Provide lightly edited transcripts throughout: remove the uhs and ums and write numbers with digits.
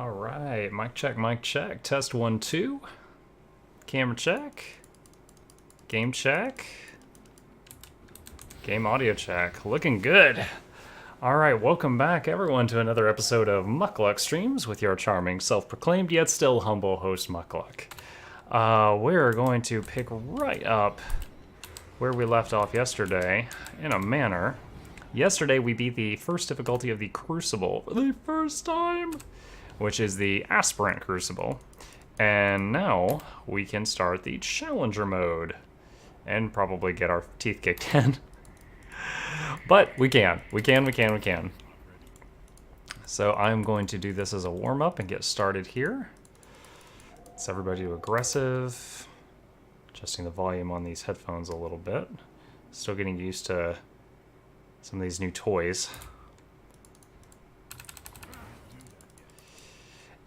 Alright, mic check. Test 1, 2. Camera check. Game check. Game audio check. Looking good. Alright, welcome back everyone to another episode of Muckluck Streams with your charming, self-proclaimed yet still humble host Muckluck. We're going to pick right up where we left off yesterday in a manner. Yesterday we beat the first difficulty of the Crucible for the first time, which is the Aspirant Crucible. And now we can start the Challenger mode and probably get our teeth kicked in. But we can. So I'm going to do this as a warm-up and get started here. Let's everybody do aggressive. Adjusting the volume on these headphones a little bit. Still getting used to some of these new toys.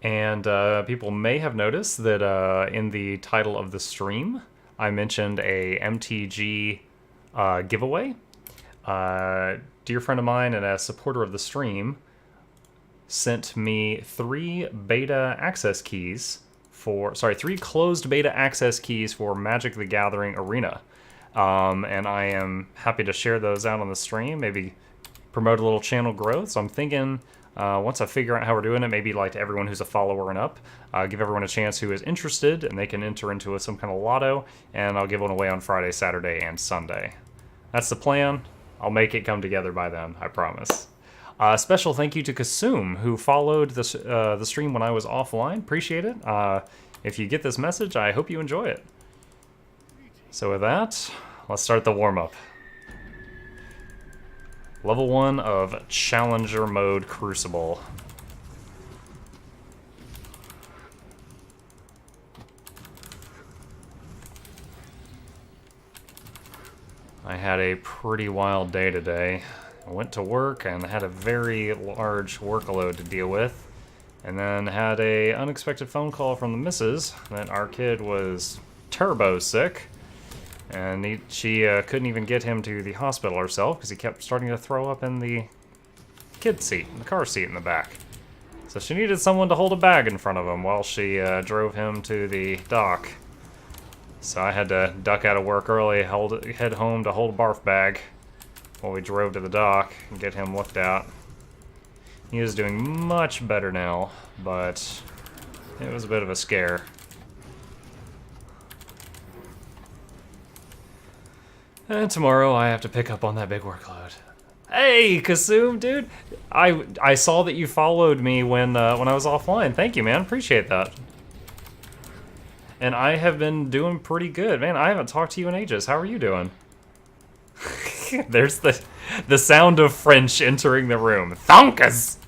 And people may have noticed that in the title of the stream, I mentioned a MTG giveaway. Dear friend of mine and a supporter of the stream sent me three closed beta access keys for Magic the Gathering Arena. And I am happy to share those out on the stream, maybe promote a little channel growth. So I'm thinking, once I figure out how we're doing it, maybe like to everyone who's a follower and up, give everyone a chance who is interested, and they can enter into some kind of lotto, and I'll give one away on Friday, Saturday, and Sunday. That's the plan. I'll make it come together by then, I promise. Special thank you to Kasum, who followed the stream when I was offline. Appreciate it. If you get this message, I hope you enjoy it. So with that, let's start the warm-up. Level 1 of Challenger Mode Crucible. I had a pretty wild day today. I went to work and had a very large workload to deal with, and then had a unexpected phone call from the missus that our kid was turbo sick, and she couldn't even get him to the hospital herself because he kept starting to throw up in the kid seat, in the car seat in the back. So she needed someone to hold a bag in front of him while she drove him to the doc. So I had to duck out of work early, head home to hold a barf bag while we drove to the doc and get him looked at. He is doing much better now, but it was a bit of a scare. And tomorrow I have to pick up on that big workload. Hey, Kasum, dude! I saw that you followed me when I was offline. Thank you, man. Appreciate that. And I have been doing pretty good. Man, I haven't talked to you in ages. How are you doing? There's the sound of French entering the room. Thonkas!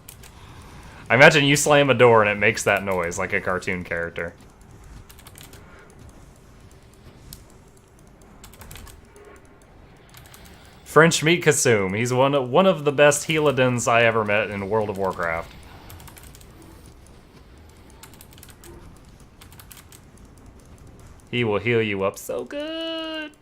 I imagine you slam a door and it makes that noise like a cartoon character. French meat Kasum. He's one of the best Healadins I ever met in World of Warcraft. He will heal you up so good.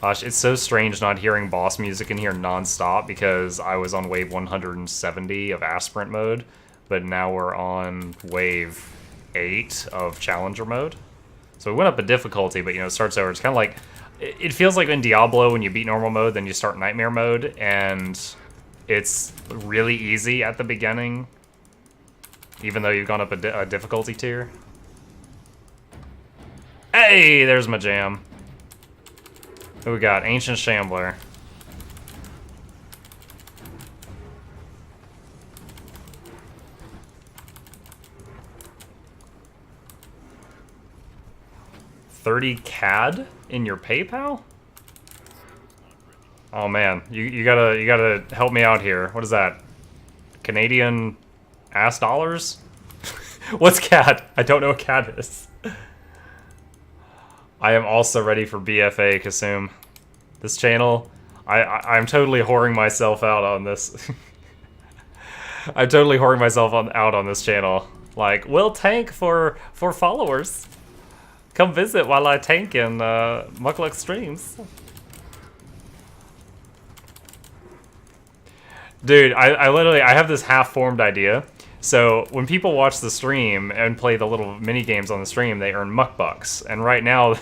Gosh, it's so strange not hearing boss music in here non-stop because I was on wave 170 of Aspirant mode, but now we're on wave 8 of Challenger mode. So we went up a difficulty, but it starts over. It's kind of like, it feels like in Diablo when you beat normal mode, then you start nightmare mode, and it's really easy at the beginning, even though you've gone up a difficulty tier. Hey, there's my jam. Who we got? Ancient Shambler. $30 CAD in your PayPal? Oh man, you gotta help me out here. What is that? Canadian ass dollars? What's CAD? I don't know what CAD is. I am also ready for BFA, Kasum. This channel, I'm totally whoring myself out on this. I'm totally whoring myself out on this channel. Like, we'll tank for followers. Come visit while I tank in Muckluck streams. Dude, I literally, I have this half-formed idea. So when people watch the stream and play the little mini games on the stream, they earn muck bucks. And right now,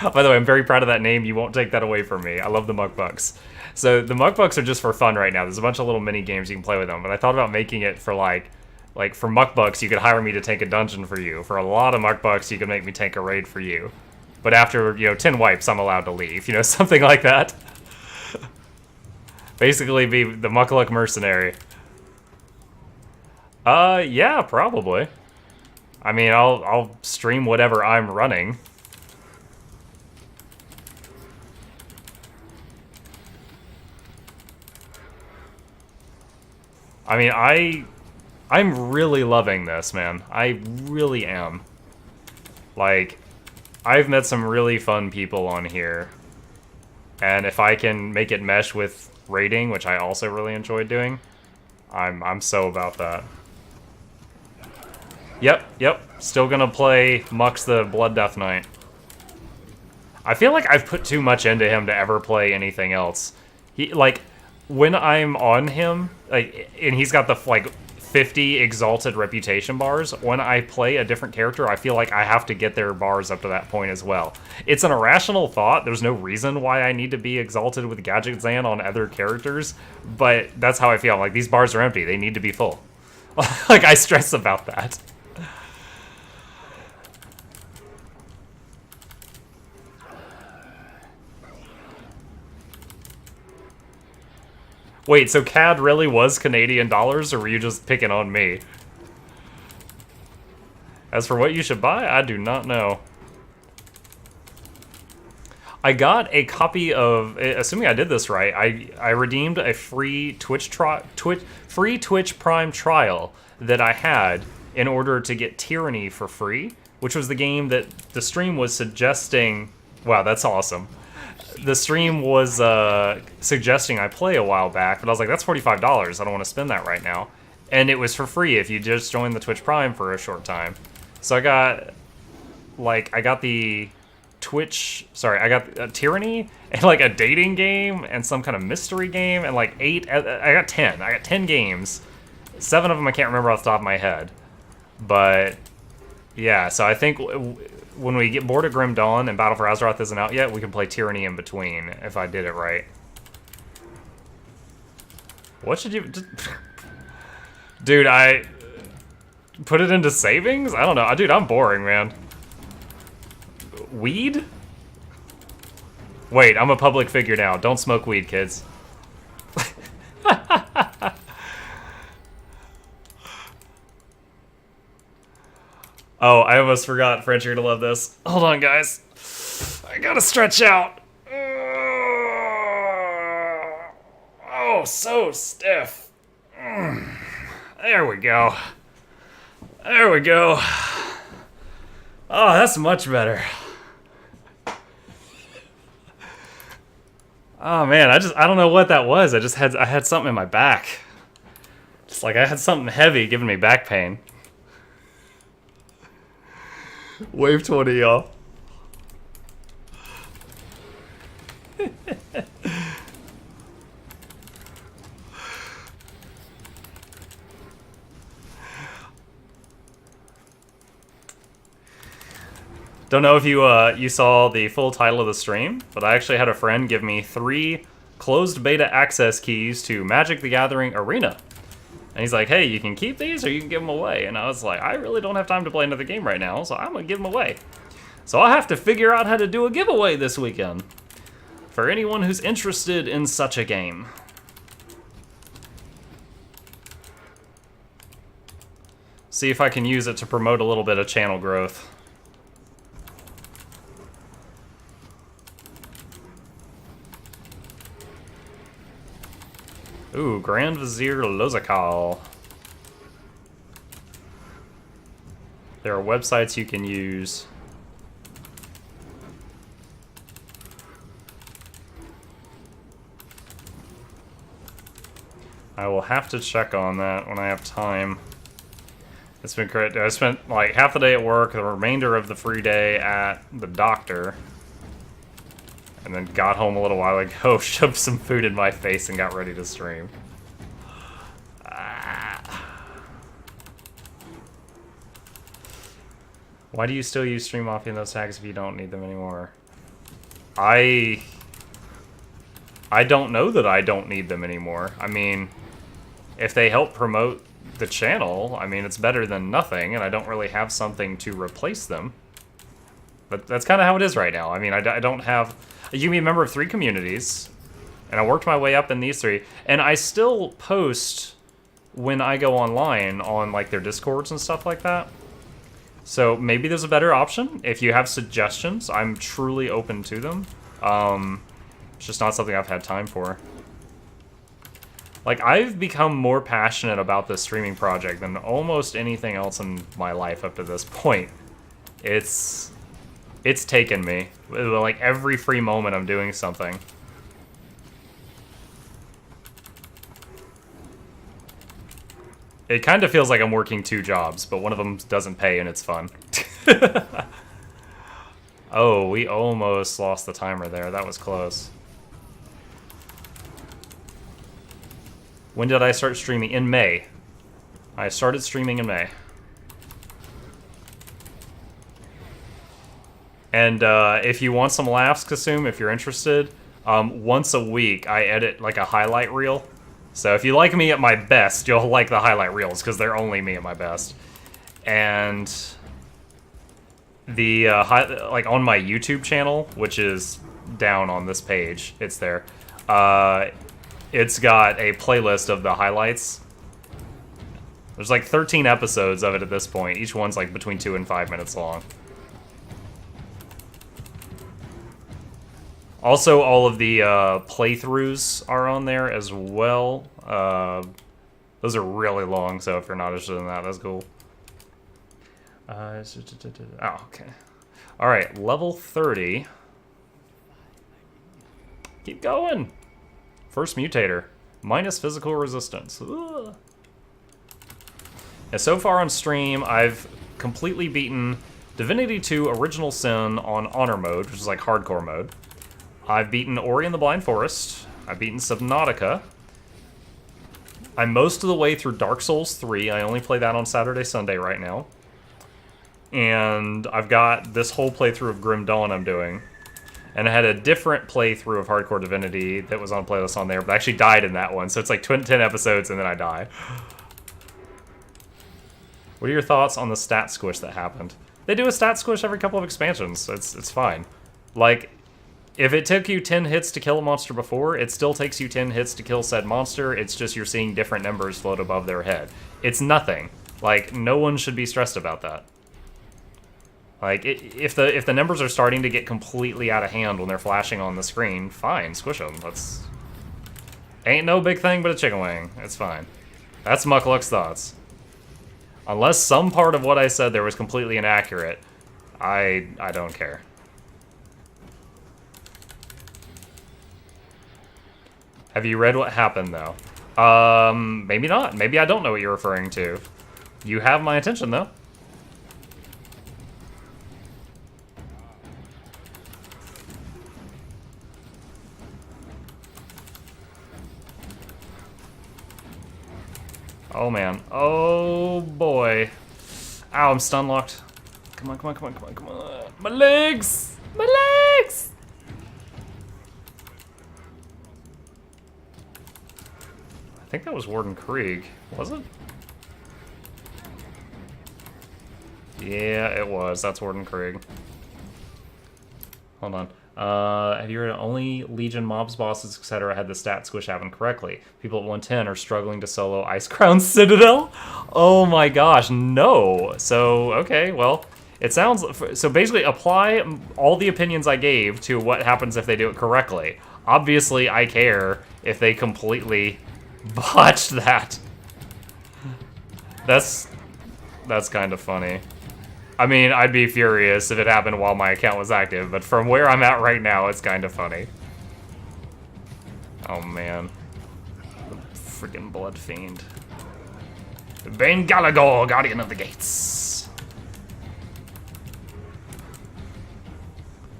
by the way, I'm very proud of that name. You won't take that away from me. I love the muck bucks. So the muck bucks are just for fun right now. There's a bunch of little mini games you can play with them. But I thought about making it for like for muck bucks, you could hire me to tank a dungeon for you. For a lot of muck bucks, you could make me tank a raid for you. But after 10 wipes, I'm allowed to leave. Something like that. Basically, be the Muckluck mercenary. Yeah, probably. I mean, I'll stream whatever I'm running. I mean, I'm really loving this, man. I really am. Like, I've met some really fun people on here. And if I can make it mesh with raiding, which I also really enjoyed doing, I'm so about that. Yep. Still gonna play Mux the Blood Death Knight. I feel like I've put too much into him to ever play anything else. When I'm on him, and he's got the 50 exalted reputation bars, when I play a different character, I feel like I have to get their bars up to that point as well. It's an irrational thought. There's no reason why I need to be exalted with Gadget Zan on other characters, but that's how I feel. Like, these bars are empty. They need to be full. I stress about that. Wait, so CAD really was Canadian dollars, or were you just picking on me? As for what you should buy, I do not know. I got a copy of, assuming I did this right, I redeemed a free Twitch Prime trial that I had in order to get Tyranny for free, which was the game that the stream was suggesting. Wow, that's awesome. The stream was suggesting I play a while back, but I was like, that's $45. I don't want to spend that right now. And it was for free if you just joined the Twitch Prime for a short time. So I got the I got Tyranny, and a dating game, and some kind of mystery game, and I got 10 games. 7 of them I can't remember off the top of my head. But, yeah, so I think when we get bored of Grim Dawn and Battle for Azeroth isn't out yet, we can play Tyranny in between, if I did it right. What should you... Dude, I... Put it into savings? I don't know. Dude, I'm boring, man. Weed? Wait, I'm a public figure now. Don't smoke weed, kids. Oh, I almost forgot. French, you're gonna love this. Hold on, guys. I gotta stretch out. Oh, so stiff. There we go. There we go. Oh, that's much better. Oh man, I don't know what that was. I had something in my back. Just like I had something heavy giving me back pain. Wave 20, y'all. Don't know if you saw the full title of the stream, but I actually had a friend give me 3 closed beta access keys to Magic the Gathering Arena. And he's like, hey, you can keep these or you can give them away. And I was like, I really don't have time to play another game right now, so I'm going to give them away. So I'll have to figure out how to do a giveaway this weekend for anyone who's interested in such a game. See if I can use it to promote a little bit of channel growth. Ooh, Grand Vizier Lozakal. There are websites you can use. I will have to check on that when I have time. It's been great. I spent like half the day at work, the remainder of the free day at the doctor. And then got home a little while ago, shoved some food in my face, and got ready to stream. Why do you still use Stream Mafia in those tags if you don't need them anymore? I don't know that I don't need them anymore. I mean, if they help promote the channel, I mean, it's better than nothing, and I don't really have something to replace them. But that's kind of how it is right now. I mean, I don't have... You can be a member of 3 communities, and I worked my way up in these 3, and I still post when I go online on, like, their Discords and stuff like that. So maybe there's a better option. If you have suggestions, I'm truly open to them. It's just not something I've had time for. Like, I've become more passionate about this streaming project than almost anything else in my life up to this point. It's taken me. Like, every free moment I'm doing something. It kind of feels like I'm working 2 jobs, but one of them doesn't pay and it's fun. Oh, we almost lost the timer there. That was close. When did I start streaming? In May. I started streaming in May. And if you want some laughs, Kasum, if you're interested, once a week I edit like a highlight reel. So if you like me at my best, you'll like the highlight reels because they're only me at my best. And the like on my YouTube channel, which is down on this page, it's there. It's got a playlist of the highlights. There's like 13 episodes of it at this point. Each one's like between 2 and 5 minutes long. Also, all of the playthroughs are on there as well. Those are really long, so if you're not interested in that, that's cool. Oh, okay. Alright, level 30. Keep going! First mutator. Minus physical resistance. Ugh. And so far on stream, I've completely beaten Divinity 2 Original Sin on Honor mode, which is like hardcore mode. I've beaten Ori and the Blind Forest. I've beaten Subnautica. I'm most of the way through Dark Souls 3. I only play that on Saturday, Sunday right now. And I've got this whole playthrough of Grim Dawn I'm doing. And I had a different playthrough of Hardcore Divinity that was on a playlist on there, but I actually died in that one. So it's like 10 episodes and then I die. What are your thoughts on the stat squish that happened? They do a stat squish every couple of expansions, so it's fine. Like, if it took you 10 hits to kill a monster before, it still takes you 10 hits to kill said monster. It's just you're seeing different numbers float above their head. It's nothing. Like, no one should be stressed about that. Like, if the numbers are starting to get completely out of hand when they're flashing on the screen, fine, squish them. Ain't no big thing but a chicken wing. It's fine. That's Muckluck's thoughts. Unless some part of what I said there was completely inaccurate, I don't care. Have you read what happened, though? Maybe not. Maybe I don't know what you're referring to. You have my attention, though. Oh, man. Oh, boy. Ow, I'm stun locked. Come on, come on, come on, come on, come on. My legs! My legs! I think that was Warden Krieg, was it? Yeah, it was. That's Warden Krieg. Hold on. Have you read only Legion mobs, bosses, etc. had the stat squish happen correctly? People at 110 are struggling to solo Ice Crown Citadel? Oh my gosh, no. So, okay, well, it sounds... So basically, apply all the opinions I gave to what happens if they do it correctly. Obviously, I care if they completely botched that. That's kind of funny. I mean, I'd be furious if it happened while my account was active, but from where I'm at right now, it's kind of funny. Oh, man. The freaking Blood Fiend. Bane Galagor, Guardian of the Gates.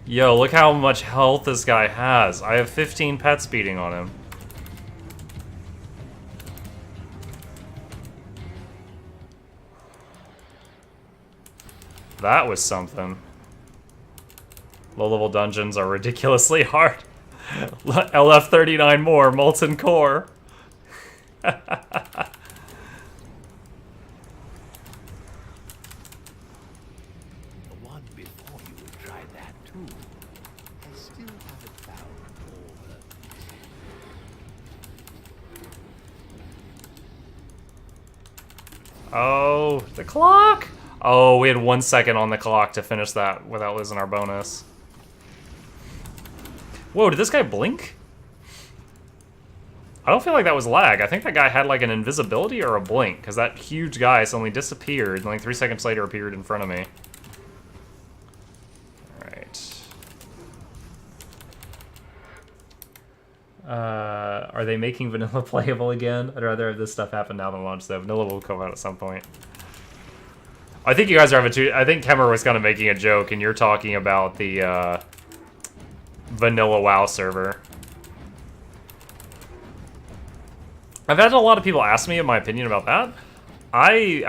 Yo, look how much health this guy has. I have 15 pet speeding on him. That was something. Low-level dungeons are ridiculously hard. LF39 more, Molten Core. The one before you tried that too. I still haven't found all her Oh, the clock! Oh, we had 1 second on the clock to finish that without losing our bonus. Whoa, did this guy blink? I don't feel like that was lag. I think that guy had like an invisibility or a blink, because that huge guy suddenly disappeared and like 3 seconds later appeared in front of me. Alright. Are they making vanilla playable again? I'd rather have this stuff happen now than launch, though. Vanilla will come out at some point. I think you guys are having two. I think Kemmer was kind of making a joke, and you're talking about the vanilla WoW server. I've had a lot of people ask me my opinion about that. I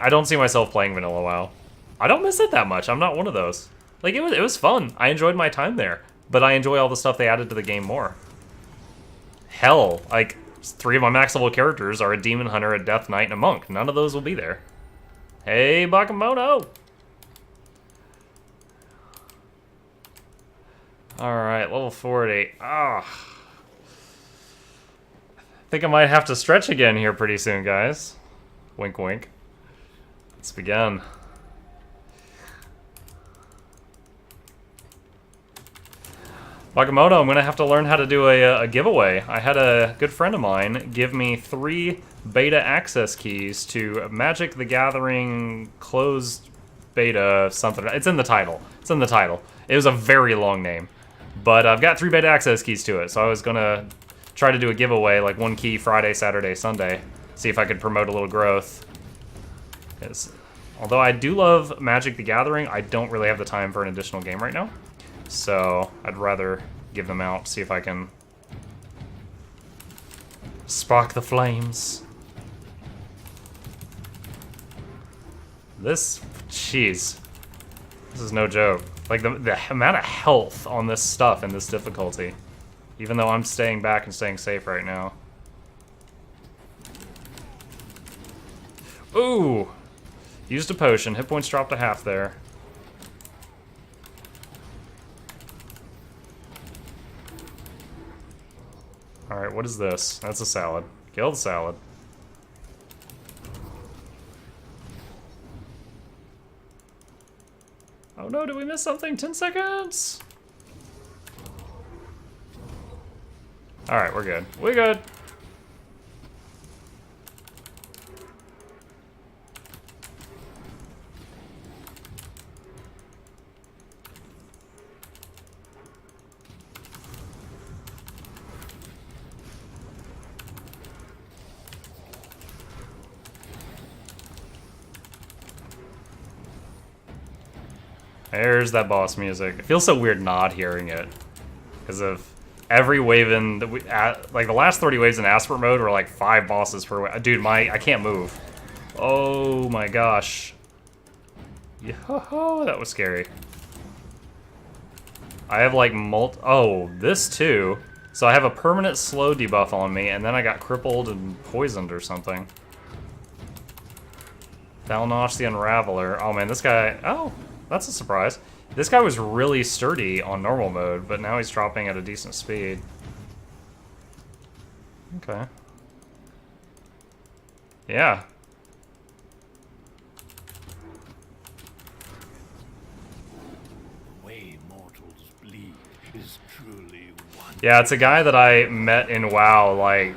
don't see myself playing vanilla WoW. I don't miss it that much. I'm not one of those. Like, it was fun. I enjoyed my time there, but I enjoy all the stuff they added to the game more. Hell, like 3 of my max level characters are a demon hunter, a death knight, and a monk. None of those will be there. Hey, Bakamoto! Alright, level 40. Ah. I think I might have to stretch again here pretty soon, guys. Wink, wink. Let's begin. Bakamoto, I'm going to have to learn how to do a giveaway. I had a good friend of mine give me 3 beta access keys to Magic the Gathering closed beta something. It's in the title. It's in the title. It was a very long name. But I've got 3 beta access keys to it, so I was going to try to do a giveaway, like 1 key Friday, Saturday, Sunday. See if I could promote a little growth. Although I do love Magic the Gathering, I don't really have the time for an additional game right now. So I'd rather give them out, see if I can spark the flames. Jeez. This is no joke. Like, the amount of health on this stuff and this difficulty. Even though I'm staying back and staying safe right now. Ooh! Used a potion. Hit points dropped to half there. Alright, what is this? That's a salad. Kill the salad. Oh no, did we miss something? 10 seconds! Alright, we're good. We're good! There's that boss music. It feels so weird not hearing it. Because of every wave in... like, the last 30 waves in aspirant mode were like 5 bosses per wave. Dude, I can't move. Oh my gosh. Yo-ho-ho, that was scary. I have like oh, this too. So I have a permanent slow debuff on me, and then I got crippled and poisoned or something. Valnosh the Unraveler. Oh man, this guy... Oh, that's a surprise. This guy was really sturdy on normal mode, but now he's dropping at a decent speed. Okay. Yeah. The way mortals bleed is truly wonderful. Yeah, it's a guy that I met in WoW like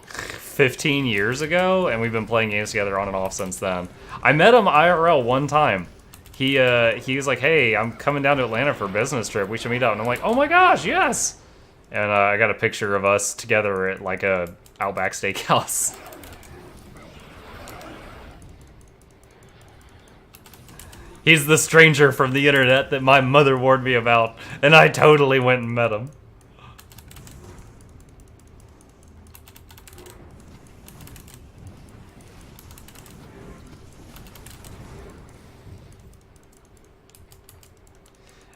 15 years ago, and we've been playing games together on and off since then. I met him IRL one time. He was like, hey, I'm coming down to Atlanta for a business trip. We should meet up. And I'm like, oh my gosh, yes! And I got a picture of us together at like a Outback Steakhouse. He's the stranger from the internet that my mother warned me about, and I totally went and met him.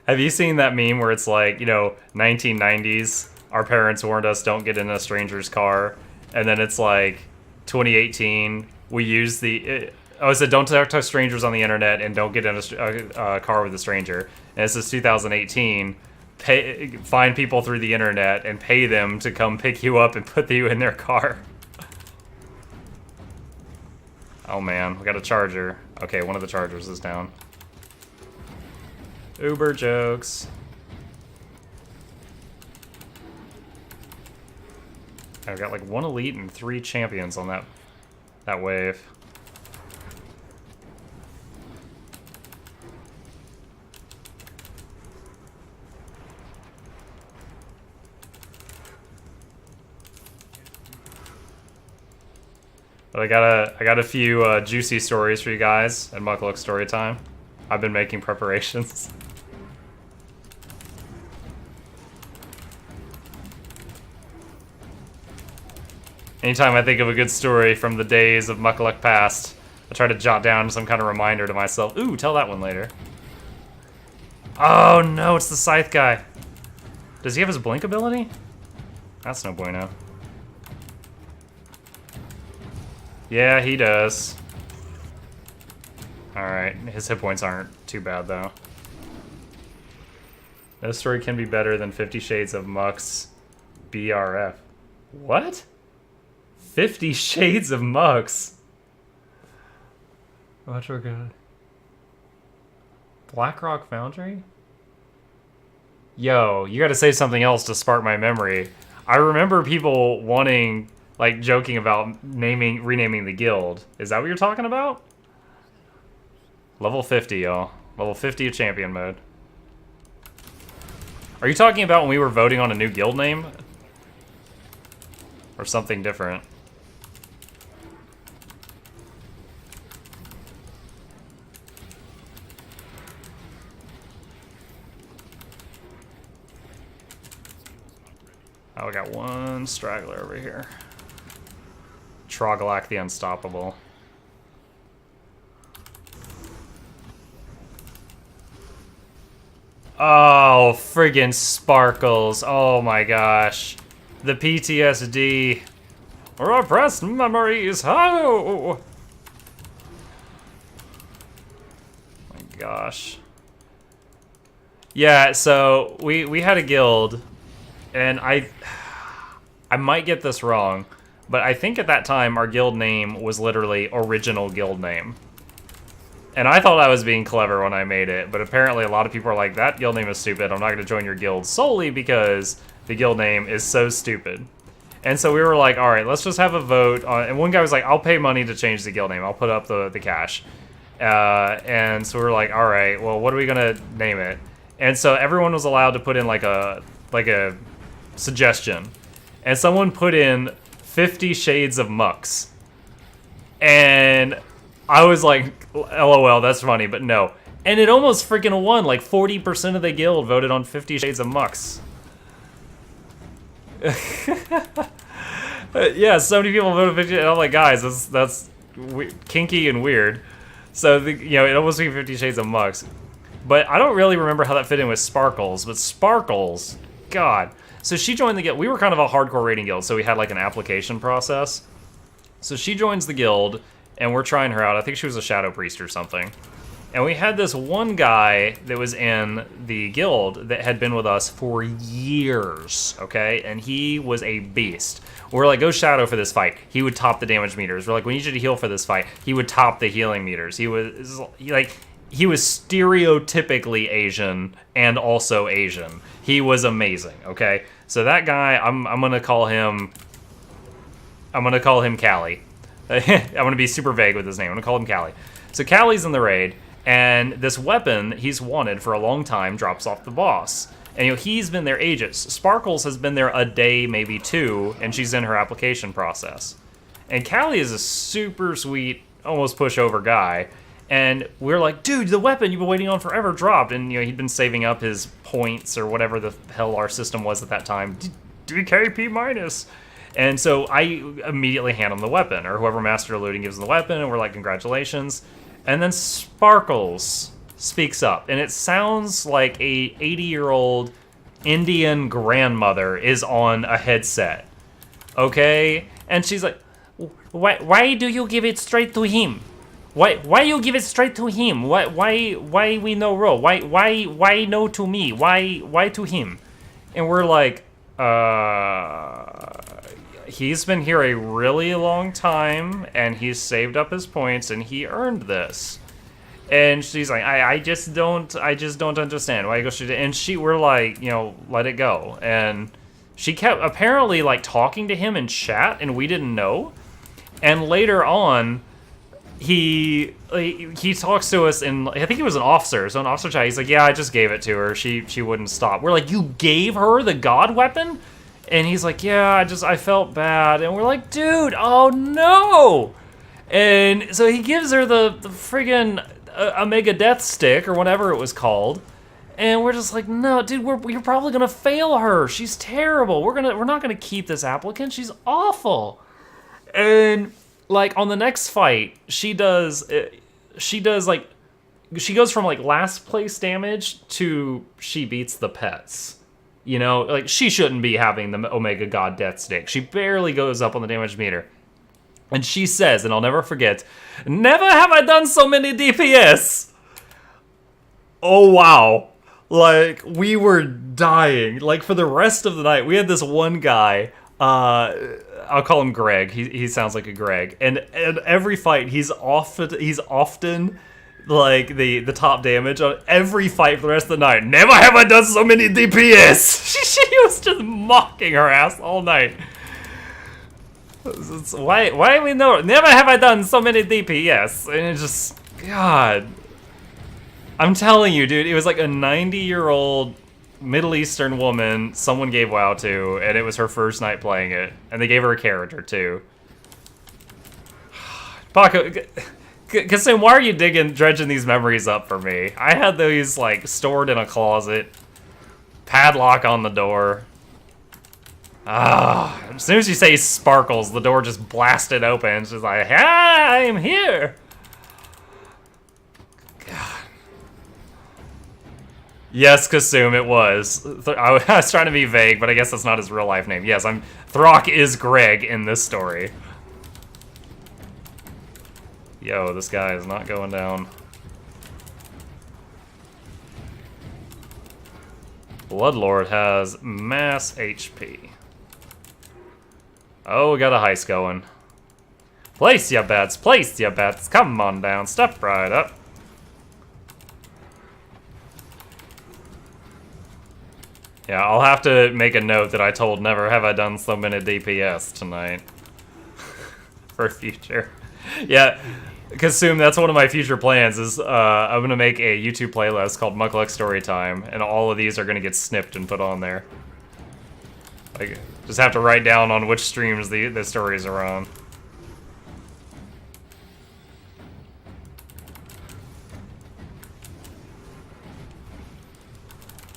Have you seen that meme where it's like, 1990s, our parents warned us don't get in a stranger's car, and then it's like 2018, we use it said don't talk to strangers on the internet and don't get in a car with a stranger. And this is 2018, find people through the internet and pay them to come pick you up and put you in their car. Oh man, we got a charger. Okay, one of the chargers is down. Uber jokes. I've got like 1 elite and 3 champions on that wave. But I got a few juicy stories for you guys at Muckluck story time. I've been making preparations. Anytime I think of a good story from the days of Muckluck past, I try to jot down some kind of reminder to myself. Ooh, tell that one later. Oh no, it's the Scythe guy. Does he have his blink ability? That's no bueno. Yeah, he does. Alright, his hit points aren't too bad though. No story can be better than 50 Shades of Muck's BRF. What? 50 Shades of Mucks. Watch our god. Blackrock Foundry? Yo, you gotta say something else to spark my memory. I remember people wanting, like, joking about renaming the guild. Is that what you're talking about? Level 50, y'all. Level 50 of champion mode. Are you talking about when we were voting on a new guild name? Or something different? Oh, we got one straggler over here. Troglak the Unstoppable. Oh, friggin' Sparkles. Oh my gosh. The PTSD. Repressed memories. Oh! My gosh. Yeah, so we had a guild, and I might get this wrong, but I think at that time our guild name was literally original guild name. And I thought I was being clever when I made it, but apparently a lot of people are like, that guild name is stupid, I'm not going to join your guild solely because the guild name is so stupid. And so we were like, alright, let's just have a vote on, and one guy was like, I'll pay money to change the guild name, I'll put up the cash. And so we were like, alright, well, what are we going to name it? And so everyone was allowed to put in like a suggestion. And someone put in 50 Shades of Mucks. And I was like, LOL, that's funny, but no. And it almost freaking won. Like 40% of the guild voted on 50 Shades of Mucks. Yeah, so many people voted 50. And I'm like, guys, that's kinky and weird. So, it almost became 50 Shades of Mucks. But I don't really remember how that fit in with Sparkles. But Sparkles, God. So she joined the guild. We were kind of a hardcore raiding guild, so we had like an application process. So she joins the guild, and we're trying her out. I think she was a Shadow Priest or something. And we had this one guy that was in the guild that had been with us for years, okay? And he was a beast. We're like, go Shadow for this fight. He would top the damage meters. We're like, we need you to heal for this fight. He would top the healing meters. He was stereotypically Asian and also Asian. He was amazing, okay? So that guy, I'm gonna call him Callie. I'm gonna be super vague with his name. I'm gonna call him Callie. So Callie's in the raid, and this weapon he's wanted for a long time drops off the boss. And he's been there ages. Sparkles has been there a day, maybe 2, and she's in her application process. And Callie is a super sweet, almost pushover guy. And we're like, dude, the weapon you've been waiting on forever dropped. And, he'd been saving up his points or whatever the hell our system was at that time. DKP minus. And so I immediately hand him the weapon, or whoever Master of Looting gives him the weapon, and we're like, congratulations. And then Sparkles speaks up, and it sounds like a 80-year-old Indian grandmother is on a headset. Okay? And she's like, why do you give it straight to him? Why you give it straight to him? Why we no roll? Why no to me? Why to him? And we're like, he's been here a really long time, and he's saved up his points, and he earned this. And she's like, I just don't understand why you go straight to, and we're like, you know, let it go. And she kept apparently like talking to him in chat, and we didn't know. And later on, he talks to us, and I think he was an officer, so an officer chat. He's like, yeah, I just gave it to her. She wouldn't stop. We're like, you gave her the god weapon? And he's like, yeah, I felt bad. And we're like, dude, oh no! And so he gives her the friggin' Omega Death Stick, or whatever it was called. And we're just like, no, dude, you're probably gonna fail her. She's terrible. We're not gonna keep this applicant. She's awful. And like on the next fight, she goes from like last place damage to she beats the pets. You know, like she shouldn't be having the Omega God Death Stick. She barely goes up on the damage meter. And she says, and I'll never forget, never have I done so many DPS. Oh wow. Like we were dying. Like for the rest of the night, we had this one guy, I'll call him Greg. He sounds like a Greg. And every fight, he's often like the top damage on every fight for the rest of the night. Never have I done so many DPS. She was just mocking her ass all night. Why we know? Never have I done so many DPS. And it's just, God. I'm telling you, dude, it was like a 90-year-old Middle Eastern woman someone gave WoW to, and it was her first night playing it. And they gave her a character, too. Paco, Kasum, why are you dredging these memories up for me? I had these, like, stored in a closet. Padlock on the door. As soon as you say sparkles, the door just blasted open. It's just like, I am here! God. Yes, Kasum, it was. I was trying to be vague, but I guess that's not his real life name. Yes, Throck is Greg in this story. Yo, this guy is not going down. Bloodlord has mass HP. Oh, we got a heist going. Place your bets, place your bets. Come on down, step right up. Yeah, I'll have to make a note that I told never have I done so many DPS tonight. For future. Yeah, Kasum, that's one of my future plans is I'm going to make a YouTube playlist called Muckluck Storytime, and all of these are going to get snipped and put on there. Like, just have to write down on which streams the stories are on.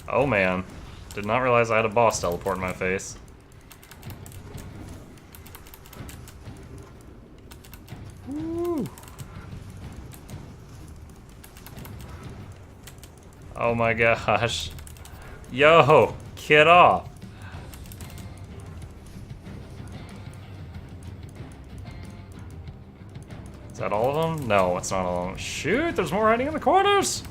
Oh man. Did not realize I had a boss teleport in my face. Woo. Oh my gosh. Yo, get off. Is that all of them? No, it's not all of them. Shoot, there's more hiding in the corners!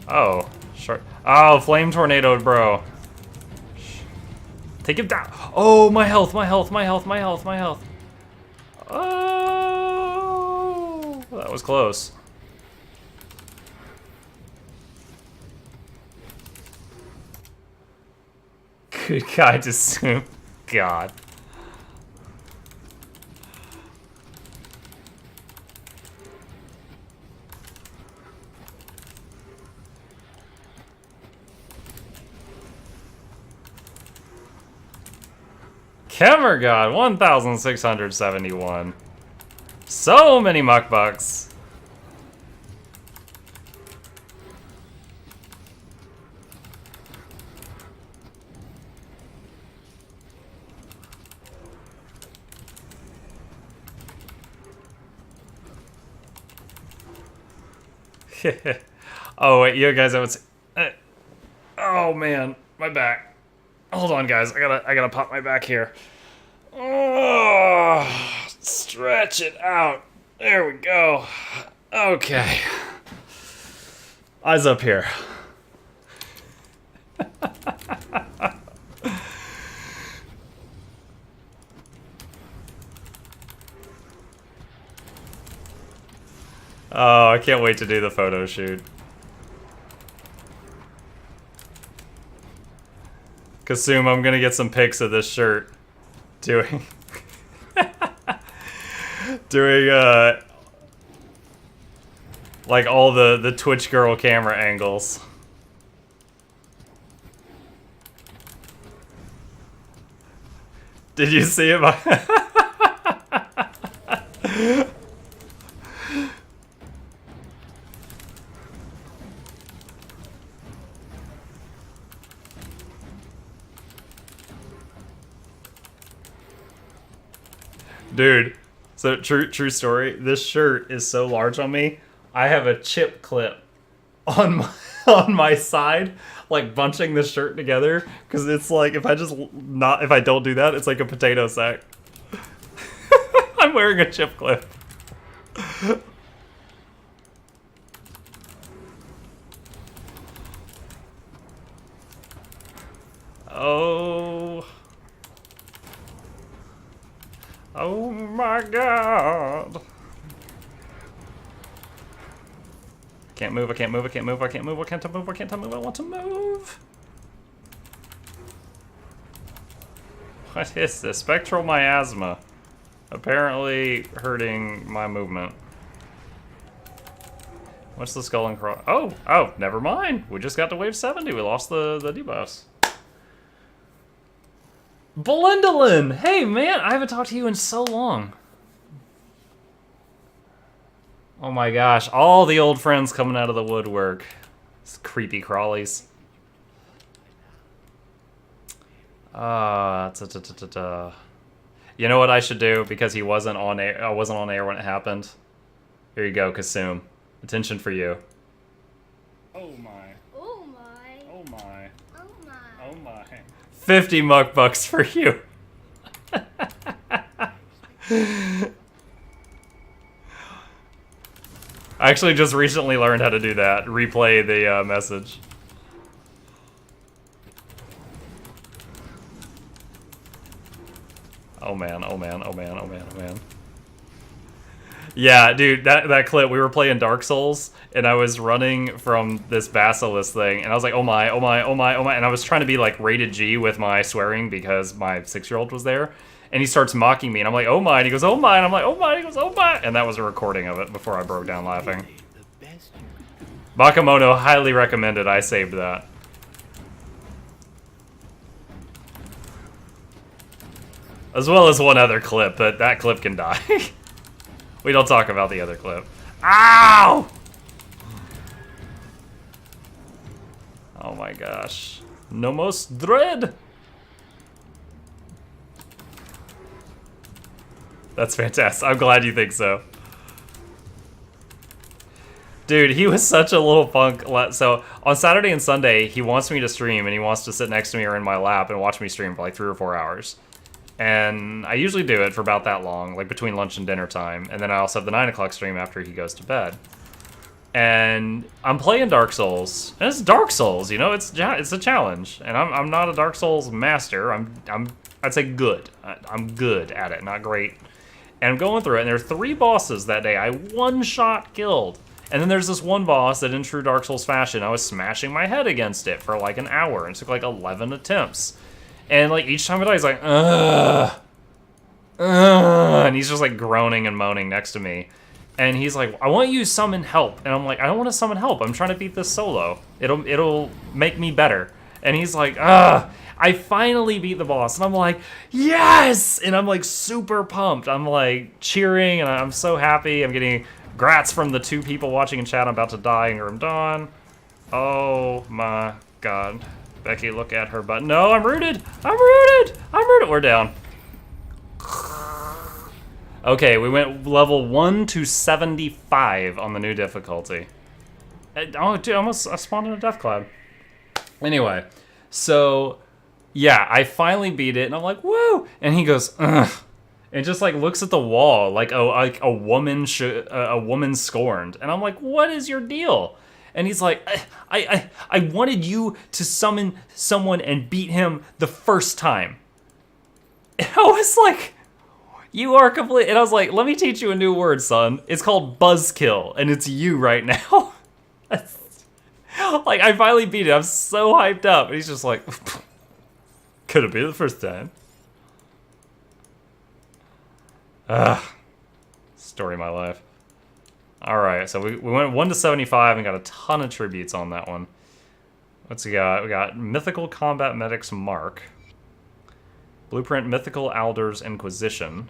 Oh, sure. Oh, flame tornado, bro. Take him down. Oh, my health, my health, my health, my health, my health. Oh, that was close. Good guy to assume. God. Kemergod, 1,671. So many muckbucks. Oh wait, you guys haven't seen. Oh man, my back. Hold on, guys. I gotta pop my back here. Oh, stretch it out. There we go. Okay. Eyes up here. Oh, I can't wait to do the photo shoot. Kasum, I'm gonna get some pics of this shirt. Doing... doing, like all the Twitch girl camera angles. Did you see it? Dude, so true story. This shirt is so large on me. I have a chip clip on my side, like bunching the shirt together, because it's like if I don't do that, it's like a potato sack. I'm wearing a chip clip. Oh. Oh my god. Can't move, I can't move, I can't move, I can't move, I can't move, I can't move, I want to move. What is this? Spectral miasma. Apparently hurting my movement. What's the skull and cross? Oh, never mind. We just got to wave 70. We lost the debuffs. Belindolin! Hey, man, I haven't talked to you in so long. Oh my gosh, all the old friends coming out of the woodwork. It's creepy crawlies. You know what I should do? Because he wasn't on air. I wasn't on air when it happened. Here you go, Kasum. Attention for you. Oh my. Oh my. Oh my. Oh my. Oh my. 50 muck bucks for you. I actually just recently learned how to do that. Replay the message. Oh man, oh man, oh man, oh man, oh man. Yeah, dude, that clip, we were playing Dark Souls, and I was running from this Basilisk thing, and I was like, oh my, oh my, oh my, oh my, and I was trying to be like rated G with my swearing because my 6-year-old was there, and he starts mocking me, and I'm like, oh my, and he goes, oh my, and I'm like, oh my, and he goes, oh my, and that was a recording of it before I broke down laughing. Bakamono highly recommended. I saved that. As well as one other clip, but that clip can die. We don't talk about the other clip. Ow! Oh my gosh. No most dread! That's fantastic. I'm glad you think so. Dude, he was such a little punk. So, on Saturday and Sunday, he wants me to stream, and he wants to sit next to me or in my lap and watch me stream for like 3 or 4 hours. And I usually do it for about that long, like between lunch and dinner time. And then I also have the 9 o'clock stream after he goes to bed. And I'm playing Dark Souls, and it's Dark Souls, you know, it's a challenge. And I'm not a Dark Souls master. I'd say good. I'm good at it, not great. And I'm going through it, and there are 3 bosses that day I one-shot killed. And then there's this one boss that in true Dark Souls fashion, I was smashing my head against it for like an hour, and it took like 11 attempts. And like each time I die, he's like, and he's just like groaning and moaning next to me. And he's like, I want you to summon help. And I'm like, I don't want to summon help. I'm trying to beat this solo. It'll make me better. And he's like, I finally beat the boss. And I'm like, yes! And I'm like super pumped. I'm like cheering, and I'm so happy. I'm getting grats from the 2 people watching in chat. I'm about to die in Grim Dawn. Oh my god. Becky, look at her butt. No, I'm rooted! I'm rooted! I'm rooted! We're down. Okay, we went level 1 to 75 on the new difficulty. Oh, dude, I spawned in a death cloud. Anyway, so yeah, I finally beat it, and I'm like, woo! And he goes, ugh, and just like looks at the wall like a woman a woman scorned, and I'm like, what is your deal? And he's like, I wanted you to summon someone and beat him the first time. And I was like, you are complete. And I was like, let me teach you a new word, son. It's called buzzkill, and it's you right now. Like, I finally beat it. I'm so hyped up. And he's just like, could it be the first time? Ugh. Story of my life. Alright, so we went 1 to 75 and got a ton of tributes on that one. What's we got? We got Mythical Combat Medics Mark. Blueprint Mythical Alders Inquisition.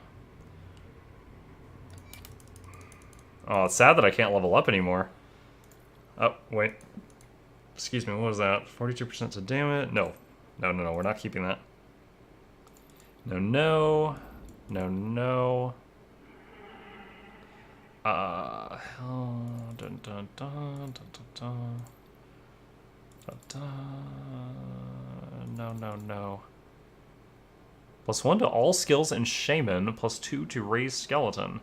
Oh, it's sad that I can't level up anymore. Oh, wait. Excuse me, what was that? 42% to damage? No. No, we're not keeping that. No. Dun, dun, dun, dun, dun, dun. No. +1 to all skills in Shaman, +2 to raise skeleton.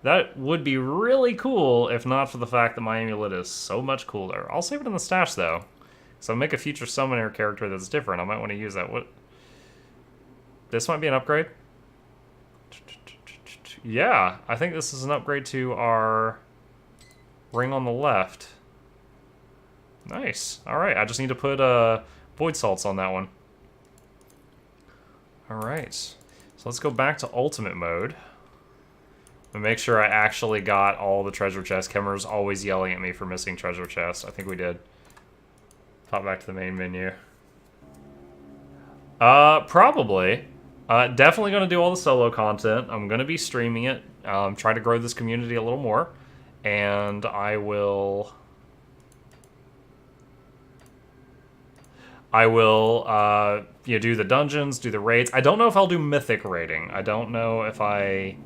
That would be really cool if not for the fact that my amulet is so much cooler. I'll save it in the stash though. So I'll make a future summoner character that's different. I might want to use that. What? This might be an upgrade? Yeah, I think this is an upgrade to our ring on the left. Nice. Alright, I just need to put void salts on that one. Alright. So let's go back to ultimate mode. And make sure I actually got all the treasure chests. Kemmer's always yelling at me for missing treasure chests. I think we did. Pop back to the main menu. Probably. Definitely going to do all the solo content. I'm going to be streaming it. Try to grow this community a little more. And I will... do the dungeons, do the raids. I don't know if I'll do mythic raiding. I don't know if I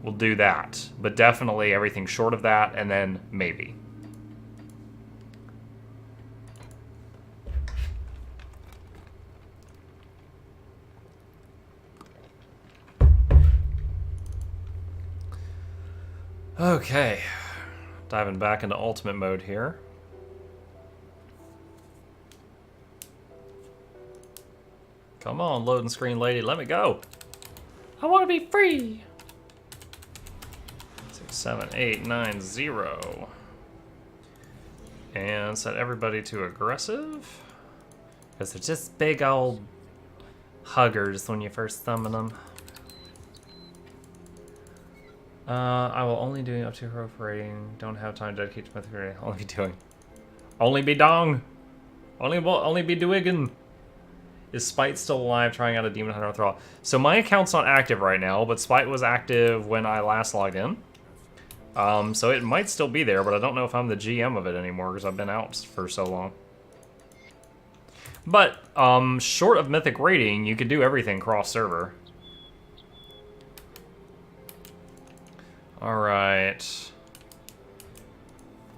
will do that. But definitely everything short of that, and then maybe. Okay, diving back into ultimate mode here. Come on, loading screen lady, let me go. I want to be free. 6, 7, 8, 9, 0. And set everybody to aggressive. Because they're just big old huggers when you first summon them. I will only doing up to heroic rating. Don't have time to dedicate to mythic rating. Only be doing. Only be dong. Only be doiggin. Is Spite still alive? Trying out a Demon Hunter Thrall. So my account's not active right now, but Spite was active when I last logged in. So it might still be there, but I don't know if I'm the GM of it anymore because I've been out for so long. But short of mythic rating, you could do everything cross server. Alright.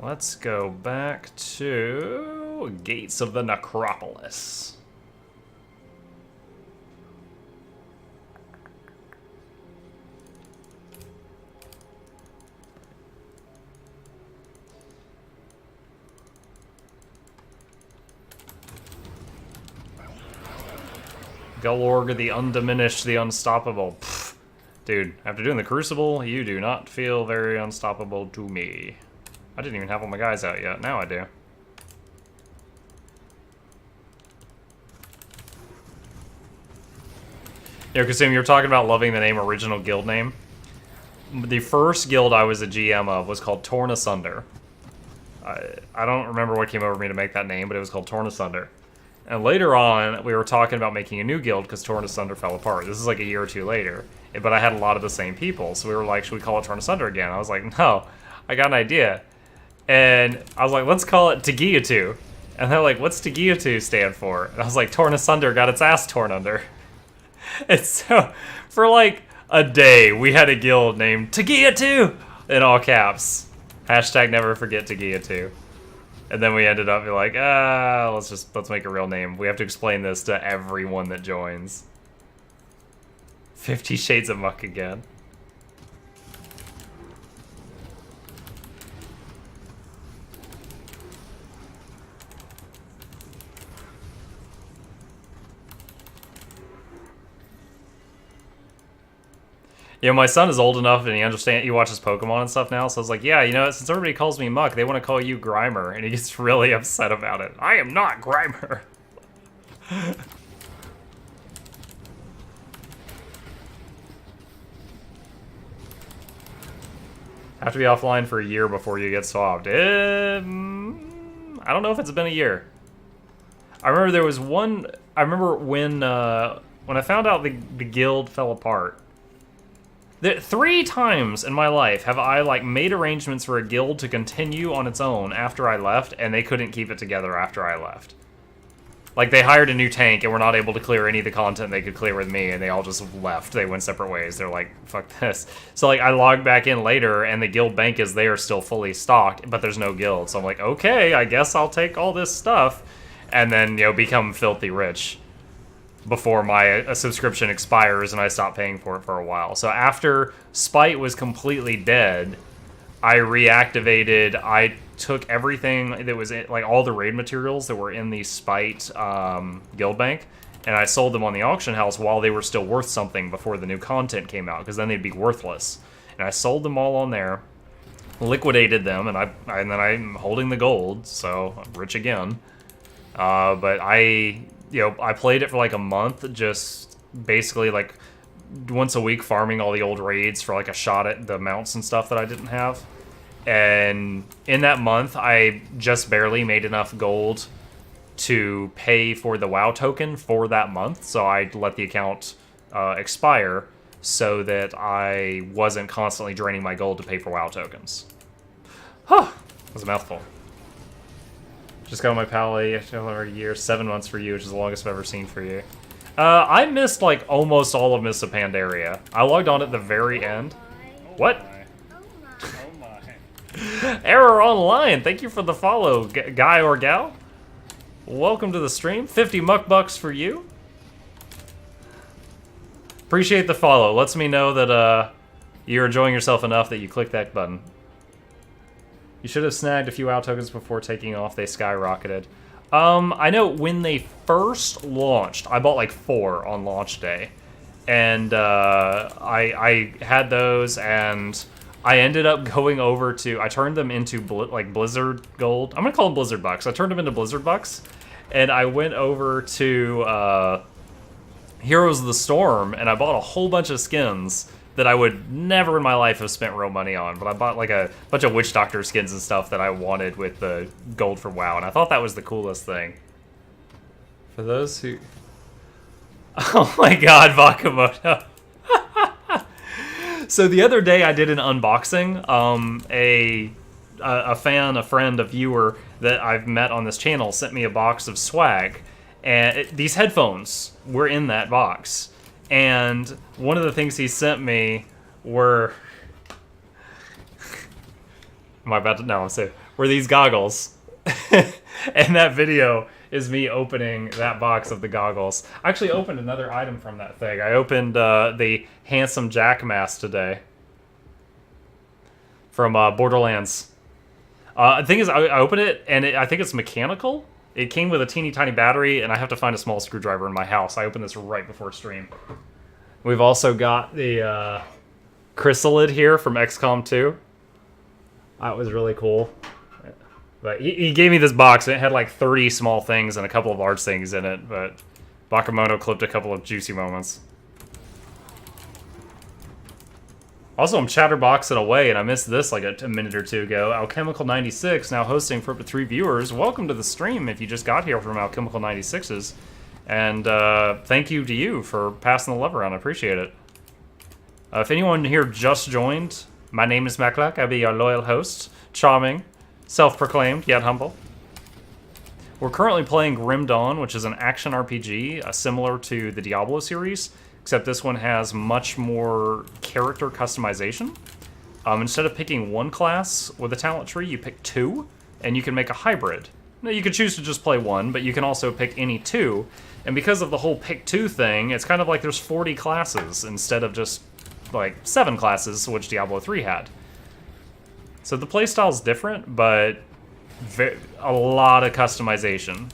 Let's go back to Gates of the Necropolis. Gulorg, the undiminished, the unstoppable. Pfft. Dude, after doing the crucible, you do not feel very unstoppable to me. I didn't even have all my guys out yet. Now I do. Yeah, Kasum, you were talking about loving the name original guild name. The first guild I was a GM of was called Torn Asunder. I don't remember what came over me to make that name, but it was called Torn Asunder. And later on, we were talking about making a new guild because Torn Asunder fell apart. This is like a year or two later. But I had a lot of the same people, so we were like, should we call it Torn Asunder again? I was like, no, I got an idea. And I was like, let's call it Tegiatu. And they're like, what's Tegiatu stand for? And I was like, Torn Asunder got its ass torn under. And so, for like a day, we had a guild named Tegiatu in all caps. Hashtag never forget Tagia 2. And then we ended up being like, let's make a real name. We have to explain this to everyone that joins. 50 Shades of Muck again. You know, my son is old enough and he watches Pokemon and stuff now, so I was like, yeah, you know, since everybody calls me Muck, they want to call you Grimer, and he gets really upset about it. I am not Grimer. Have to be offline for a year before you get swapped. I don't know if it's been a year. I remember there was one. I remember when I found out the guild fell apart. 3 times in my life have I like made arrangements for a guild to continue on its own after I left, and they couldn't keep it together after I left. Like, they hired a new tank and were not able to clear any of the content they could clear with me, and they all just left. They went separate ways. They're like, fuck this. So, like, I logged back in later, and the guild bank is there still fully stocked, but there's no guild. So I'm like, okay, I guess I'll take all this stuff and then, you know, become filthy rich before my subscription expires and I stop paying for it for a while. So after Spite was completely dead, I reactivated. I took everything that was in, like all the raid materials that were in the Spite guild bank, and I sold them on the auction house while they were still worth something before the new content came out, because then they'd be worthless. And I sold them all on there, liquidated them, and then I'm holding the gold, so I'm rich again. But I played it for like a month, just basically like once a week farming all the old raids for like a shot at the mounts and stuff that I didn't have. And in that month, I just barely made enough gold to pay for the WoW token for that month. So I let the account expire so that I wasn't constantly draining my gold to pay for WoW tokens. Huh, that was a mouthful. Just got on my pally over a year, 7 months for you, which is the longest I've ever seen for you. I missed like almost all of Mists of Pandaria. I logged on at the very end. What? Error online. Thank you for the follow, guy or gal. Welcome to the stream. 50 muck bucks for you. Appreciate the follow. Lets me know that you're enjoying yourself enough that you click that button. You should have snagged a few WoW tokens before taking off. They skyrocketed. I know when they first launched, I bought like 4 on launch day. And I had those, and I ended up going over to... I turned them into like Blizzard Gold. I'm going to call them Blizzard Bucks. I turned them into Blizzard Bucks. And I went over to Heroes of the Storm, and I bought a whole bunch of skins that I would never in my life have spent real money on. But I bought like a bunch of Witch Doctor skins and stuff that I wanted with the gold from WoW. And I thought that was the coolest thing. For those who... Oh my god, Bakamoto. So the other day I did an unboxing. A fan, a friend, a viewer that I've met on this channel sent me a box of swag. And these headphones were in that box. And one of the things he sent me were... Am I about to... No, I'm safe. Were these goggles. And that video is me opening that box of the goggles. I actually opened another item from that thing. I opened the Handsome Jack mask today. From Borderlands. The thing is, I opened it, and I think it's mechanical. It came with a teeny tiny battery, and I have to find a small screwdriver in my house. I opened this right before stream. We've also got the chrysalid here from XCOM 2. That was really cool. But he gave me this box, and it had like 30 small things and a couple of large things in it, but Bakamoto clipped a couple of juicy moments. Also, I'm chatterboxing away, and I missed this like a minute or two ago. Alchemical96, now hosting for up to 3 viewers. Welcome to the stream if you just got here from Alchemical96's. And thank you to you for passing the love around. I appreciate it. If anyone here just joined, my name is Macluck. I'll be your loyal host. Charming, self-proclaimed, yet humble. We're currently playing Grim Dawn, which is an action RPG similar to the Diablo series. Except this one has much more character customization. Instead of picking one class with a talent tree, you pick two, and you can make a hybrid. Now, you could choose to just play one, but you can also pick any two. And because of the whole pick two thing, it's kind of like there's 40 classes instead of just like 7 classes, which Diablo 3 had. So the playstyle's different, but a lot of customization,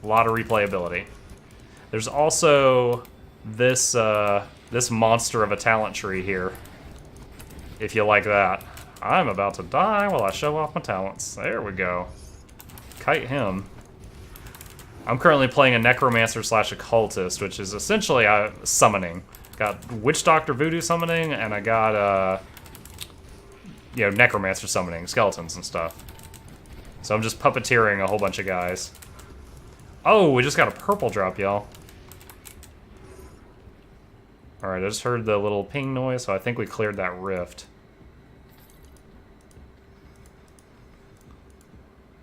a lot of replayability. There's also this this monster of a talent tree here, if you like that. I'm about to die while I show off my talents. There we go. Kite him. I'm currently playing a necromancer slash occultist, which is essentially summoning. Got witch doctor voodoo summoning, and I got you know, necromancer summoning skeletons and stuff. So I'm just puppeteering a whole bunch of guys. Oh, we just got a purple drop, y'all. Alright, I just heard the little ping noise, so I think we cleared that rift.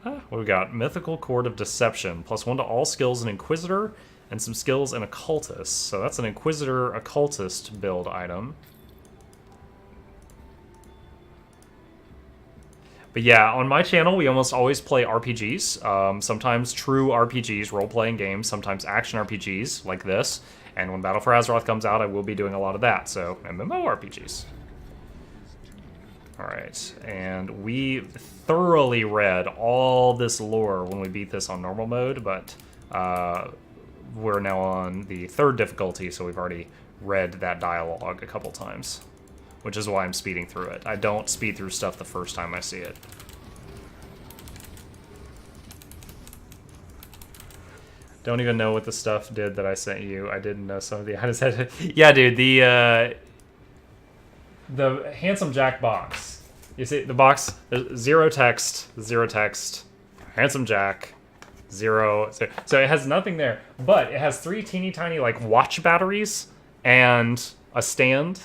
What do we got? Mythical Cord of Deception. +1 to all skills in Inquisitor, and some skills in Occultist. So that's an Inquisitor Occultist build item. But yeah, on my channel, we almost always play RPGs. Sometimes true RPGs, role-playing games, sometimes action RPGs, like this. And when Battle for Azeroth comes out, I will be doing a lot of that, so MMORPGs. Alright, and we thoroughly read all this lore when we beat this on normal mode, but we're now on the 3rd difficulty, so we've already read that dialogue a couple times. Which is why I'm speeding through it. I don't speed through stuff the first time I see it. Don't even know what the stuff did that I sent you. I didn't know some of the items had. Yeah, dude, the Handsome Jack box. You see the box? There's zero text. Handsome Jack. Zero. So it has nothing there, but it has 3 teeny tiny like watch batteries and a stand.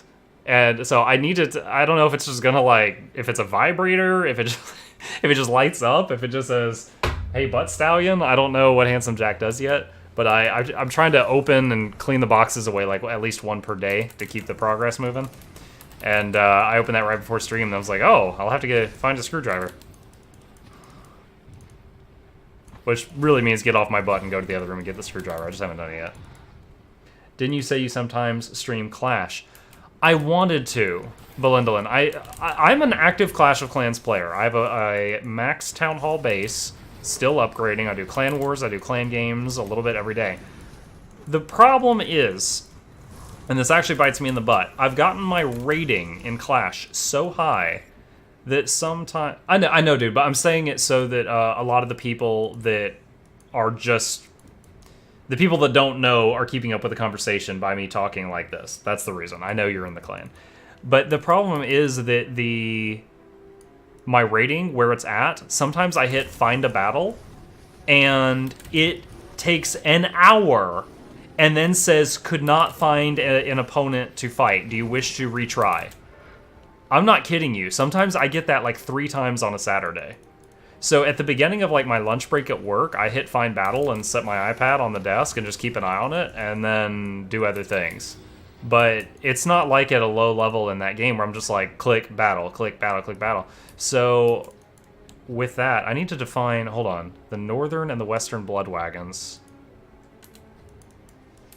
And so I need it. I don't know if it's just gonna like if it's a vibrator, if it just lights up, if it just says, "Hey, butt stallion." I don't know what Handsome Jack does yet, but I'm trying to open and clean the boxes away like at least 1 per day to keep the progress moving. And I opened that right before stream, and I was like, "Oh, I'll have to find a screwdriver," which really means get off my butt and go to the other room and get the screwdriver. I just haven't done it yet. Didn't you say you sometimes stream Clash? I wanted to, Belindolin. I'm an active Clash of Clans player. I have a max Town Hall base, still upgrading. I do Clan Wars, I do clan games a little bit every day. The problem is, and this actually bites me in the butt, I've gotten my rating in Clash so high that sometimes... I know, dude, but I'm saying it so that a lot of the people that are just... The people that don't know are keeping up with the conversation by me talking like this. That's the reason. I know you're in the clan. But the problem is that my rating, where it's at, sometimes I hit find a battle, and it takes an hour, and then says, could not find an opponent to fight. Do you wish to retry? I'm not kidding you. Sometimes I get that like 3 times on a Saturday. So at the beginning of like my lunch break at work, I hit find battle and set my iPad on the desk and just keep an eye on it and then do other things. But it's not like at a low level in that game where I'm just like click battle, click battle, click battle. So with that, I need to define, hold on, the northern and the western blood wagons.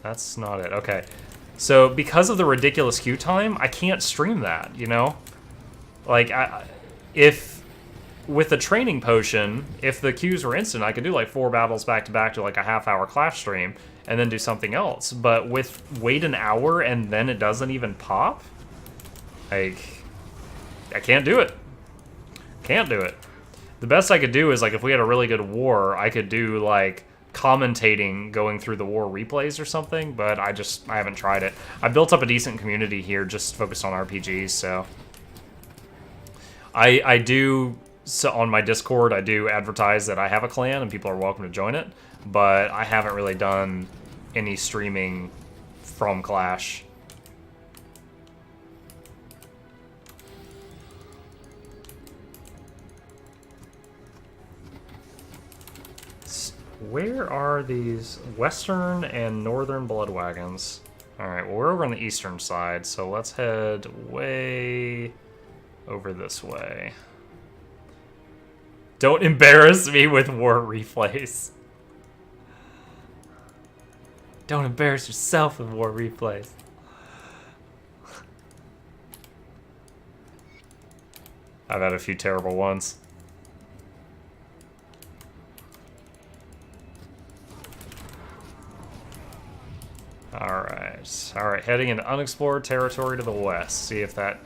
That's not it. Okay. So because of the ridiculous queue time, I can't stream that, you know? Like if with the training potion, if the queues were instant, I could do like 4 battles back to back to like a half-hour Clash stream and then do something else. But with wait an hour and then it doesn't even pop, like, I can't do it. Can't do it. The best I could do is like if we had a really good war, I could do like commentating going through the war replays or something, but I haven't tried it. I built up a decent community here just focused on RPGs, so I do. So on my Discord, I do advertise that I have a clan and people are welcome to join it, but I haven't really done any streaming from Clash. Where are these western and northern blood wagons? Alright, well, we're over on the eastern side, so let's head way over this way. Don't embarrass me with war replays. Don't embarrass yourself with war replays. I've had a few terrible ones. Alright, heading into unexplored territory to the west. See if that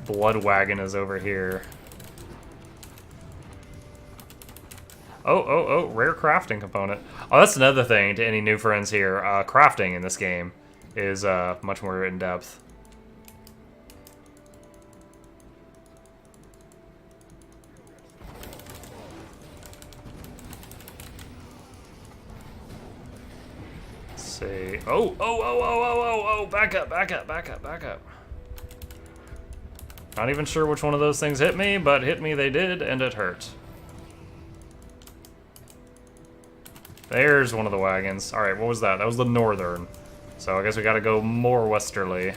blood wagon is over here. Oh, rare crafting component. Oh, that's another thing to any new friends here. Crafting in this game is much more in-depth. See. Oh, back up. Not even sure which one of those things hit me, but hit me they did, and it hurt. There's one of the wagons. Alright, what was that? That was the northern. So I guess we gotta go more westerly.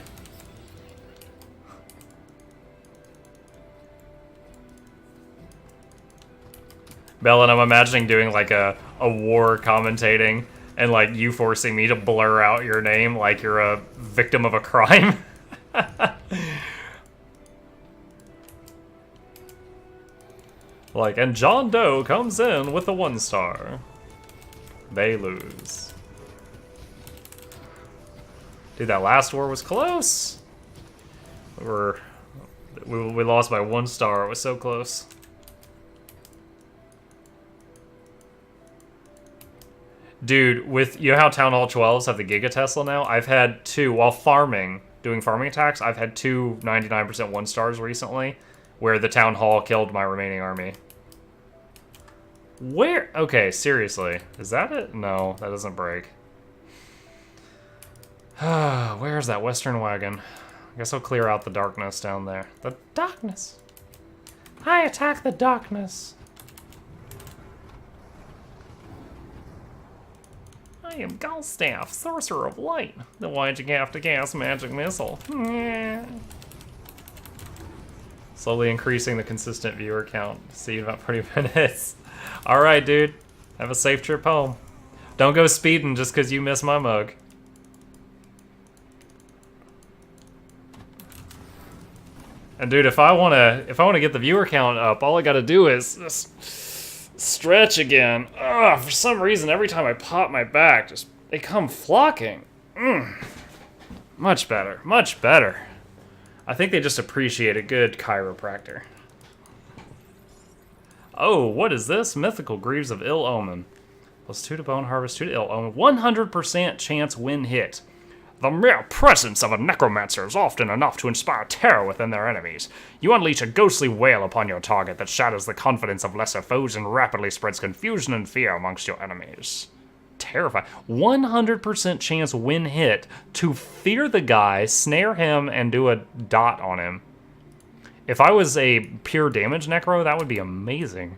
Bell, and I'm imagining doing like a war commentating and like you forcing me to blur out your name like you're a victim of a crime. Like, and John Doe comes in with a 1-star. They lose. Dude, that last war was close. We lost by 1 star. It was so close. Dude, with you know how Town Hall 12s have the Giga Tesla now? I've had 2 while doing farming attacks. I've had 2 99% 1-stars recently, where the Town Hall killed my remaining army. Where? Okay, seriously. Is that it? No, that doesn't break. Where's that western wagon? I guess I'll clear out the darkness down there. The darkness! I attack the darkness! I am Galstaff, Sorcerer of Light. Then why'd you have to cast Magic Missile? Slowly increasing the consistent viewer count. See you in about 20 minutes. Alright, dude. Have a safe trip home. Don't go speeding just because you miss my mug. And dude, if I wanna get the viewer count up, all I gotta do is just stretch again. Ugh, for some reason, every time I pop my back, they come flocking. Much better, much better. I think they just appreciate a good chiropractor. Oh, what is this? Mythical Greaves of Ill Omen. +2 to Bone Harvest, 2 to Ill Omen. 100% chance win hit. The mere presence of a necromancer is often enough to inspire terror within their enemies. You unleash a ghostly wail upon your target that shatters the confidence of lesser foes and rapidly spreads confusion and fear amongst your enemies. Terrifying. 100% chance win hit to fear the guy, snare him, and do a dot on him. If I was a pure damage necro, that would be amazing.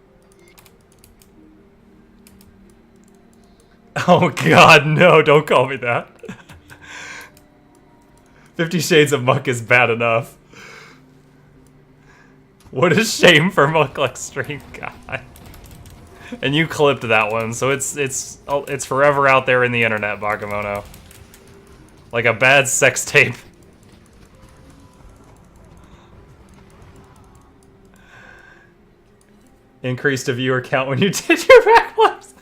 Oh god, no, don't call me that. 50 Shades of Monk is bad enough. What a shame for Monk like stream, god. And you clipped that one, so it's forever out there in the internet, Bakemono. Like a bad sex tape. Increased a viewer count when you did your backflips.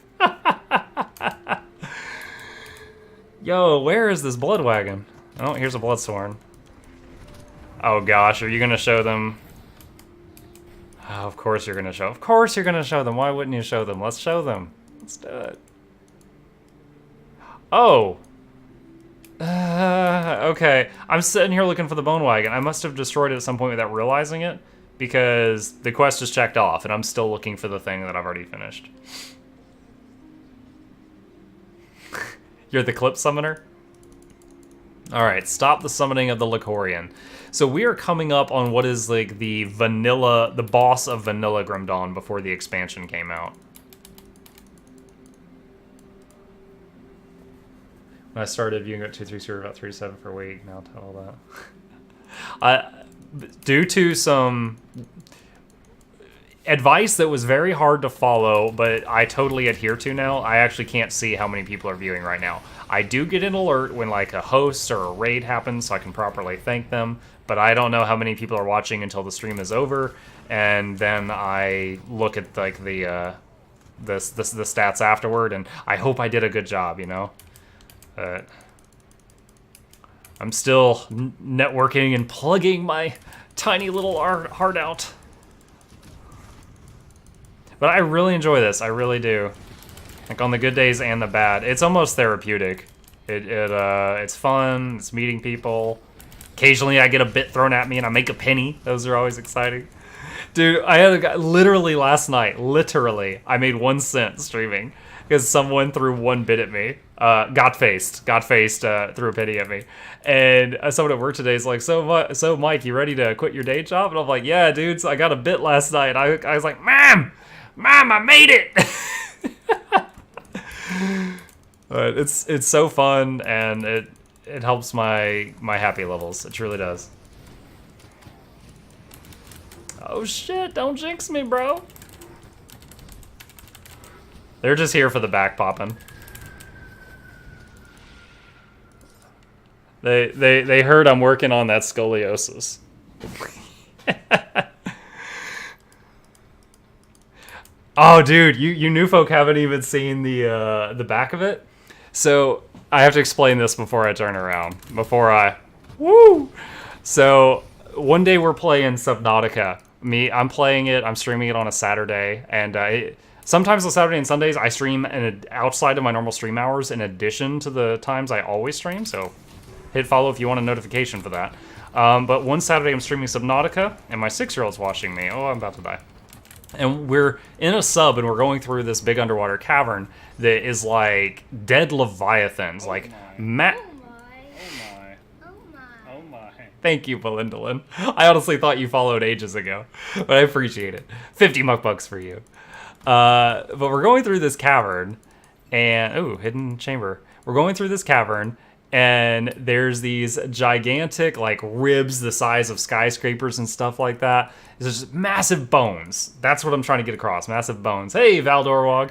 Yo, where is this blood wagon? Oh, here's a bloodsworn. Oh gosh, are you gonna show them? Oh, of course you're gonna show. Of course you're gonna show them. Why wouldn't you show them? Let's show them. Let's do it. Oh. Okay. I'm sitting here looking for the bone wagon. I must have destroyed it at some point without realizing it, because the quest is checked off, and I'm still looking for the thing that I've already finished. You're the clip summoner? Alright, stop the summoning of the Lycorian. So we are coming up on what is like the boss of Vanilla Grim Dawn before the expansion came out. When I started viewing at 2-3 about 3 to 7 per week, now tell all that. due to some advice that was very hard to follow, but I totally adhere to now, I actually can't see how many people are viewing right now. I do get an alert when like a host or a raid happens, so I can properly thank them, but I don't know how many people are watching until the stream is over, and then I look at like the stats afterward, and I hope I did a good job, you know? I'm still networking and plugging my tiny little heart out. But I really enjoy this, I really do. Like on the good days and the bad. It's almost therapeutic. It's fun, it's meeting people. Occasionally I get a bit thrown at me and I make a penny. Those are always exciting. Dude, I had a guy, literally last night, I made 1 cent streaming because someone threw 1 bit at me. Got faced, threw a penny at me. And someone at work today is like, so Mike, you ready to quit your day job? And I'm like, yeah, dude, so I got a bit last night. I was like, Mom, I made it. But it's so fun, and it helps my happy levels. It truly does. Oh shit, don't jinx me, bro. They're just here for the back popping. They heard I'm working on that scoliosis. Oh, dude, you new folk haven't even seen the back of it. So I have to explain this before I turn around. Woo! So one day we're playing Subnautica. I'm playing it. I'm streaming it on a Saturday, and sometimes on Saturday and Sundays I stream outside of my normal stream hours, in addition to the times I always stream. So hit follow if you want a notification for that. But one Saturday I'm streaming Subnautica, and my 6-year-old's watching me. Oh, I'm about to die. And we're in a sub, and we're going through this big underwater cavern that is like dead leviathans, like Oh my. Thank you, Belindolin. I honestly thought you followed ages ago, but I appreciate it. 50 muckbucks for you. But we're going through this cavern, and ooh, hidden chamber. We're going through this cavern, and there's these gigantic like ribs the size of skyscrapers and stuff like that. There's just massive bones. That's what I'm trying to get across. Massive bones. Hey, Valdorwog.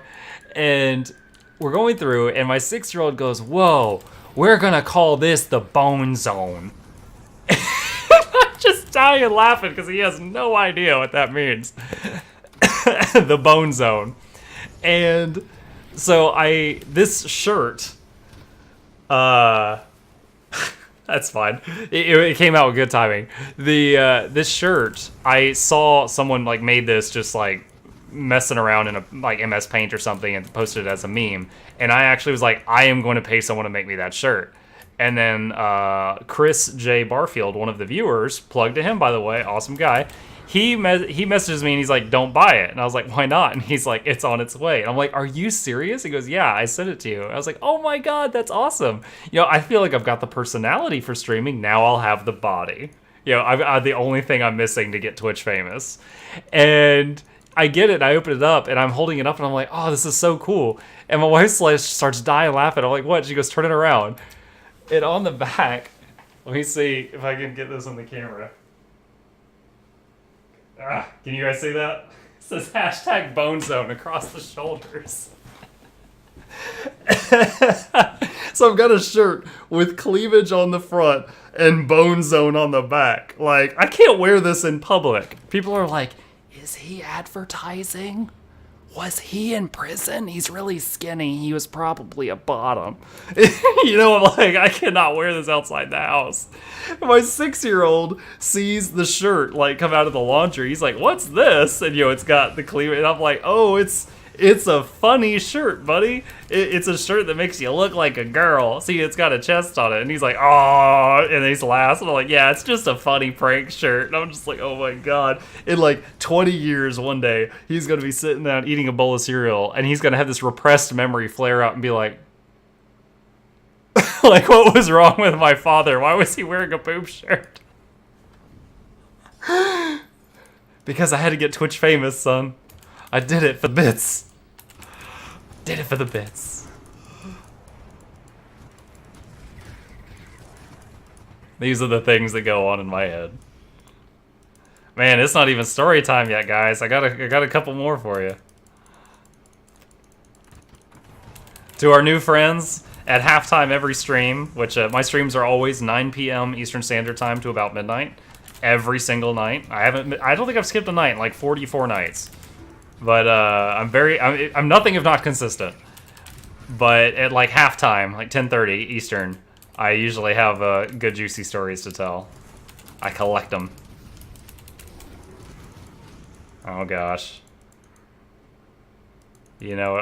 And we're going through, and my 6-year-old goes, whoa, we're gonna call this the Bone Zone. I'm just dying and laughing because he has no idea what that means. The Bone Zone. And so this shirt, that's fine. It came out with good timing. This shirt, I saw someone like made this just like messing around in a like MS Paint or something and posted it as a meme. And I actually was like, I am going to pay someone to make me that shirt. And then Chris J. Barfield, one of the viewers, plug to him, by the way, awesome guy. He messages me and he's like, don't buy it. And I was like, why not? And he's like, it's on its way. And I'm like, are you serious? He goes, yeah, I sent it to you. And I was like, oh my God, that's awesome. You know, I feel like I've got the personality for streaming. Now I'll have the body. You know, I'm the only thing I'm missing to get Twitch famous. And I get it. I open it up and I'm holding it up and I'm like, oh, this is so cool. And my wife starts dying laughing. I'm like, what? She goes, turn it around. And on the back, let me see if I can get this on the camera. Can you guys see that? It says hashtag Bone Zone across the shoulders. So I've got a shirt with cleavage on the front and Bone Zone on the back. Like, I can't wear this in public. People are like, is he advertising? Was he in prison? He's really skinny. He was probably a bottom. You know, I'm like, I cannot wear this outside the house. My 6-year-old sees the shirt like come out of the laundry. He's like, what's this? And you know, it's got the cleavage. And I'm like, oh, it's a funny shirt, buddy. It's a shirt that makes you look like a girl. See, it's got a chest on it. And he's like, oh, and he's laughing. I'm like, yeah, it's just a funny prank shirt. And I'm just like, oh my God. In like 20 years, one day, he's going to be sitting down eating a bowl of cereal. And he's going to have this repressed memory flare out and be like, like, what was wrong with my father? Why was he wearing a boob shirt? Because I had to get Twitch famous, son. I did it for the bits. Did it for the bits. These are the things that go on in my head. Man, it's not even story time yet, guys. I got a couple more for you. To our new friends, at halftime every stream, which my streams are always 9 p.m. Eastern Standard Time to about midnight, every single night. I don't think I've skipped a night in like 44 nights, but I'm nothing if not consistent. But at like halftime, like 10:30 Eastern, I usually have good juicy stories to tell. I collect them. Oh gosh. You know,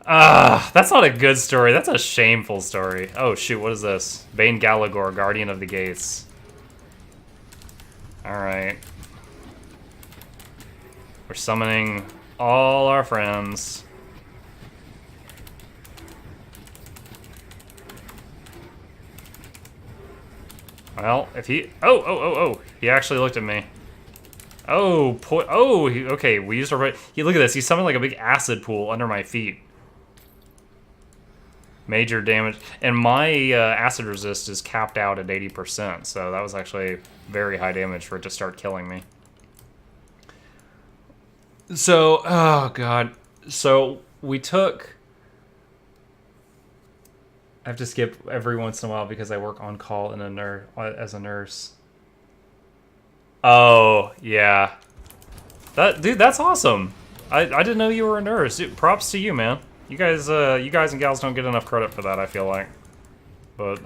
that's not a good story. That's a shameful story. Oh shoot, what is this? Bane Galagor, Guardian of the Gates. Alright. We're summoning all our friends. Well, if he... Oh! He actually looked at me. Okay, we used our... Look at this. He summoned like a big acid pool under my feet. Major damage. And my acid resist is capped out at 80%, so that was actually very high damage for it to start killing me. So, oh god. So, we took... I have to skip every once in a while because I work on call in as a nurse. Oh, yeah. Dude, that's awesome. I didn't know you were a nurse. Dude, props to you, man. You guys and gals don't get enough credit for that, I feel like. But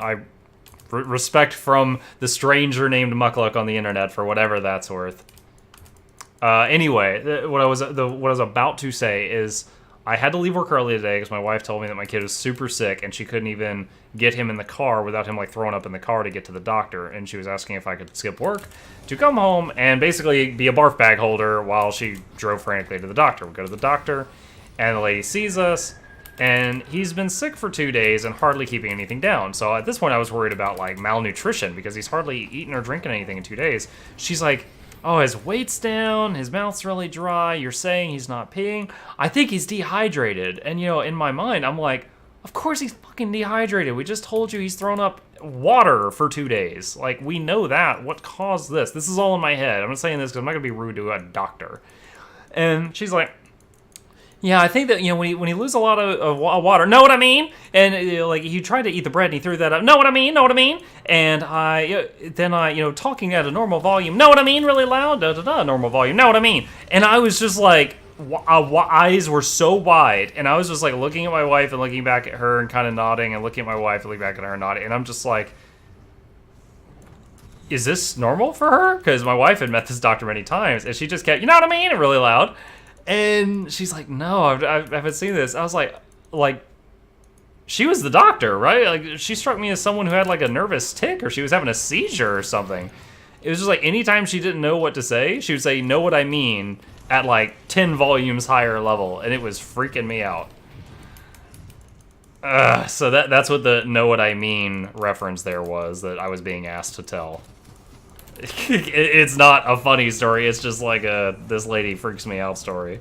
respect from the stranger named Muckluck on the internet for whatever that's worth. Anyway, what I was about to say is I had to leave work early today because my wife told me that my kid was super sick and she couldn't even get him in the car without him like throwing up in the car to get to the doctor. And she was asking if I could skip work to come home and basically be a barf bag holder while she drove frantically to the doctor. We go to the doctor and the lady sees us and he's been sick for 2 days and hardly keeping anything down. So at this point I was worried about like malnutrition because he's hardly eaten or drinking anything in 2 days. She's like, oh, his weight's down, his mouth's really dry, you're saying he's not peeing. I think he's dehydrated. And, you know, in my mind, I'm like, of course he's fucking dehydrated. We just told you he's thrown up water for 2 days. Like, we know that. What caused this? This is all in my head. I'm not saying this because I'm not going to be rude to a doctor. And she's like, yeah, I think that, you know, when you lose a lot of water, know what I mean? And, like, he tried to eat the bread and he threw that up, know what I mean? And then I, talking at a normal volume, know what I mean? Really loud, normal volume, know what I mean? And I was just like, eyes were so wide, and I was just like looking at my wife and looking back at her and kind of nodding, and looking at my wife and looking back at her and nodding, and I'm just like, is this normal for her? Because my wife had met this doctor many times, and she just kept, you know what I mean? And really loud. And she's like, no, I haven't seen this. I was like, she was the doctor, right? Like, she struck me as someone who had like a nervous tic, or she was having a seizure or something. It was just like, anytime she didn't know what to say, she would say, know what I mean, at like 10 volumes higher level, and it was freaking me out. So that's what the know what I mean reference there was, that I was being asked to tell. It's not a funny story, it's just like this lady freaks me out story.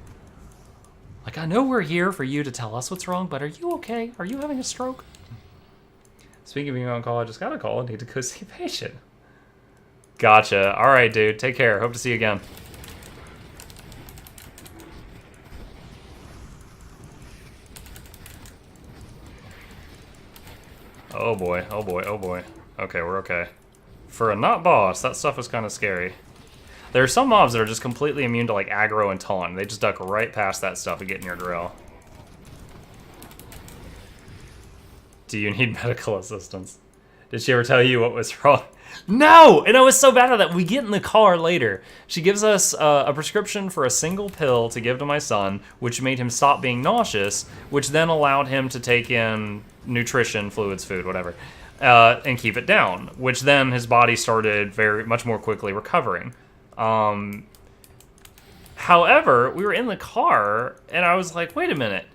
Like, I know we're here for you to tell us what's wrong, but are you okay? Are you having a stroke? Speaking of being on call, I just got a call and need to go see a patient. Gotcha. Alright, dude. Take care. Hope to see you again. Oh boy. Oh boy. Oh boy. Okay, we're okay. For a not boss, that stuff is kind of scary. There are some mobs that are just completely immune to like aggro and taunt. They just duck right past that stuff and get in your drill. Do you need medical assistance? Did she ever tell you what was wrong? No! And I was so bad at that. We get in the car later. She gives us a prescription for a single pill to give to my son, which made him stop being nauseous, which then allowed him to take in nutrition, fluids, food, whatever. And keep it down, which then his body started much more quickly recovering. However, we were in the car, and I was like, wait a minute.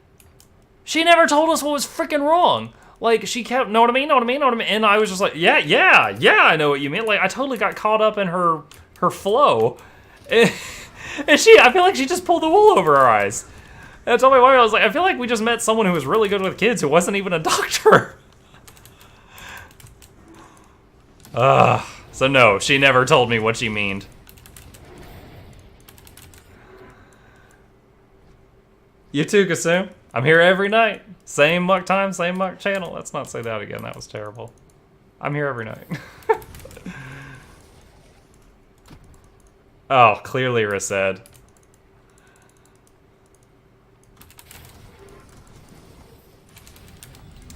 She never told us what was freaking wrong. Like, she kept, know what I mean? And I was just like, yeah, I know what you mean. Like, I totally got caught up in her flow. And I feel like she just pulled the wool over our eyes. And I told my wife, I was like, I feel like we just met someone who was really good with kids who wasn't even a doctor. So no, she never told me what she meaned. You too, Kasum. I'm here every night. Same muck time, same muck channel. Let's not say that again. That was terrible. I'm here every night. Oh, clearly Rased.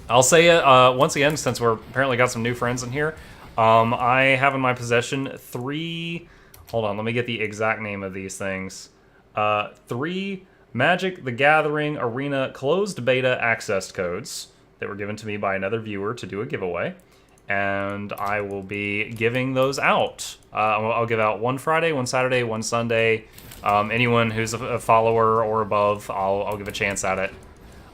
I'll say it once again, since we're apparently got some new friends in here. I have in my possession 3... Hold on, let me get the exact name of these things. 3 Magic the Gathering Arena closed beta access codes that were given to me by another viewer to do a giveaway. And I will be giving those out. I'll give out one Friday, one Saturday, one Sunday. Anyone who's a follower or above, I'll give a chance at it.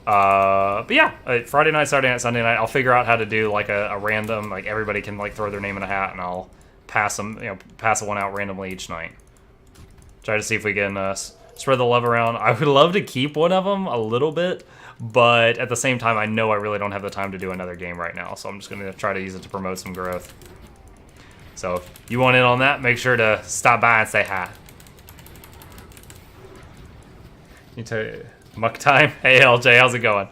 But yeah, Friday night, Saturday night, Sunday night, I'll figure out how to do like a random, like everybody can like throw their name in a hat, and I'll pass them, pass one out randomly each night. Try to see if we can spread the love around. I would love to keep one of them a little bit, but at the same time, I know I really don't have the time to do another game right now, so I'm just gonna try to use it to promote some growth. So if you want in on that, make sure to stop by and say hi. You tell you. Muck time? Hey LJ, how's it going?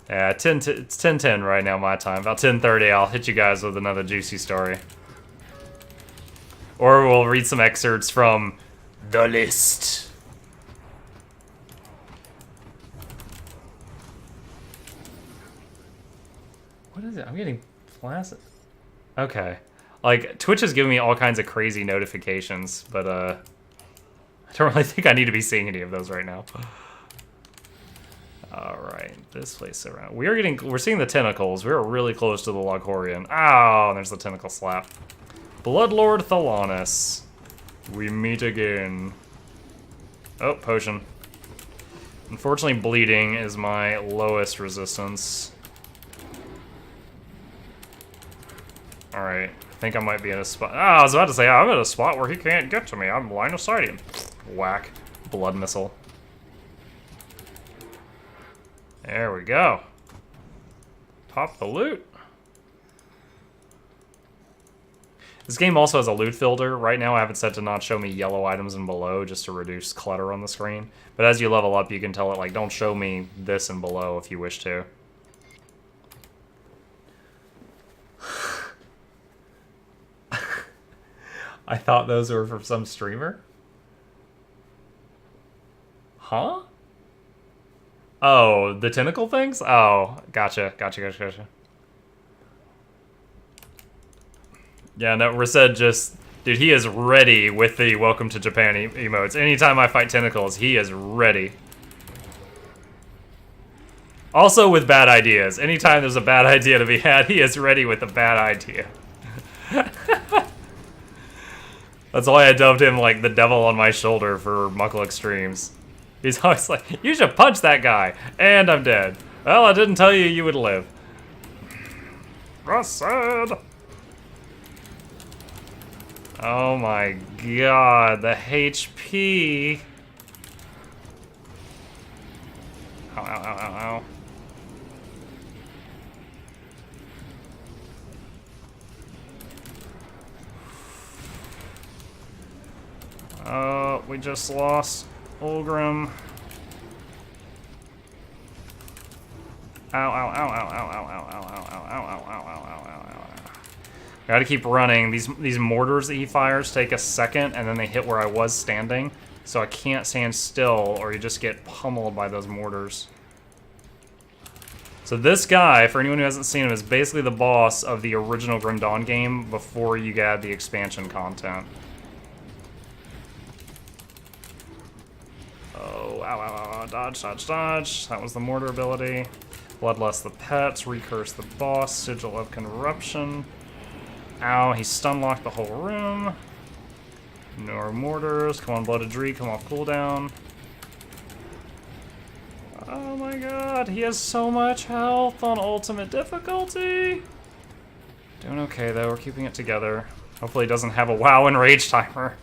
Yeah, it's 10:10 right now my time. About 10:30 I'll hit you guys with another juicy story. Or we'll read some excerpts from The List. What is it? I'm getting flaccid. Okay. Like, Twitch is giving me all kinds of crazy notifications, but, I don't really think I need to be seeing any of those right now. Alright, this place around. We're seeing the tentacles. We're really close to the Loghorian. Oh, there's the tentacle slap. Bloodlord Thalanis. We meet again. Oh, potion. Unfortunately, bleeding is my lowest resistance. Alright. I think I might be in a spot. I was about to say, I'm in a spot where he can't get to me. I'm line of sight him. Whack. Blood missile. There we go. Pop the loot. This game also has a loot filter. Right now I have it set to not show me yellow items and below, just to reduce clutter on the screen. But as you level up, you can tell it, like, don't show me this and below if you wish to. I thought those were from some streamer. Huh? Oh, the tentacle things? Oh, gotcha. Yeah, no, Rased just... Dude, he is ready with the Welcome to Japan emotes. Anytime I fight tentacles, he is ready. Also with bad ideas. Anytime there's a bad idea to be had, he is ready with a bad idea. That's why I dubbed him, like, the devil on my shoulder for Muckle Extremes. He's always like, you should punch that guy. And I'm dead. Well, I didn't tell you you would live. Rased! Oh my god, the HP. Ow, ow, ow, ow, ow. Oh, we just lost Ulgrim. Ow, ow, ow, ow, ow, ow, ow, ow, ow, ow, ow, ow, ow, ow, ow, ow. Gotta keep running. These mortars that he fires take a second, and then they hit where I was standing. So I can't stand still, or you just get pummeled by those mortars. So this guy, for anyone who hasn't seen him, is basically the boss of the original Grim Dawn game before you got the expansion content. Oh, ow, ow, ow, dodge, dodge, dodge. That was the mortar ability. Bloodlust the pets, recurse the boss, sigil of corruption. Ow, he stun locked the whole room. No mortars. Come on, Blooded Dreed, come off cooldown. Oh my god, he has so much health on ultimate difficulty. Doing okay though, we're keeping it together. Hopefully he doesn't have a WoW enrage timer.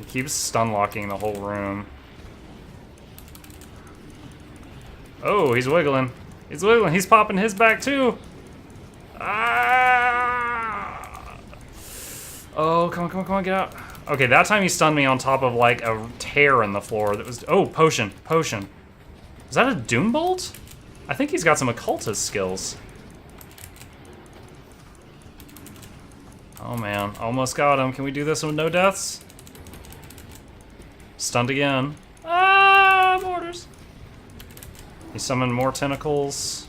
Keeps stun locking the whole room. Oh, he's wiggling. He's wiggling. He's popping his back too. Ah! Oh, come on, come on, come on, get out. Okay, that time he stunned me on top of like a tear in the floor that was... Oh, potion, potion. Is that a Doom Bolt? I think he's got some occultist skills. Oh man, almost got him. Can we do this with no deaths? Stunned again. Ah, borders. He summoned more tentacles.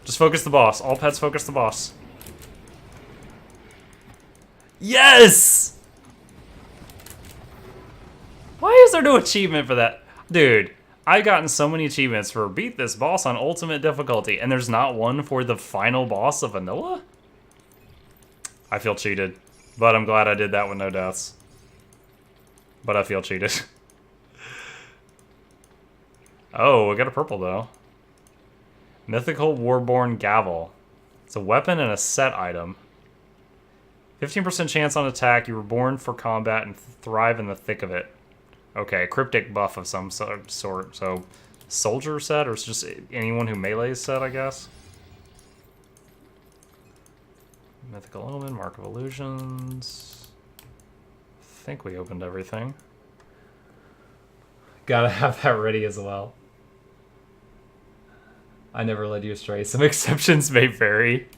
Just focus the boss. All pets focus the boss. Yes! Why is there no achievement for that? Dude, I've gotten so many achievements for beat this boss on ultimate difficulty, and there's not one for the final boss of vanilla? I feel cheated, but I'm glad I did that with no deaths. But I feel cheated. Oh, we got a purple though. Mythical Warborn Gavel. It's a weapon and a set item. 15% chance on attack. You were born for combat and thrive in the thick of it. Okay, cryptic buff of some sort. So, soldier set, or it's just anyone who melees set, I guess. Mythical Omen, Mark of Illusions. I think we opened everything. Gotta have that ready as well. I never led you astray. Some exceptions may vary.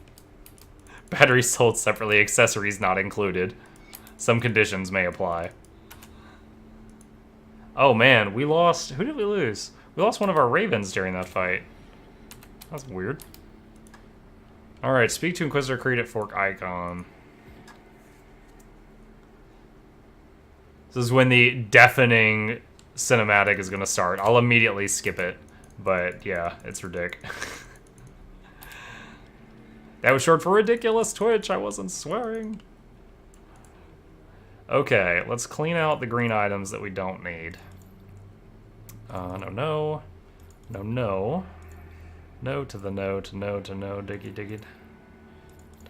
Batteries sold separately, accessories not included. Some conditions may apply. Oh man, we lost... Who did we lose? We lost one of our ravens during that fight. That's weird. Alright, speak to Inquisitor Creed at Fork Icon. This is when the deafening cinematic is going to start. I'll immediately skip it. But yeah, it's ridiculous. That was short for ridiculous Twitch. I wasn't swearing. Okay, let's clean out the green items that we don't need. No, no. No, no. No to the no to no to no. Diggy, diggy.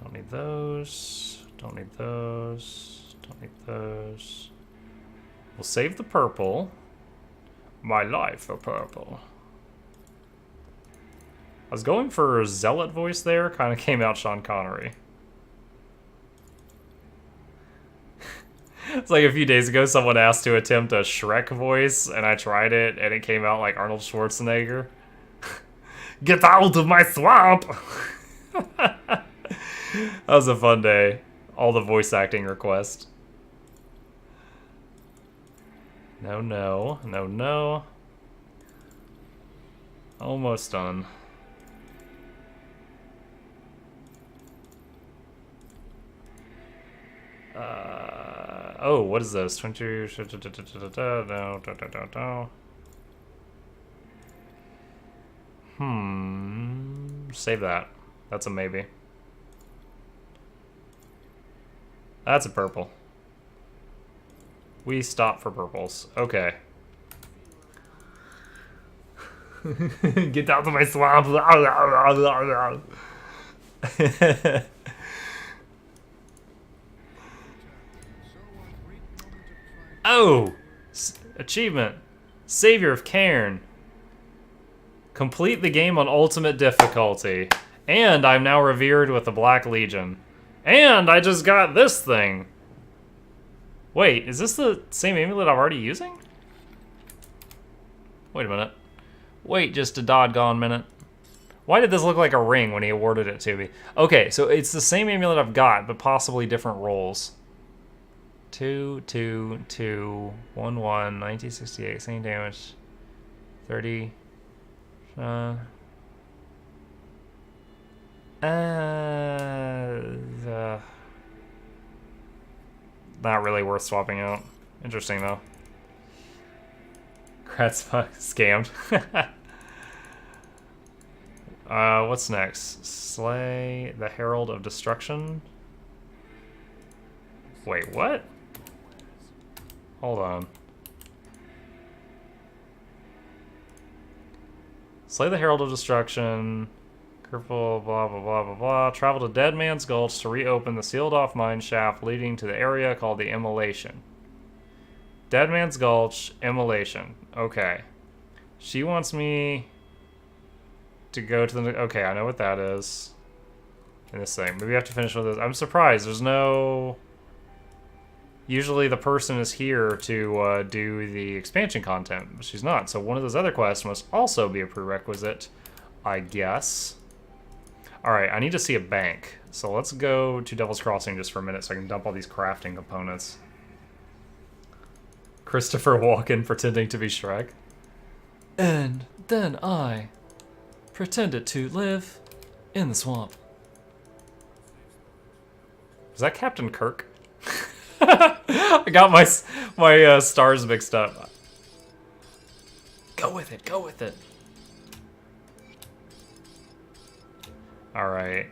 Don't need those. Don't need those. Don't need those. We'll save the purple. My life for purple. I was going for Zealot voice there. Kind of came out Sean Connery. It's like a few days ago, someone asked to attempt a Shrek voice, and I tried it, and it came out like Arnold Schwarzenegger. Get out of my swamp! That was a fun day. All the voice acting requests. No, no. No, no. Almost done. Oh, what is this? 22... No. Save that. That's a maybe. That's a purple. We stop for purples. Okay. Get out of my swamp. Oh! Achievement. Savior of Cairn. Complete the game on ultimate difficulty. And I'm now revered with the Black Legion. And I just got this thing. Wait, is this the same amulet I'm already using? Wait a minute. Wait just a doggone minute. Why did this look like a ring when he awarded it to me? Okay, so it's the same amulet I've got, but possibly different rolls. 2, 2, 2, 1, 1, 1968, same damage. 30. Not really worth swapping out. Interesting though. Kratz scammed. What's next? Slay the Herald of Destruction. Wait, what? Hold on. Slay the Herald of Destruction. Careful, blah, blah, blah, blah, blah. Travel to Dead Man's Gulch to reopen the sealed-off mine shaft leading to the area called the Immolation. Dead Man's Gulch, Immolation. Okay. She wants me to go to the... Okay, I know what that is. In this thing. Maybe I have to finish with this. I'm surprised. There's no... Usually the person is here to do the expansion content, but she's not. So one of those other quests must also be a prerequisite, I guess. Alright, I need to see a bank. So let's go to Devil's Crossing just for a minute so I can dump all these crafting components. Christopher Walken pretending to be Shrek. And then I pretended to live in the swamp. Is that Captain Kirk? I got my stars mixed up. Go with it, go with it. Alright.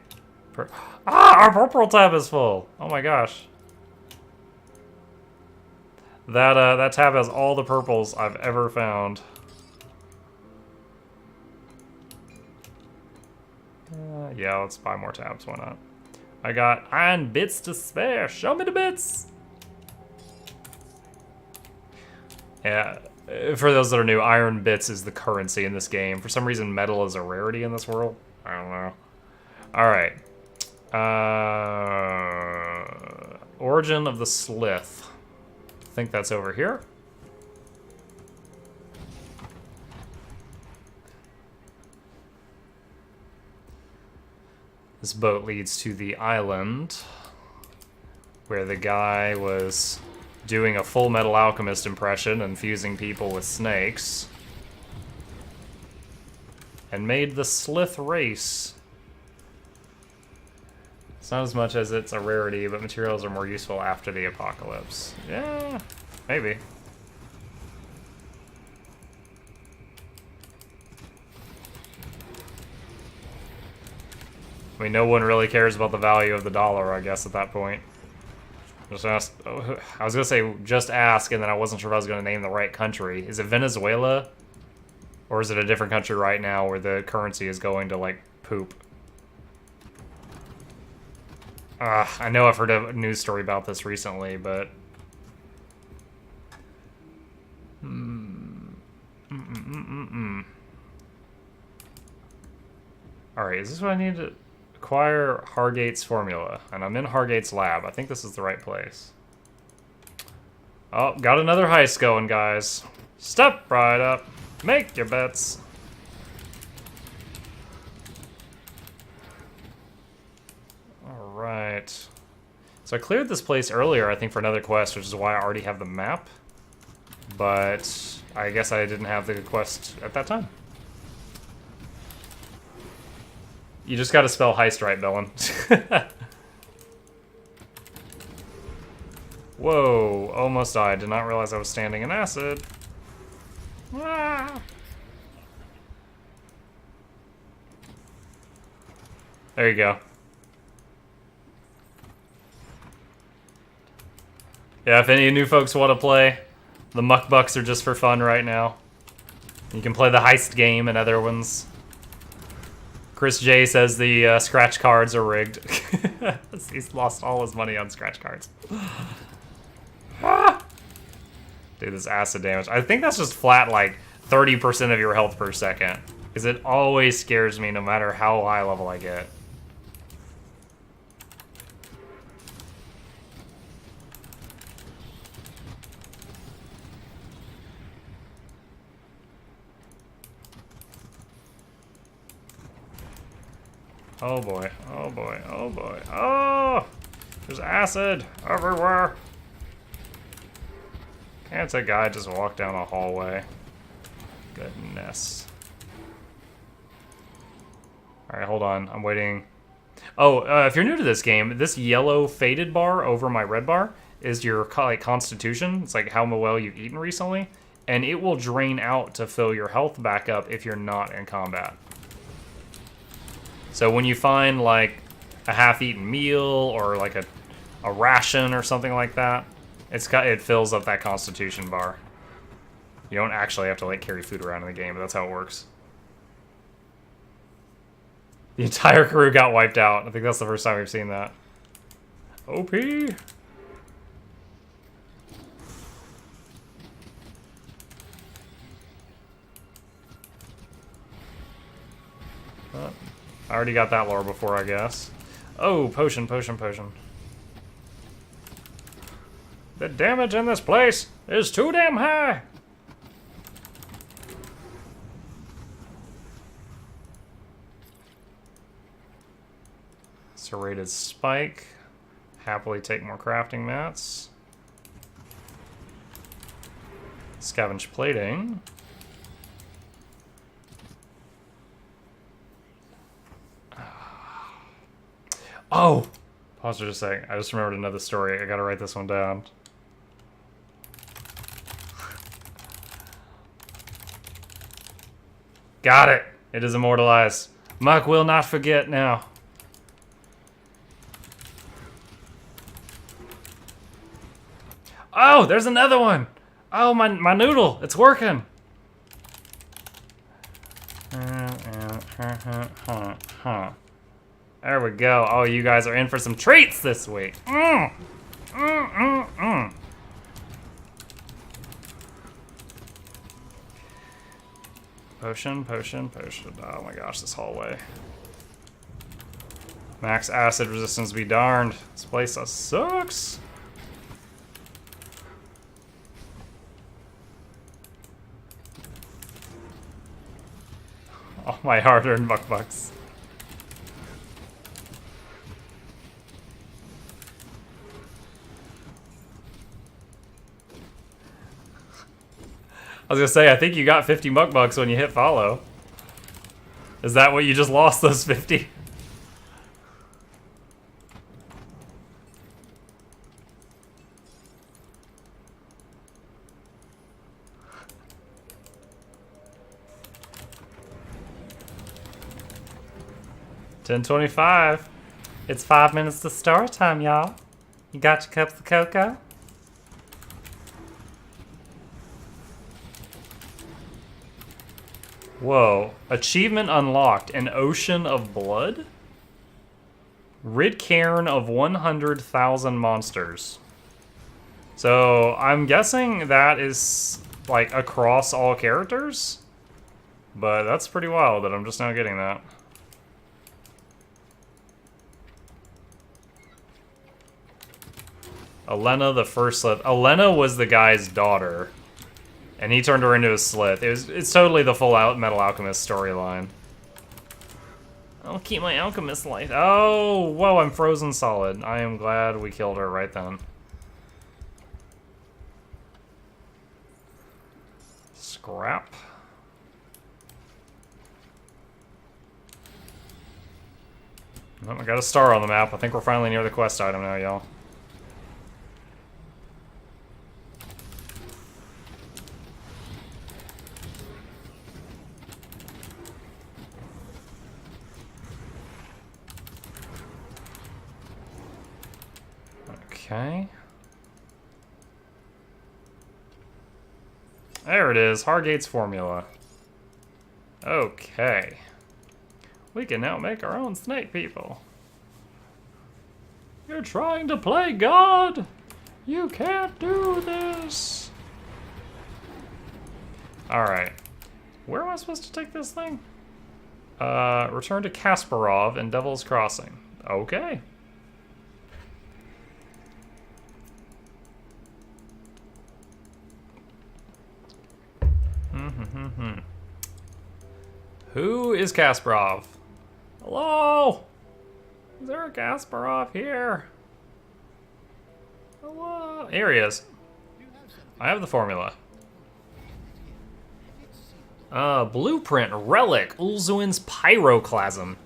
Our purple tab is full. Oh my gosh. That tab has all the purples I've ever found. Yeah, let's buy more tabs, why not? I got iron bits to spare. Show me the bits! Yeah, for those that are new, iron bits is the currency in this game. For some reason, metal is a rarity in this world. I don't know. Alright. Origin of the Slith. I think that's over here. This boat leads to the island where the guy was doing a Full Metal Alchemist impression and fusing people with snakes. And made the Slith race. It's not as much as it's a rarity, but materials are more useful after the apocalypse. Yeah, maybe. I mean, no one really cares about the value of the dollar, I guess, at that point. Just ask, I was gonna say just ask, and then I wasn't sure if I was gonna name the right country. Is it Venezuela? Or is it a different country right now where the currency is going to, like, poop? I know I've heard a news story about this recently, but... Alright, is this what I need to... Acquire Hargate's formula, and I'm in Hargate's lab. I think this is the right place. Oh, got another heist going, guys. Step right up. Make your bets. Alright. So I cleared this place earlier, I think, for another quest, which is why I already have the map. But I guess I didn't have the quest at that time. You just gotta spell heist right, Bellin. Whoa, almost died. Did not realize I was standing in acid. Ah. There you go. Yeah, if any new folks want to play, the Muckbucks are just for fun right now. You can play the heist game and other ones. Chris J says the scratch cards are rigged. He's lost all his money on scratch cards. Dude, this acid damage. I think that's just flat, like, 30% of your health per second. Because it always scares me no matter how high level I get. Oh boy, oh boy, oh boy. Oh! There's acid everywhere. Can't a guy just walk down a hallway? Goodness. Alright, hold on. I'm waiting. Oh, if you're new to this game, this yellow faded bar over my red bar is your like constitution. It's like how well you've eaten recently. And it will drain out to fill your health back up if you're not in combat. So when you find like a half-eaten meal or like a ration or something like that, it fills up that constitution bar. You don't actually have to like carry food around in the game, but that's how it works. The entire crew got wiped out. I think that's the first time we've seen that. OP. I already got that lore before, I guess. Oh, potion, potion, potion. The damage in this place is too damn high! Serrated spike. Happily take more crafting mats. Scavenge plating. Oh! Pause for just a second. I just remembered another story. I gotta write this one down. Got it! It is immortalized. Mike will not forget now. Oh, there's another one! Oh, my noodle! It's working! There we go. Oh, you guys are in for some treats this week. Potion, potion, potion. Oh my gosh, this hallway. Max acid resistance be darned. This place sucks. All my hard-earned bucks. I was gonna say, I think you got 50 bucks when you hit follow. Is that what you just lost, those 50? $10:25. It's 5 minutes to story time, y'all. You got your cups of cocoa? Whoa. Achievement unlocked. An ocean of blood? Rid Cairn of 100,000 monsters. So, I'm guessing that is, like, across all characters? But that's pretty wild that I'm just now getting that. Elena the First Slith. Elena was the guy's daughter. And he turned her into a Slith. It's totally the full Metal Alchemist storyline. I'll keep my alchemist life. Oh, whoa, I'm frozen solid. I am glad we killed her right then. Scrap. Oh, I got a star on the map. I think we're finally near the quest item now, y'all. Okay. There it is, Hargate's formula. Okay. We can now make our own snake people. You're trying to play God! You can't do this! Alright. Where am I supposed to take this thing? Return to Kasparov and Devil's Crossing. Okay. Who is Kasparov? Hello? Is there a Kasparov here? Hello? Here he is. I have the formula. Blueprint, Relic, Ulzuin's Pyroclasm.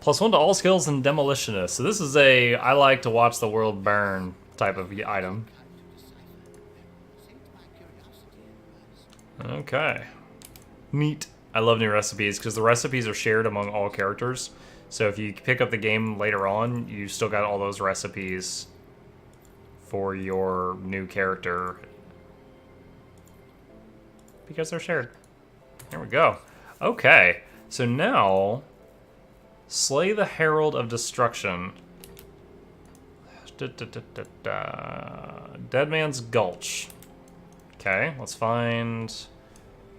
+1 to all skills and Demolitionist. So this is a I like to watch the world burn type of item. Okay. Neat. I love new recipes because the recipes are shared among all characters. So if you pick up the game later on, you still got all those recipes for your new character because they're shared. There we go. Okay, so now slay the Herald of Destruction. Dead Man's Gulch. Okay, let's find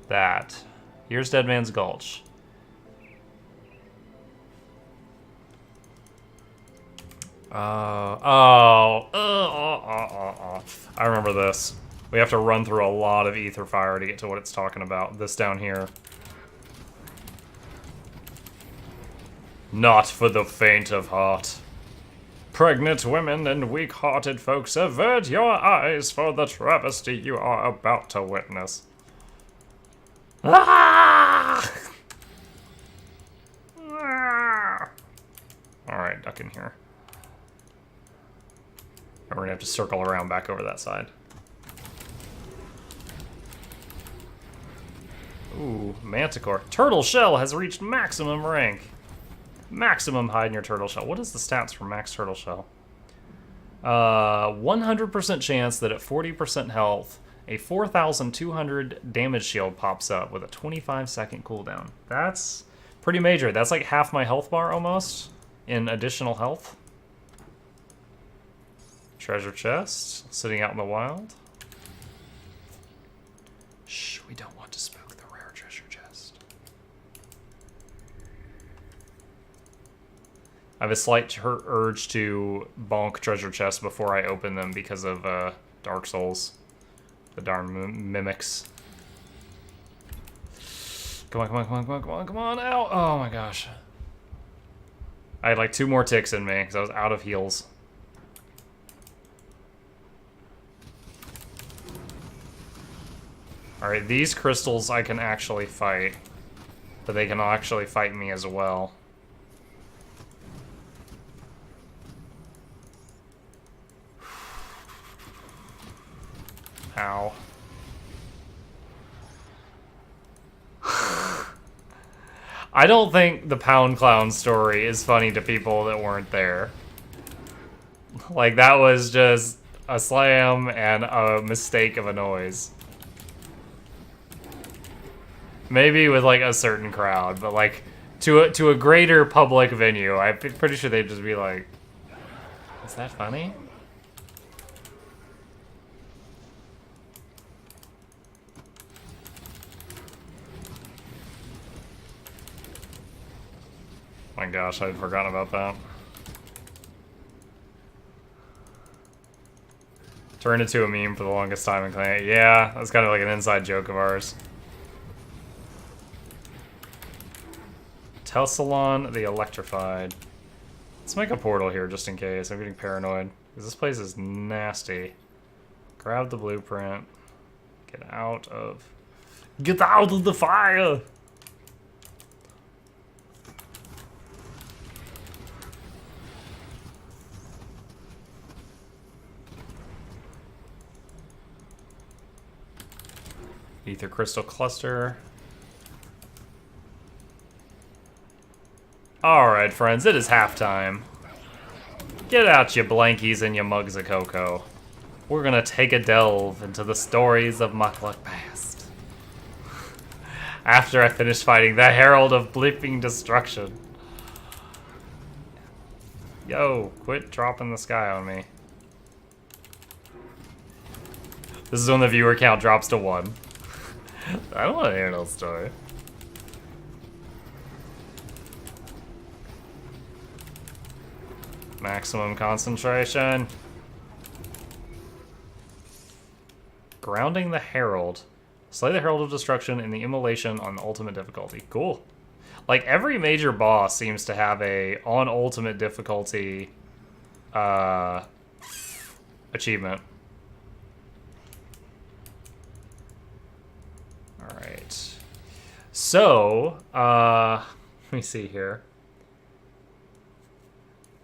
that. Here's Dead Man's Gulch. I remember this. We have to run through a lot of ether fire to get to what it's talking about. This down here. Not for the faint of heart. Pregnant women and weak-hearted folks, avert your eyes for the travesty you are about to witness. Ah! Alright, duck in here. And we're gonna have to circle around back over that side. Ooh, manticore. Turtle shell has reached maximum rank. Maximum hide in your turtle shell. What is the stats for max turtle shell? 100% chance that at 40% health, a 4,200 damage shield pops up with a 25-second cooldown. That's pretty major. That's like half my health bar almost in additional health. Treasure chest, sitting out in the wild. Shh, we don't want to spook the rare treasure chest. I have a slight urge to bonk treasure chests before I open them because of Dark Souls. The darn mimics. Come on, come on, come on, come on, come on, come on, ow! Oh my gosh. I had like 2 more ticks in me because I was out of heals. Alright, these crystals I can actually fight. But they can actually fight me as well. Ow. I don't think the Pound Clown story is funny to people that weren't there. Like, that was just a slam and a mistake of a noise. Maybe with, like, a certain crowd, but, like, to a greater public venue, I'm pretty sure they'd just be like, is that funny? My gosh, I'd forgotten about that. Turned into a meme for the longest time in Clan. Yeah, that's kind of like an inside joke of ours. Tessalon the Electrified. Let's make a portal here just in case. I'm getting paranoid. Because this place is nasty. Grab the blueprint. Get out of the fire! Ether crystal cluster. Alright, friends, it is halftime. Get out your blankies and your mugs of cocoa. We're gonna take a delve into the stories of Mukluk past. After I finish fighting the Herald of Bleeping Destruction. Yo, quit dropping the sky on me. This is when the viewer count drops to 1. I don't want to hear no story. Maximum concentration. Grounding the Herald. Slay the Herald of Destruction in the Immolation on the ultimate difficulty. Cool. Like, every major boss seems to have a on ultimate difficulty achievement. Alright. So, let me see here.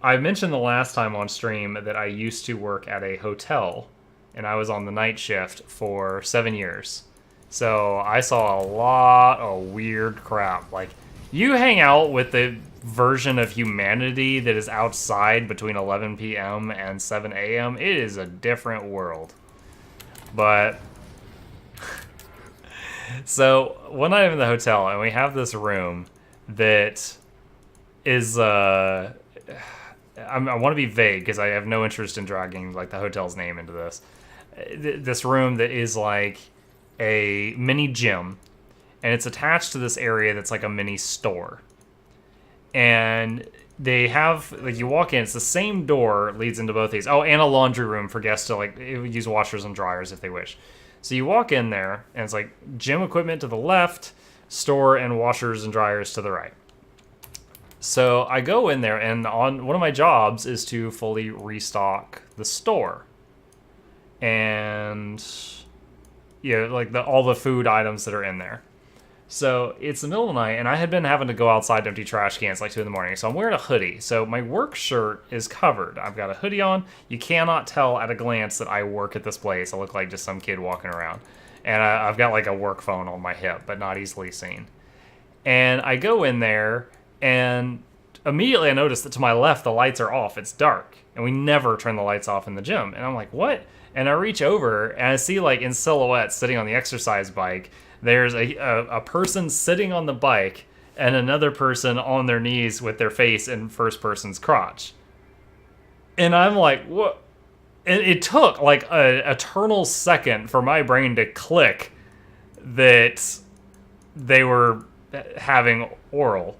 I mentioned the last time on stream that I used to work at a hotel, and I was on the night shift for 7 years. So I saw a lot of weird crap. Like, you hang out with the version of humanity that is outside between 11 p.m. and 7 a.m., it is a different world. But so one night I'm in the hotel, and we have this room that is I want to be vague because I have no interest in dragging like the hotel's name into this. This room that is like a mini gym, and it's attached to this area that's like a mini store. and they have, like, you walk in, it's the same door leads into both these. Oh, and a laundry room for guests to, like, use washers and dryers if they wish. So you walk in there, and it's like gym equipment to the left, store and washers and dryers to the right. So I go in there, and on one of my jobs is to fully restock the store. And, yeah, like all the food items that are in there. So it's the middle of the night, and I had been having to go outside to empty trash cans like 2 in the morning. So I'm wearing a hoodie. So my work shirt is covered. I've got a hoodie on. You cannot tell at a glance that I work at this place. I look like just some kid walking around. And I've got like a work phone on my hip, but not easily seen. And I go in there, and immediately I notice that to my left, the lights are off. It's dark. And we never turn the lights off in the gym. And I'm like, what? And I reach over, and I see, like, in silhouette, sitting on the exercise bike, there's a person sitting on the bike and another person on their knees with their face in first person's crotch. And I'm like, what? And it took like an eternal second for my brain to click that they were having oral.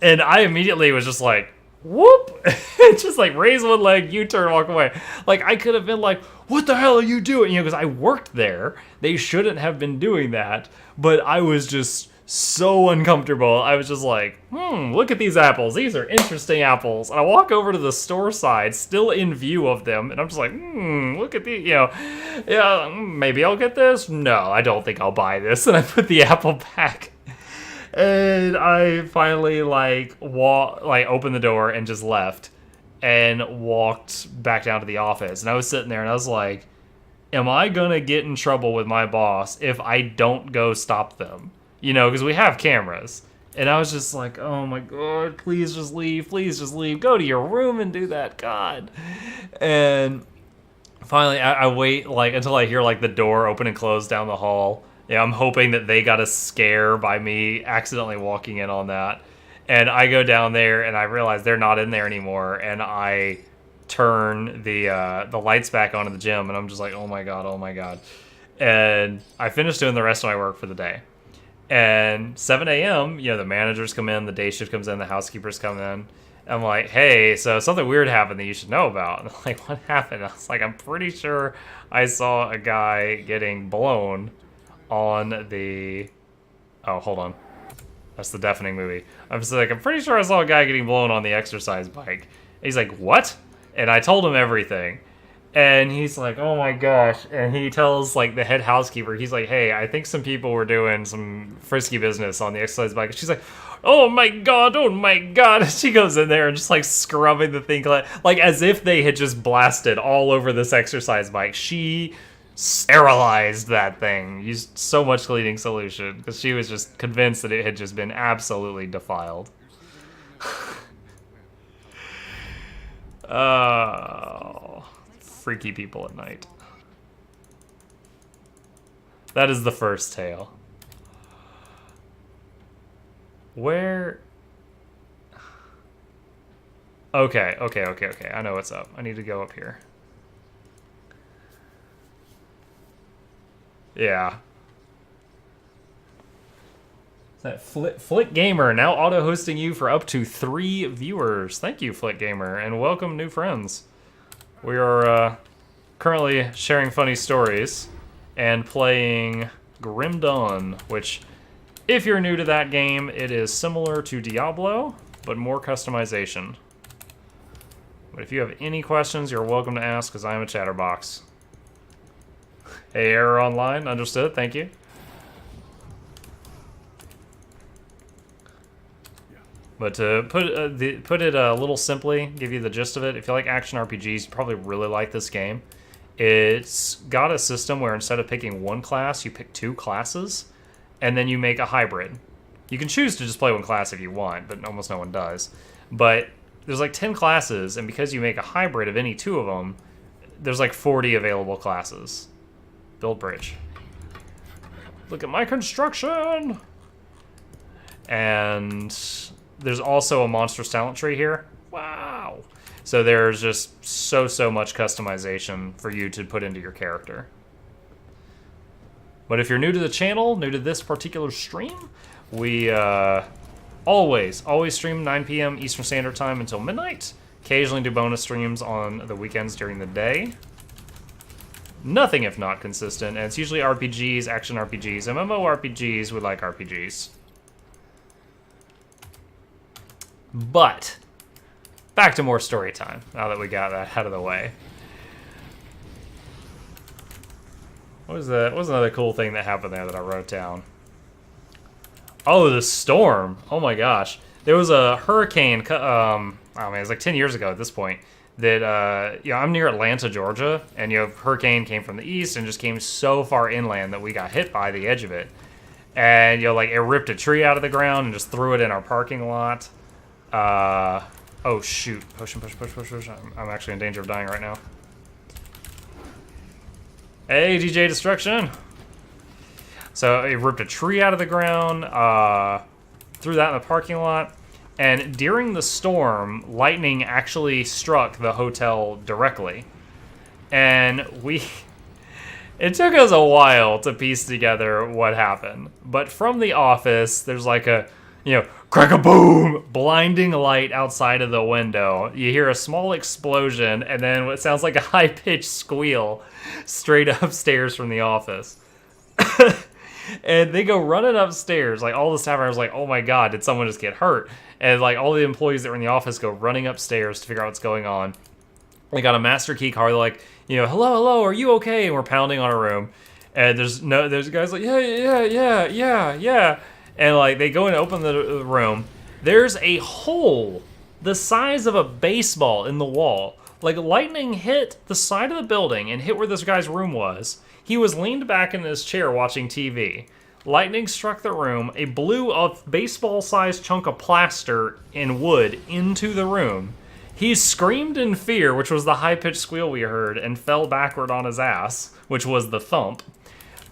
And I immediately was just like, whoop! Just like raise one leg, U-turn, walk away. Like, I could have been like, what the hell are you doing? You know, because I worked there. They shouldn't have been doing that. But I was just so uncomfortable. I was just like, look at these apples. These are interesting apples. And I walk over to the store side, still in view of them. And I'm just like, look at these, you know. Yeah, maybe I'll get this. No, I don't think I'll buy this. And I put the apple back. And I finally, like, opened the door and just left and walked back down to the office. And I was sitting there and I was like, am I going to get in trouble with my boss if I don't go stop them? You know, because we have cameras. And I was just like, oh my God, please just leave. Please just leave. Go to your room and do that. God. And finally, I wait, like, until I hear, like, the door open and close down the hall. Yeah, I'm hoping that they got a scare by me accidentally walking in on that. And I go down there, and I realize they're not in there anymore. And I turn the lights back on in the gym, and I'm just like, oh my God, oh my God. And I finished doing the rest of my work for the day. And 7 a.m., you know, the managers come in, the day shift comes in, the housekeepers come in. I'm like, hey, so something weird happened that you should know about. And I'm like, what happened? I was like, I'm pretty sure I saw a guy getting blown on the... Oh, hold on. That's the deafening movie. I'm just like, I'm pretty sure I saw a guy getting blown on the exercise bike. And he's like, what? And I told him everything. And he's like, oh my gosh. And he tells, like, the head housekeeper, he's like, hey, I think some people were doing some frisky business on the exercise bike. And she's like, oh my God, oh my God. And she goes in there and just, like, scrubbing the thing, like as if they had just blasted all over this exercise bike. She sterilized that thing, used so much cleaning solution, because she was just convinced that it had just been absolutely defiled. Oh, freaky people at night. That is the first tale. Where... Okay. I know what's up. I need to go up here. Yeah. That Flick Gamer now auto-hosting you for up to 3 viewers. Thank you, Flick Gamer, and welcome new friends. We are currently sharing funny stories and playing Grim Dawn, which, if you're new to that game, it is similar to Diablo, but more customization. But if you have any questions, you're welcome to ask, because I am a chatterbox. Hey, error online. Understood. Thank you. But to put it a little simply, give you the gist of it, if you like action RPGs, you probably really like this game. It's got a system where instead of picking one class, you pick 2 classes, and then you make a hybrid. You can choose to just play one class if you want, but almost no one does. But there's like 10 classes, and because you make a hybrid of any 2 of them, there's like 40 available classes. Build bridge. Look at my construction! And there's also a monstrous talent tree here. Wow! So there's just so much customization for you to put into your character. But if you're new to the channel, new to this particular stream, we Always stream 9 p.m. Eastern Standard Time until midnight. Occasionally do bonus streams on the weekends during the day. Nothing if not consistent, and it's usually RPGs, action RPGs, MMORPGs with like RPGs. But back to more story time, now that we got that out of the way. What was another cool thing that happened there that I wrote down? Oh, the storm. Oh my gosh. There was a hurricane, oh man, it was like 10 years ago at this point, that, you know, I'm near Atlanta, Georgia, and, you know, hurricane came from the east and just came so far inland that we got hit by the edge of it. And, you know, like, it ripped a tree out of the ground and just threw it in our parking lot. Oh shoot. Push. I'm actually in danger of dying right now. Hey, DJ Destruction! So it ripped a tree out of the ground, threw that in the parking lot, and during the storm, lightning actually struck the hotel directly. And it took us a while to piece together what happened. But from the office, there's like a, you know, crack-a-boom, blinding light outside of the window. You hear a small explosion, and then what sounds like a high-pitched squeal straight upstairs from the office. And they go running upstairs, like all the staff members like, oh my god, did someone just get hurt? And like all the employees that were in the office go running upstairs to figure out what's going on. They got a master key card, they're like, you know, hello, are you okay? And we're pounding on a room. And there's guys like, yeah. And like they go and open the room. There's a hole the size of a baseball in the wall. Like lightning hit the side of the building and hit where this guy's room was. He was leaned back in his chair watching TV. Lightning struck the room. It blew a baseball-sized chunk of plaster and wood into the room. He screamed in fear, which was the high-pitched squeal we heard, and fell backward on his ass, which was the thump.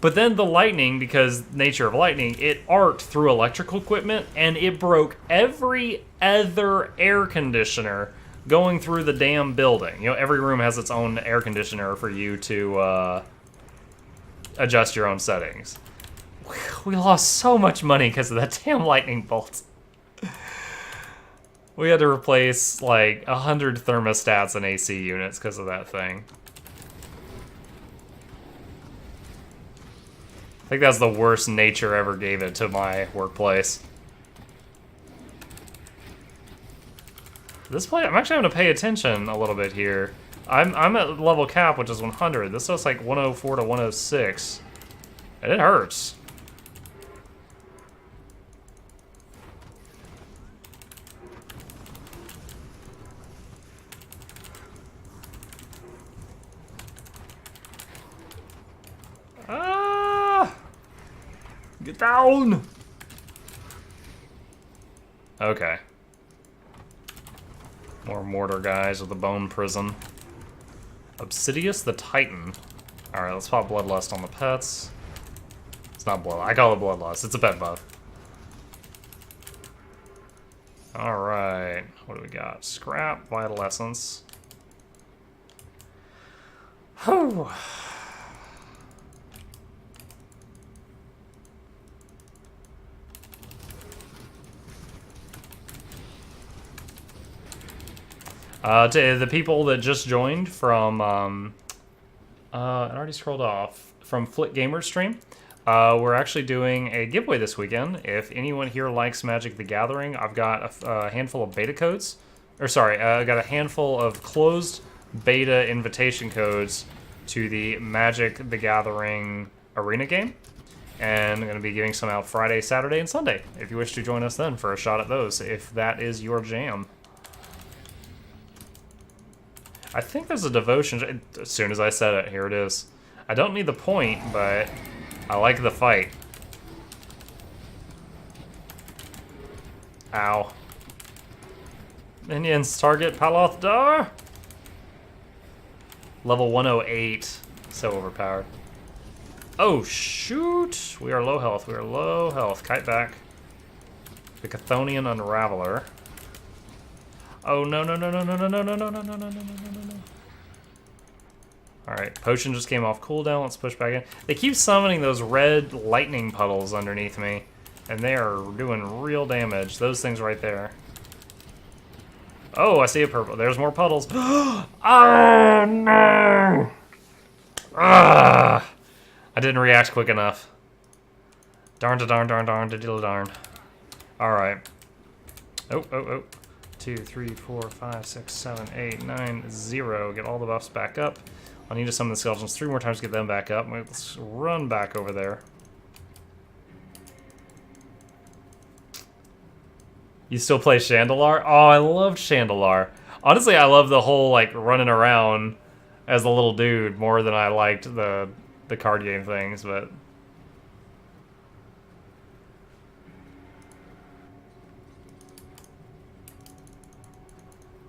But then the lightning, because nature of lightning, it arced through electrical equipment, and it broke every other air conditioner going through the damn building. You know, every room has its own air conditioner for you to adjust your own settings. We lost so much money because of that damn lightning bolt. We had to replace like 100 thermostats and AC units because of that thing. I think that's the worst nature ever gave it to my workplace. This play, I'm actually having to pay attention a little bit here. I'm at level cap, which is 100. This looks like 104 to 106. And it hurts. Ah! Get down! Okay. More mortar guys with the bone prison. Obsidious the Titan. Alright, let's pop Bloodlust on the pets. It's not Blood. I call it Bloodlust. It's a pet buff. Alright. What do we got? Scrap, Vital Essence. Whew. To the people that just joined from, I already scrolled off, from Flick Gamer's stream, we're actually doing a giveaway this weekend. If anyone here likes Magic the Gathering, I've got a handful of beta codes, or sorry, I got a handful of closed beta invitation codes to the Magic the Gathering arena game. And I'm going to be giving some out Friday, Saturday, and Sunday, if you wish to join us then for a shot at those, if that is your jam. I think there's a devotion. As soon as I said it, here it is. I don't need the point, but I like the fight. Ow. Minions target Paloth Dar. Level 108. So overpowered. Oh, shoot. We are low health. We are low health. Kite back. The Chthonian Unraveler. Oh, no. Alright, potion just came off cooldown. Let's push back in. They keep summoning those red lightning puddles underneath me. And they are doing real damage. Those things right there. Oh, I see a purple. There's more puddles. Oh, no! Ah! I didn't react quick enough. Darn to darn, darn, darn, to diddle darn. Alright. Oh. 2, 3, 4, 5, 6, 7, 8, 9, 0. Get all the buffs back up. I'll need to summon the skeletons 3 more times to get them back up. Let's run back over there. You still play Chandelar? Oh, I loved Chandelar. Honestly, I love the whole, like, running around as a little dude more than I liked the card game things, but...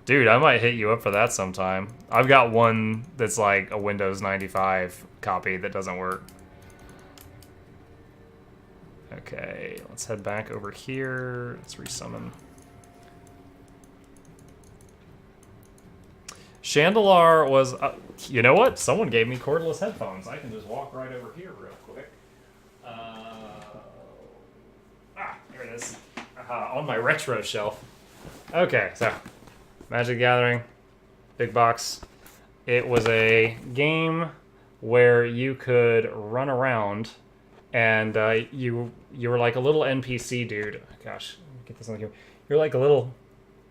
Dude, I might hit you up for that sometime. I've got one that's like a Windows 95 copy that doesn't work. Okay, let's head back over here. Let's resummon. Chandelar was... you know what? Someone gave me cordless headphones. I can just walk right over here real quick. Here it is. On my retro shelf. Okay, so... Magic the Gathering, big box. It was a game where you could run around, and you were like a little NPC dude. Gosh, get this on the camera. You're like a little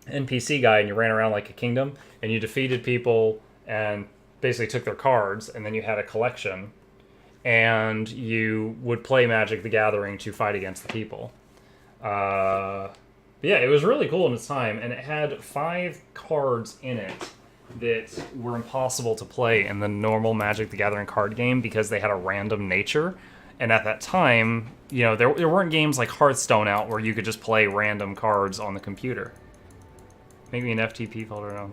NPC guy, and you ran around like a kingdom, and you defeated people and basically took their cards, and then you had a collection, and you would play Magic the Gathering to fight against the people. Yeah, it was really cool in its time, and it had 5 cards in it that were impossible to play in the normal Magic the Gathering card game because they had a random nature. And at that time, you know, there weren't games like Hearthstone out where you could just play random cards on the computer. Make me an FTP folder.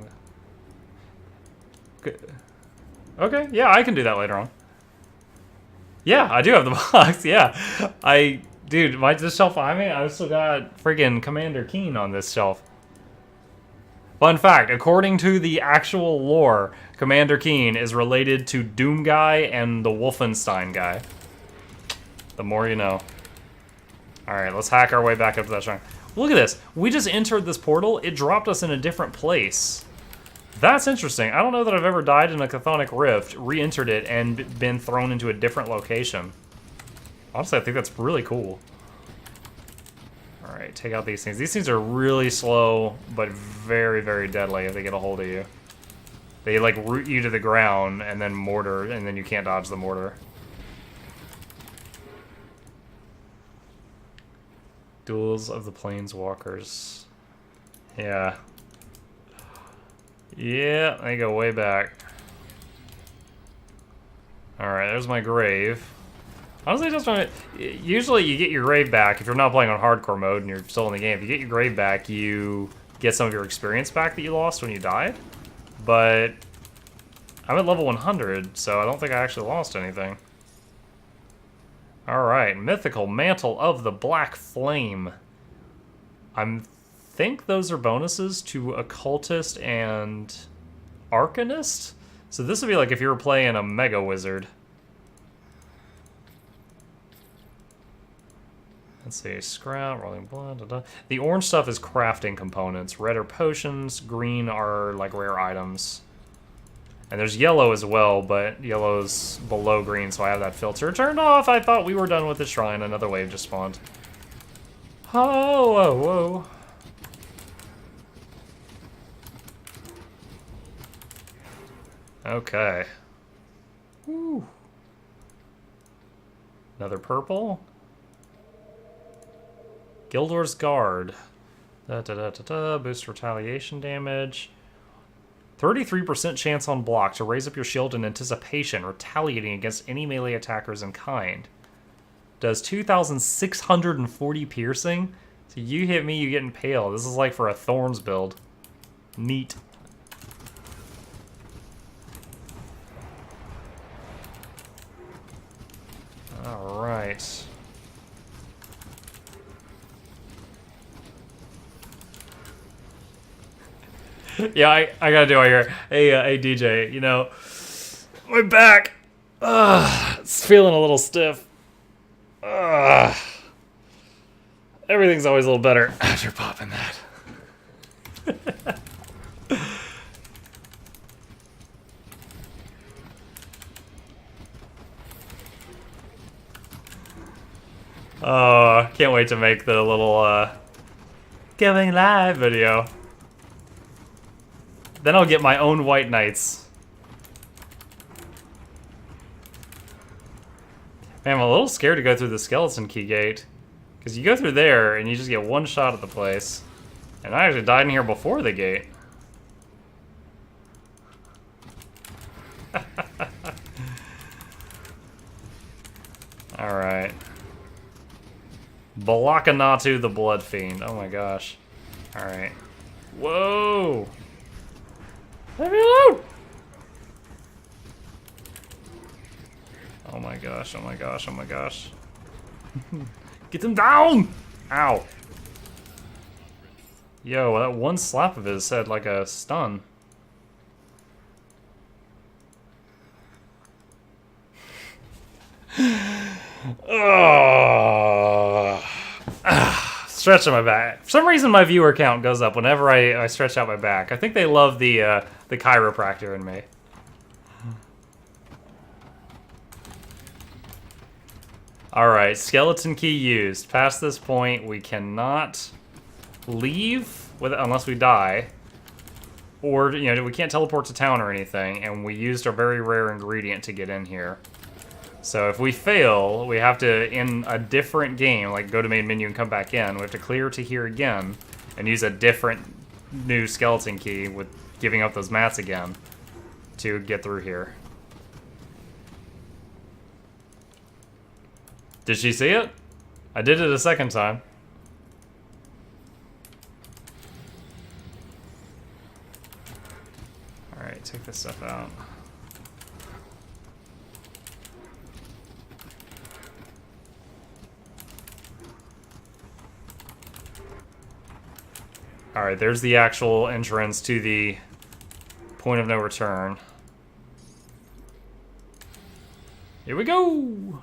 Okay, yeah, I can do that later on. Yeah, I do have the box, yeah. Dude, this shelf I mean, I've still got friggin' Commander Keen on this shelf. Fun fact, according to the actual lore, Commander Keen is related to Doom Guy and the Wolfenstein guy. The more you know. Alright, let's hack our way back up to that shrine. Look at this. We just entered this portal. It dropped us in a different place. That's interesting. I don't know that I've ever died in a Chthonic Rift, re-entered it, and been thrown into a different location. Honestly, I think that's really cool. Alright, take out these things. These things are really slow, but very, very deadly if they get a hold of you. They, like, root you to the ground, and then mortar, and then you can't dodge the mortar. Duels of the Planeswalkers. Yeah. Yeah, they go way back. Alright, there's my grave. Honestly, just trying to... Usually you get your grave back if you're not playing on hardcore mode and you're still in the game. If you get your grave back, you get some of your experience back that you lost when you died. But I'm at level 100, so I don't think I actually lost anything. Alright, Mythical Mantle of the Black Flame. I think those are bonuses to Occultist and Arcanist? So this would be like if you were playing a Mega Wizard. Let's see, Scrap, Rolling Blood, The orange stuff is crafting components. Red are potions, green are like rare items. And there's yellow as well, but yellow's below green, so I have that filter turned off. I thought we were done with the shrine. Another wave just spawned. Oh, whoa, whoa. Okay. Woo. Another purple. Gildor's Guard. Boost retaliation damage. 33% chance on block to raise up your shield in anticipation, retaliating against any melee attackers in kind. Does 2,640 piercing. So you hit me, you get impaled. This is like for a Thorns build. Neat. Alright. Yeah, I gotta do it here. Hey, DJ, you know, my back, it's feeling a little stiff. Everything's always a little better after popping that. Oh, can't wait to make the little going live video. Then I'll get my own White Knights. Man, I'm a little scared to go through the Skeleton Key Gate. Because you go through there and you just get one shot at the place. And I actually died in here before the gate. Alright. Balakanatu the Blood Fiend. Oh my gosh. Alright. Whoa! Leave me alone! Oh my gosh, oh my gosh, oh my gosh. Get him down! Ow. Yo, that one slap of his had like a stun. Stretching my back. For some reason, my viewer count goes up whenever I stretch out my back. I think they love the chiropractor in me. All right, skeleton key used. Past this point, we cannot leave unless we die, or we can't teleport to town or anything. And we used a very rare ingredient to get in here. So if we fail, we have to, in a different game, like go to main menu and come back in, we have to clear to here again and use a different new skeleton key with giving up those mats again to get through here. Did she see it? I did it a second time. Alright, take this stuff out. Alright, there's the actual entrance to the point of no return. Here we go!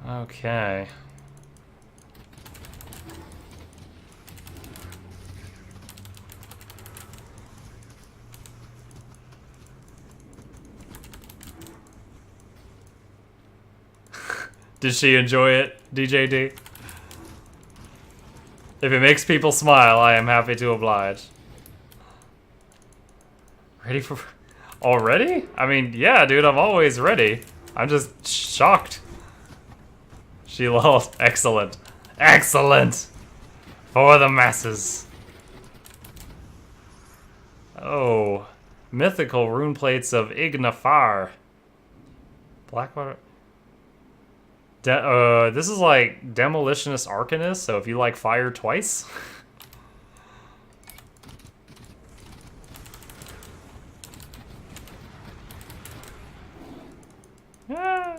Okay. Did she enjoy it, DJD? If it makes people smile, I am happy to oblige. Ready for... Already? I mean, yeah, dude, I'm always ready. I'm just shocked. She lost. Excellent. Excellent! For the masses. Oh. Mythical rune plates of Ignafar. Blackwater... this is like Demolitionist Arcanist, so if you like fire twice. Ah.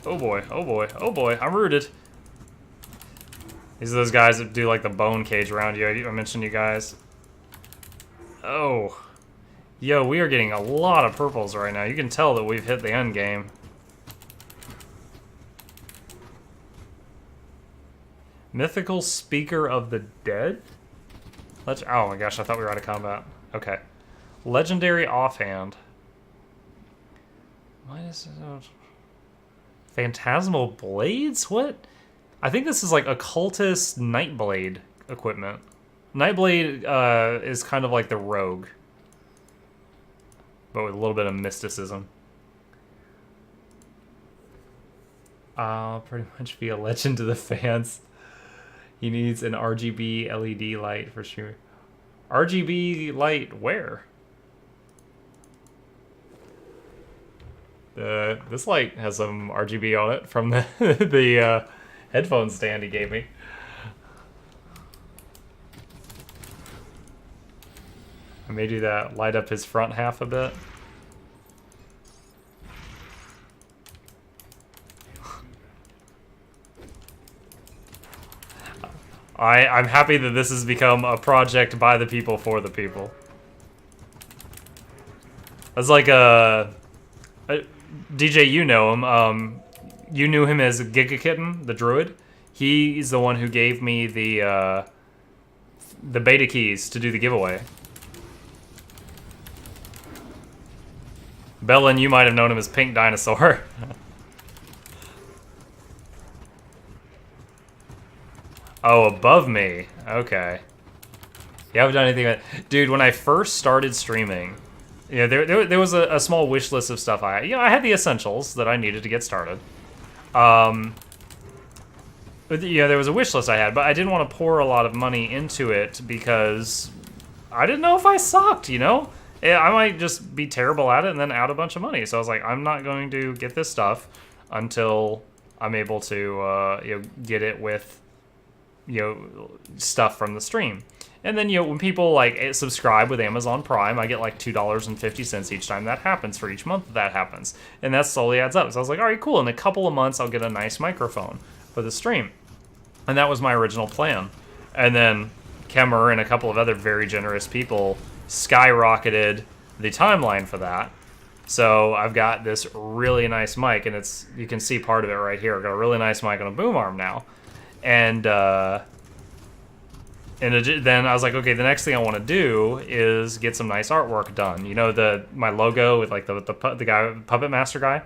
Oh boy, oh boy, oh boy, I'm rooted. These are those guys that do like the bone cage around you. I mentioned you guys. Oh. Yo, we are getting a lot of purples right now. You can tell that we've hit the end game. Mythical Speaker of the Dead? Oh my gosh, I thought we were out of combat. Okay. Legendary Offhand. Why is it... Phantasmal Blades? What? I think this is like occultist Nightblade equipment. Nightblade is kind of like the rogue, but with a little bit of mysticism. I'll pretty much be a legend to the fans. He needs an RGB LED light for sure. RGB light where? This light has some RGB on it from the headphone stand he gave me. I may do that, light up his front half a bit. I'm happy that this has become a project by the people for the people. It's like a DJ, you know him. You knew him as Giga Kitten, the druid. He's the one who gave me the beta keys to do the giveaway. Bellin, you might have known him as Pink Dinosaur. Oh, above me. Okay. You haven't done anything. Dude, when I first started streaming, yeah, there was a small wish list of stuff I had the essentials that I needed to get started. But yeah, there was a wish list I had, but I didn't want to pour a lot of money into it because I didn't know if I sucked, you know? I might just be terrible at it and then out a bunch of money. So I was like, I'm not going to get this stuff until I'm able to get it with stuff from the stream. And then when people like subscribe with Amazon Prime, I get like $2.50 each time that happens for each month that happens, and that slowly adds up. So I was like, all right, cool. In a couple of months, I'll get a nice microphone for the stream, and that was my original plan. And then Kemmer and a couple of other very generous people skyrocketed the timeline for that. So I've got this really nice mic, and you can see part of it right here. I've got a really nice mic on a boom arm now, and then I was like, okay, the next thing I want to do is get some nice artwork done. You know, my logo with like the guy, Puppet Master guy.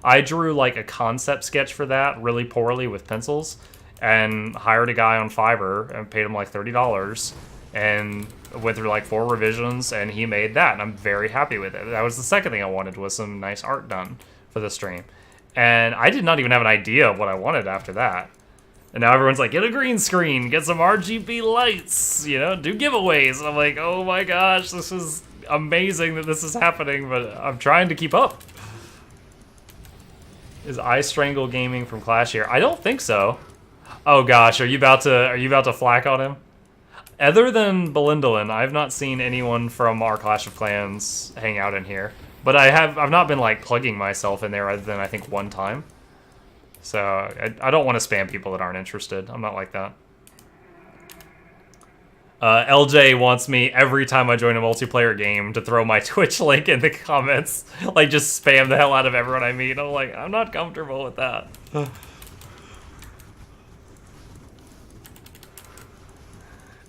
I drew like a concept sketch for that really poorly with pencils, and hired a guy on Fiverr and paid him like $30, and went through like 4 revisions, and he made that, and I'm very happy with it. That was the second thing I wanted, was some nice art done for the stream, and I did not even have an idea of what I wanted after that. And now everyone's like, get a green screen, get some RGB lights, do giveaways. And I'm like, oh my gosh, this is amazing that this is happening, but I'm trying to keep up. Is I Strangle Gaming from Clash here? I don't think so. Oh gosh, are you about to flack on him? Other than Belindolin, I've not seen anyone from our Clash of Clans hang out in here. But I've not been like plugging myself in there other than I think one time. So, I don't want to spam people that aren't interested. I'm not like that. LJ wants me, every time I join a multiplayer game, to throw my Twitch link in the comments. Like, just spam the hell out of everyone I meet. I'm like, I'm not comfortable with that.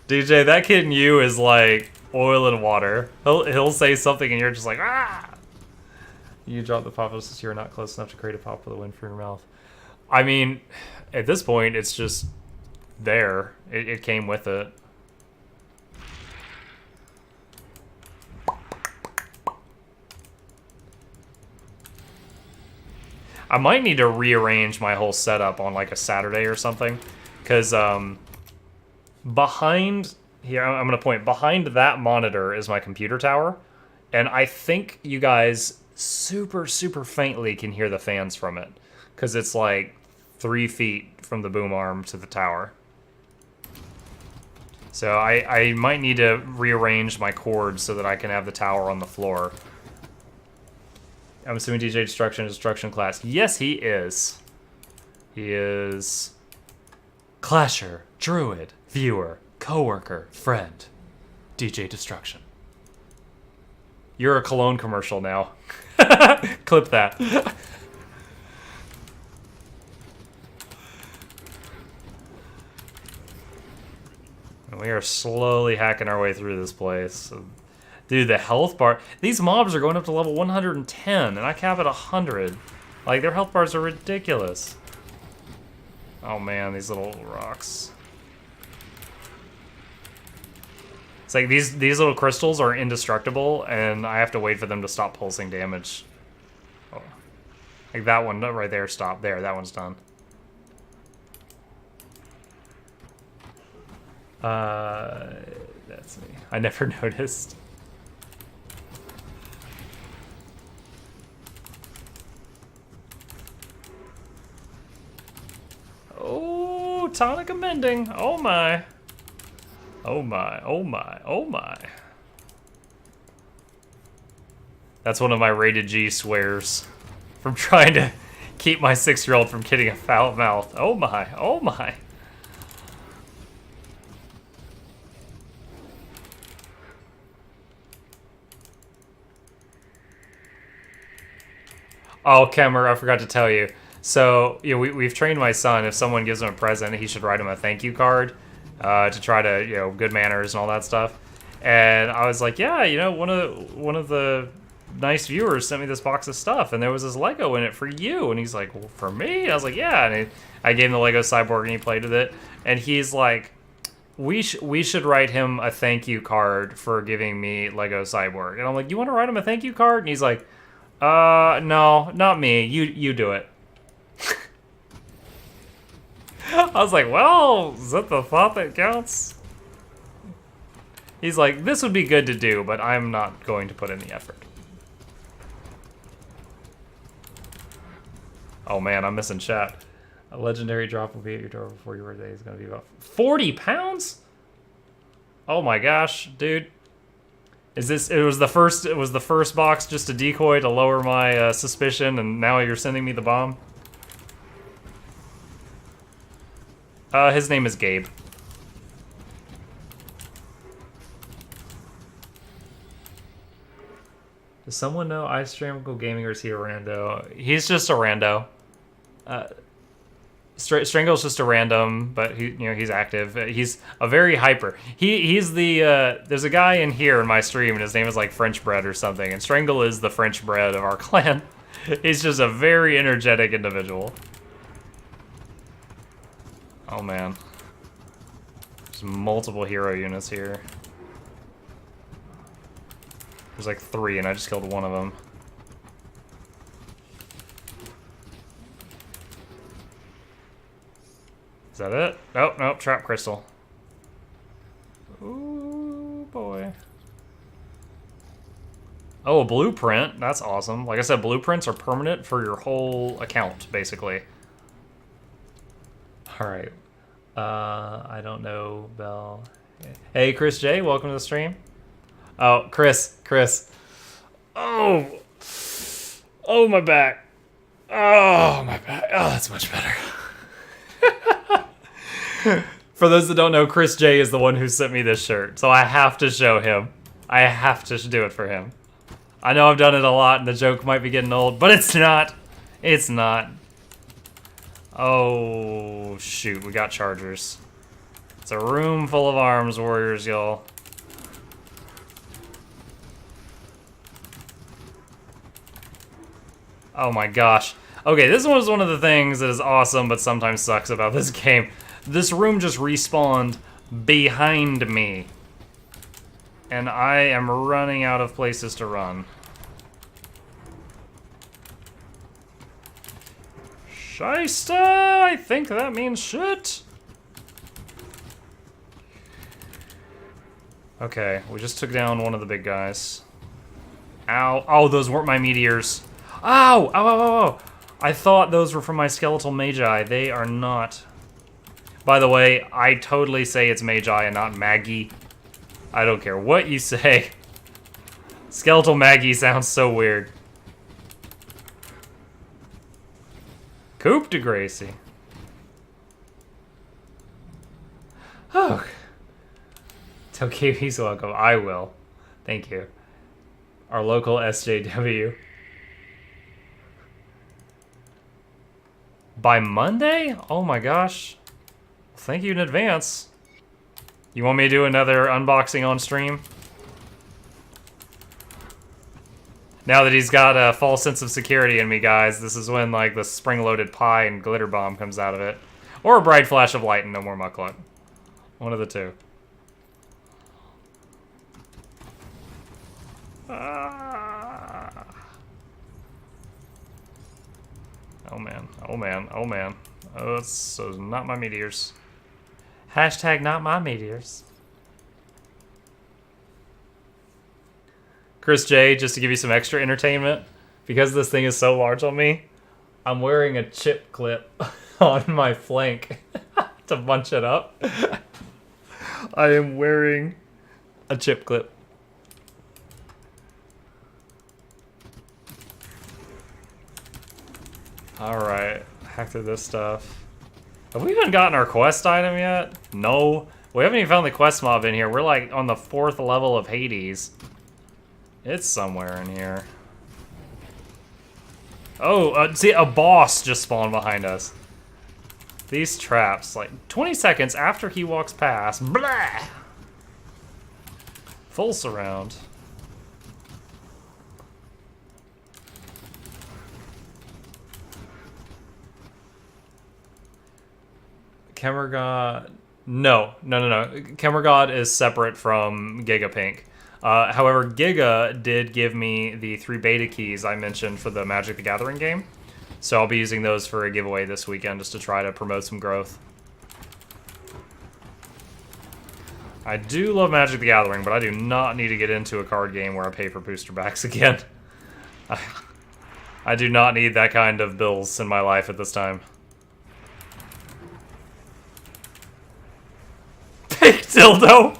DJ, that kid in you is like oil and water. He'll say something and you're just like, ah! You drop the pop since you're not close enough to create a pop with a wind for your mouth. I mean, at this point, it's just there. It came with it. I might need to rearrange my whole setup on like a Saturday or something, because behind here, I'm going to point behind that monitor is my computer tower, and I think you guys super faintly can hear the fans from it, because it's like 3 feet from the boom arm to the tower. So I might need to rearrange my cords so that I can have the tower on the floor. I'm assuming DJ Destruction class. Yes, he is. He is Clasher, Druid, Viewer, Coworker, Friend, DJ Destruction. You're a cologne commercial now. Clip that. We are slowly hacking our way through this place. Dude, the health bar... These mobs are going up to level 110, and I cap at 100. Like, their health bars are ridiculous. Oh man, these little rocks. It's like these little crystals are indestructible, and I have to wait for them to stop pulsing damage. Oh. Like that one right there stopped. There, that one's done. That's me. I never noticed. Oh, tonic amending. Oh my. Oh my, oh my, oh my. That's one of my rated G swears from trying to keep my 6-year-old from getting a foul mouth. Oh my, oh my. Oh, Kemmer, I forgot to tell you. So, we've trained my son, if someone gives him a present, he should write him a thank you card to try to, good manners and all that stuff. And I was like, yeah, one of the nice viewers sent me this box of stuff, and there was this Lego in it for you. And he's like, well, for me? I was like, yeah. And I gave him the Lego Cyborg, and he played with it. And he's like, we should write him a thank you card for giving me Lego Cyborg. And I'm like, you want to write him a thank you card? And he's like, no, not me. You do it. I was like, well, is that the thought that counts? He's like, this would be good to do, but I'm not going to put in the effort. Oh man, I'm missing chat. A legendary drop will be at your door before your birthday. Is going to be about 40 pounds? Oh my gosh, dude. Is this, it was the first box just a decoy to lower my suspicion, and now you're sending me the bomb? His name is Gabe. Does someone know Ice-Strangle Gaming, or is he a rando? He's just a rando. Strangle's just a random, but he's active. He's a very hyper. He's the there's a guy in here in my stream, and his name is like French Bread or something. And Strangle is the French Bread of our clan. He's just a very energetic individual. Oh man, there's multiple hero units here. There's like 3, and I just killed one of them. Is that it? Nope, nope, trap crystal. Ooh, boy. Oh, a blueprint. That's awesome. Like I said, blueprints are permanent for your whole account, basically. Alright. I don't know, Bell. Hey, Chris J, welcome to the stream. Oh, Chris. Oh! Oh, my back. Oh, my back. Oh, that's much better. For those that don't know, Chris J is the one who sent me this shirt, so I have to show him. I have to do it for him. I know I've done it a lot, and the joke might be getting old, but it's not. It's not. Oh, shoot, we got chargers. It's a room full of arms warriors, y'all. Oh my gosh. Okay, this was one of the things that is awesome, but sometimes sucks about this game. This room just respawned behind me. And I am running out of places to run. Shysta! I think that means shit. Okay, we just took down one of the big guys. Ow. Oh, those weren't my meteors. Ow! Ow, ow, ow, ow. I thought those were from my skeletal magi. They are not. By the way, I totally say it's magi and not Maggie. I don't care what you say. Skeletal Maggie sounds so weird. Coupe de Gracie. Oh. Tell KB's welcome. I will. Thank you. Our local SJW. By Monday? Oh my gosh. Thank you in advance. You want me to do another unboxing on stream? Now that he's got a false sense of security in me, guys, this is when, like, the spring-loaded pie and glitter bomb comes out of it. Or a bright flash of light and no more muckluck. One of the two. Ah. Oh man, oh man, oh man. Oh, that's so not my meteors. Hashtag not my meteors. Chris J, just to give you some extra entertainment, because this thing is so large on me, I'm wearing a chip clip on my flank to bunch it up. I am wearing a chip clip. Alright, hack through this stuff. Have we even gotten our quest item yet? No. We haven't even found the quest mob in here. We're like on the 4th level of Hades. It's somewhere in here. Oh, see, a boss just spawned behind us. These traps, like 20 seconds after he walks past, blah! Full surround. Cameragod. No. Cameragod is separate from Gigapink. However, Giga did give me the 3 beta keys I mentioned for the Magic the Gathering game. So I'll be using those for a giveaway this weekend just to try to promote some growth. I do love Magic the Gathering, but I do not need to get into a card game where I pay for booster packs again. I do not need that kind of bills in my life at this time. Pink dildo!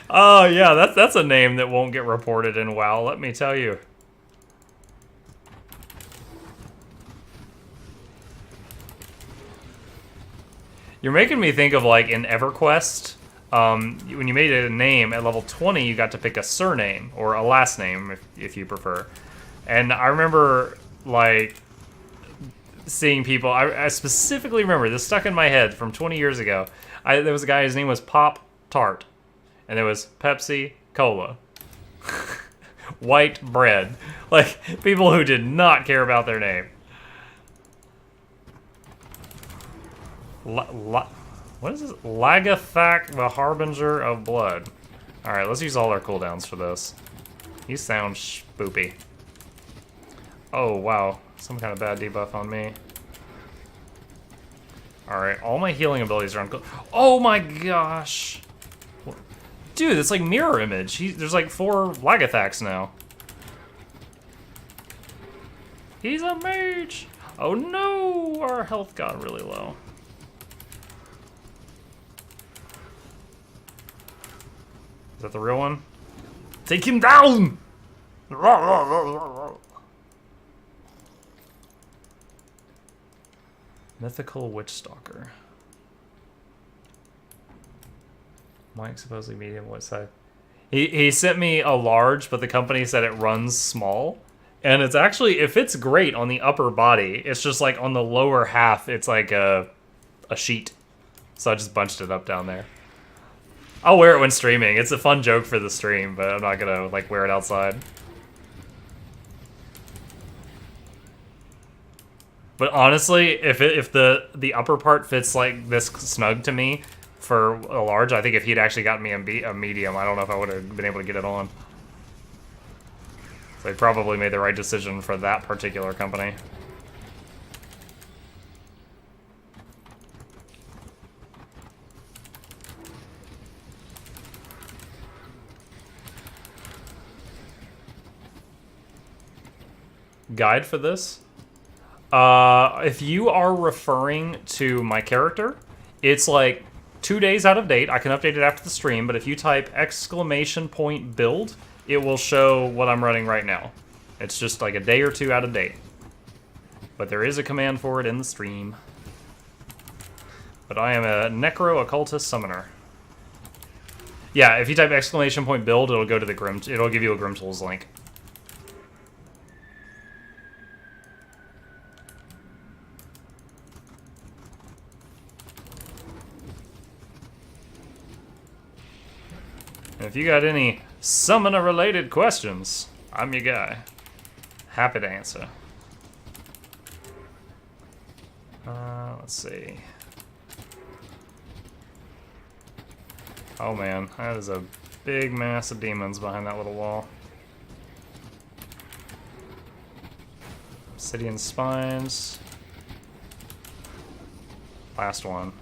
Oh yeah, that's a name that won't get reported in WoW, let me tell you. You're making me think of, like, in EverQuest, when you made a name at level 20, you got to pick a surname, or a last name, if you prefer. And I remember, like, seeing people, I specifically remember, this stuck in my head from 20 years ago. There was a guy, his name was Pop Tart, and there was Pepsi Cola. White bread. Like, people who did not care about their name. What is this? Lagathak, the Harbinger of Blood. Alright, let's use all our cooldowns for this. You sound spoopy. Oh, wow. Some kind of bad debuff on me. Alright, all my healing abilities are on cool. Oh my gosh! Dude, it's like mirror image. There's like 4 Lagathaks now. He's a mage! Oh no! Our health got really low. Is that the real one? Take him down! Mythical Witch Stalker. Mike supposedly medium, what side? He sent me a large, but the company said it runs small. And it's actually, it fits great on the upper body. It's just like on the lower half, it's like a sheet. So I just bunched it up down there. I'll wear it when streaming. It's a fun joke for the stream, but I'm not gonna like wear it outside. But honestly, if the upper part fits like this snug to me for a large, I think if he'd actually gotten me a medium, I don't know if I would have been able to get it on. So they probably made the right decision for that particular company. Guide for this? If you are referring to my character, it's like 2 days out of date. I can update it after the stream, but if you type !build, it will show what I'm running right now. It's just like a day or 2 out of date. But there is a command for it in the stream. But I am a Necro-Occultist Summoner. Yeah, if you type !build, it'll go to the it'll give you a Grim Tools link. If you got any summoner-related questions, I'm your guy. Happy to answer. Let's see. Oh man, that is a big mass of demons behind that little wall. Obsidian spines. Last one.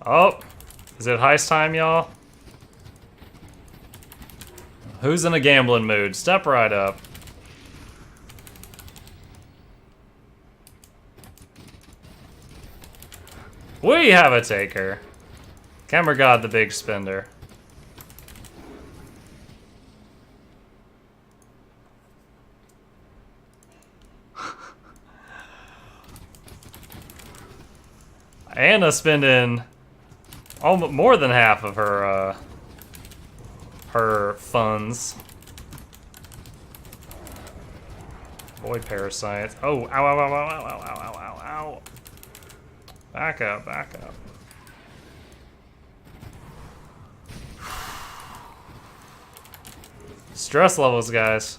Oh, is it heist time, y'all? Who's in a gambling mood? Step right up. We have a taker. Camera God, the big spender. Anna spending more than half of her her funds. Avoid parasites. Oh, ow, ow, ow, ow, ow, ow, ow, ow, ow. Back up, back up. Stress levels, guys.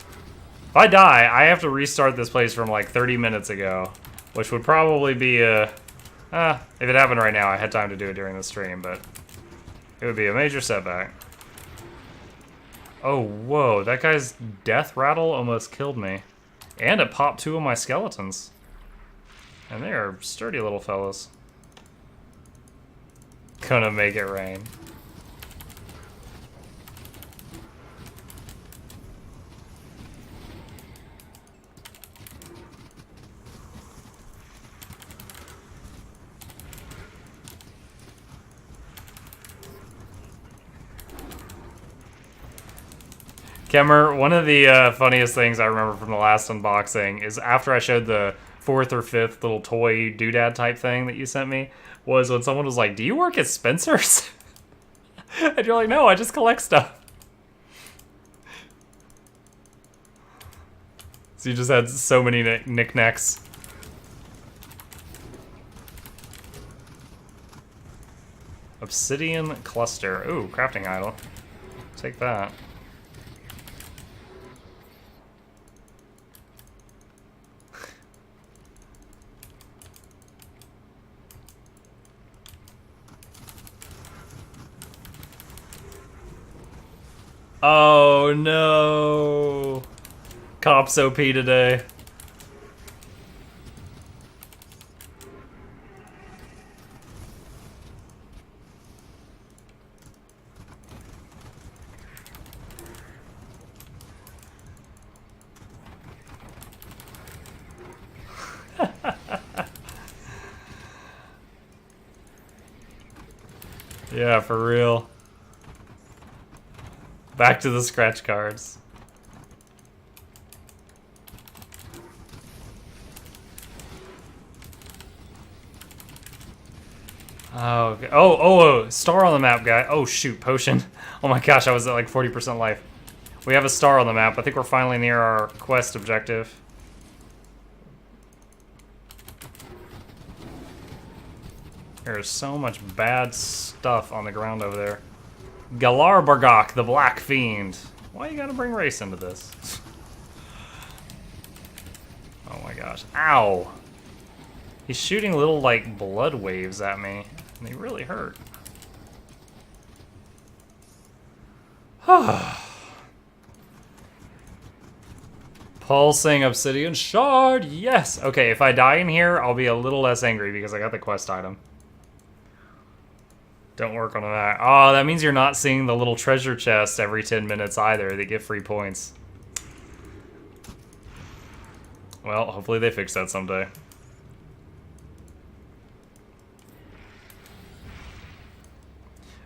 If I die, I have to restart this place from like 30 minutes ago, which would probably be a... if it happened right now, I had time to do it during the stream, but it would be a major setback. Oh, whoa, that guy's death rattle almost killed me. And it popped 2 of my skeletons. And they are sturdy little fellas. Gonna make it rain. Kemmer, one of the funniest things I remember from the last unboxing is after I showed the 4th or 5th little toy doodad type thing that you sent me, was when someone was like, "Do you work at Spencer's?" And you're like, "No, I just collect stuff." So you just had so many knickknacks. Obsidian cluster. Ooh, crafting idol. Take that. Oh no! Cops OP today. Yeah, for real. Back to the scratch cards. Oh, okay. Oh, star on the map, guy. Oh, shoot, potion. Oh my gosh, I was at like 40% life. We have a star on the map. I think we're finally near our quest objective. There's so much bad stuff on the ground over there. Galarbargok, the Black Fiend. Why you gotta bring race into this? Oh my gosh. Ow! He's shooting little, like, blood waves at me. And they really hurt. Pulsing obsidian shard, yes! Okay, if I die in here, I'll be a little less angry because I got the quest item. Don't work on that. Oh, that means you're not seeing the little treasure chests every 10 minutes either. They get free points. Well, hopefully they fix that someday.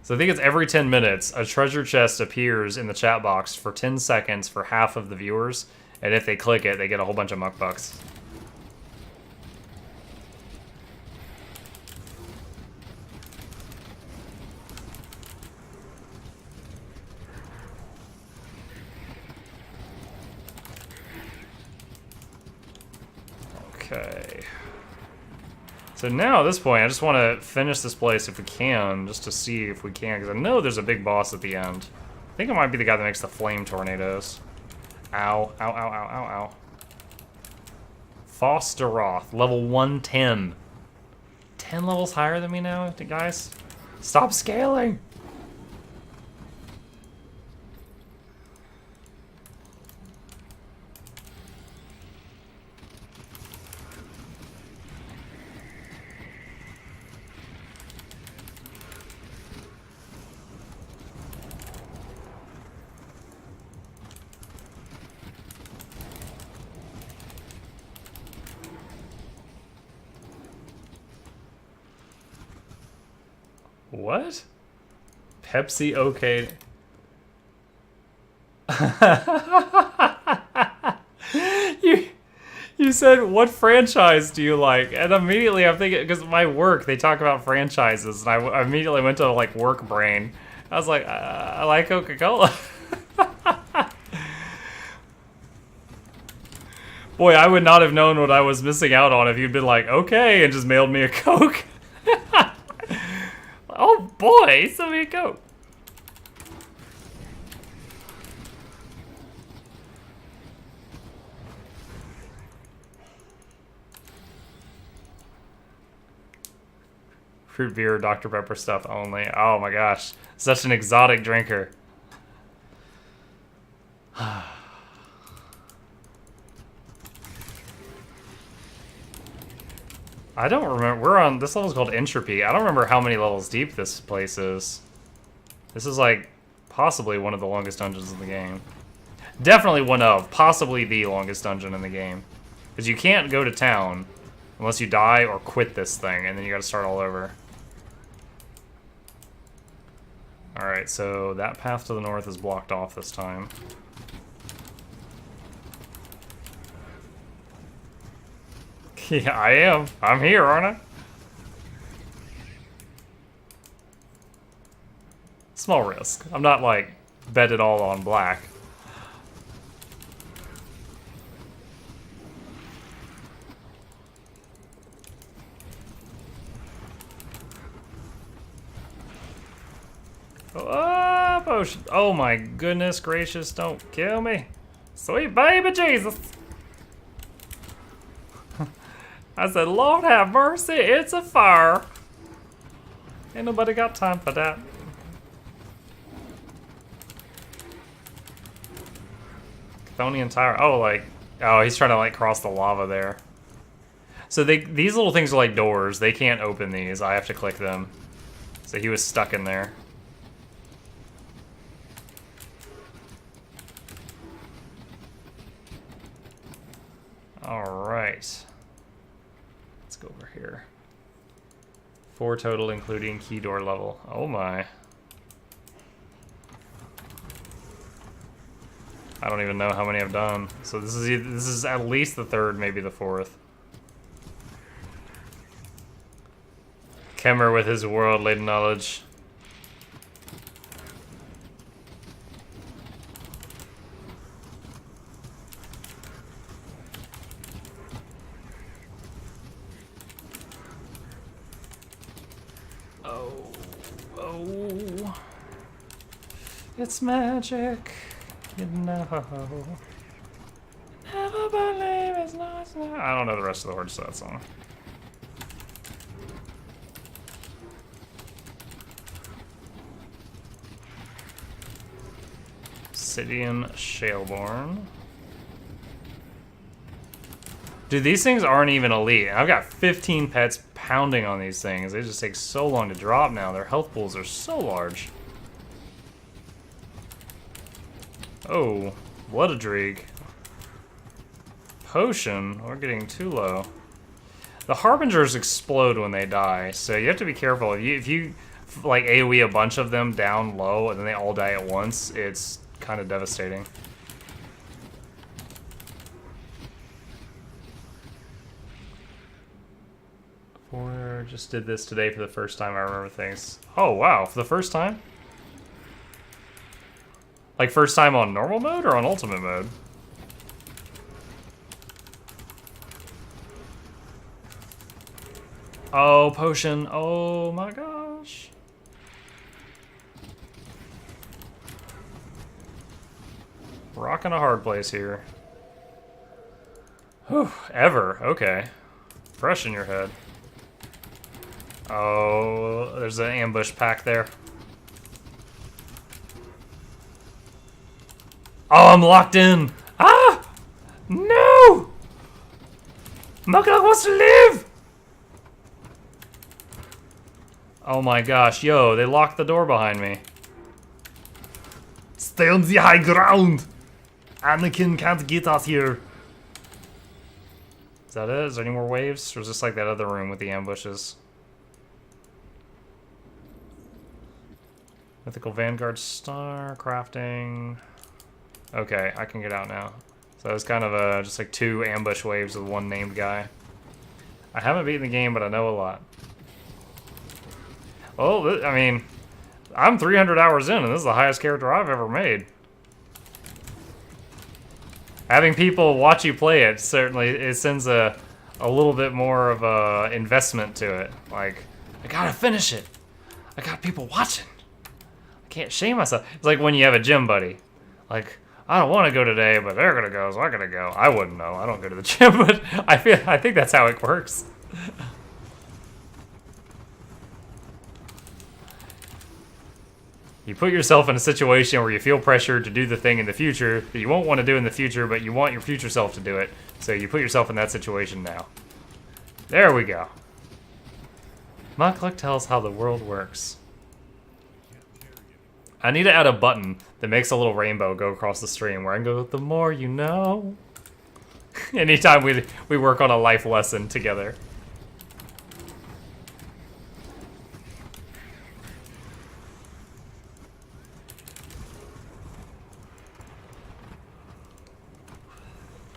So I think it's every 10 minutes, a treasure chest appears in the chat box for 10 seconds for half of the viewers. And if they click it, they get a whole bunch of muck bucks. Okay. So now at this point, I just want to finish this place if we can, just to see if we can, because I know there's a big boss at the end. I think it might be the guy that makes the flame tornadoes. Ow, ow, ow, ow, ow, ow. Fosteroth, level 110. 10 levels higher than me now, guys? Stop scaling! What? Pepsi okay. You said, what franchise do you like? And immediately I'm thinking, because my work, they talk about franchises, and I immediately went to like work brain. I was like, I like Coca-Cola. Boy, I would not have known what I was missing out on if you'd been like, okay, and just mailed me a Coke. Oh boy, he sent me a Coke. Fruit beer, Dr. Pepper stuff only. Oh my gosh, such an exotic drinker. I don't remember. We're on this level's called Entropy. I don't remember how many levels deep this place is. This is like possibly one of the longest dungeons in the game. Definitely one of, possibly the longest dungeon in the game. Because you can't go to town unless you die or quit this thing, and then you gotta start all over. Alright, so that path to the north is blocked off this time. Yeah, I am. I'm here, aren't I? Small risk. I'm not, like, bet it all on black. Oh, potion. Oh my goodness gracious, don't kill me. Sweet baby Jesus. I said, Lord have mercy, it's a fire. Ain't nobody got time for that. Chthonian Tower. Oh, like, oh, he's trying to like cross the lava there. So these little things are like doors. They can't open these. I have to click them. So he was stuck in there. All right. Let's go over here. 4 total, including key door level. Oh my. I don't even know how many I've done. So this is at least the 3rd, maybe the 4th. Kemmer with his world-laden knowledge. Oh. It's magic. You know. Never believe it's not. I don't know the rest of the words to that song. Obsidian Shaleborn. Dude, these things aren't even elite. I've got 15 pets pounding on these things. They just take so long to drop now. Their health pools are so large. Oh, Bloodadrig. Potion. We're getting too low. The Harbingers explode when they die, so you have to be careful. If you like AoE a bunch of them down low and then they all die at once, it's kind of devastating. Or just did this today for the first time. I remember things. Oh wow, for the first time? Like first time on normal mode or on ultimate mode? Oh, potion. Oh my gosh. Rocking a hard place here. Whew, ever. Okay. Fresh in your head. Oh, there's an ambush pack there. Oh, I'm locked in. Ah! No! Muggle wants to live! Oh my gosh, yo, they locked the door behind me. Stay on the high ground! Anakin can't get us here. Is that it? Is there any more waves? Or is this like that other room with the ambushes? Mythical Vanguard Star, crafting. Okay, I can get out now. So it's kind of just like 2 ambush waves with 1 named guy. I haven't beaten the game, but I know a lot. Well, I mean, I'm 300 hours in, and this is the highest character I've ever made. Having people watch you play it certainly it sends a little bit more of a investment to it. Like, I gotta finish it. I got people watching. I can't shame myself. It's like when you have a gym buddy. Like, I don't want to go today, but they're gonna go, so I'm gonna go. I wouldn't know. I don't go to the gym, but I think that's how it works. You put yourself in a situation where you feel pressured to do the thing in the future that you won't want to do in the future, but you want your future self to do it. So you put yourself in that situation now. There we go. Muckluck tells how the world works. I need to add a button that makes a little rainbow go across the stream where I can go, the more you know. Anytime we work on a life lesson together.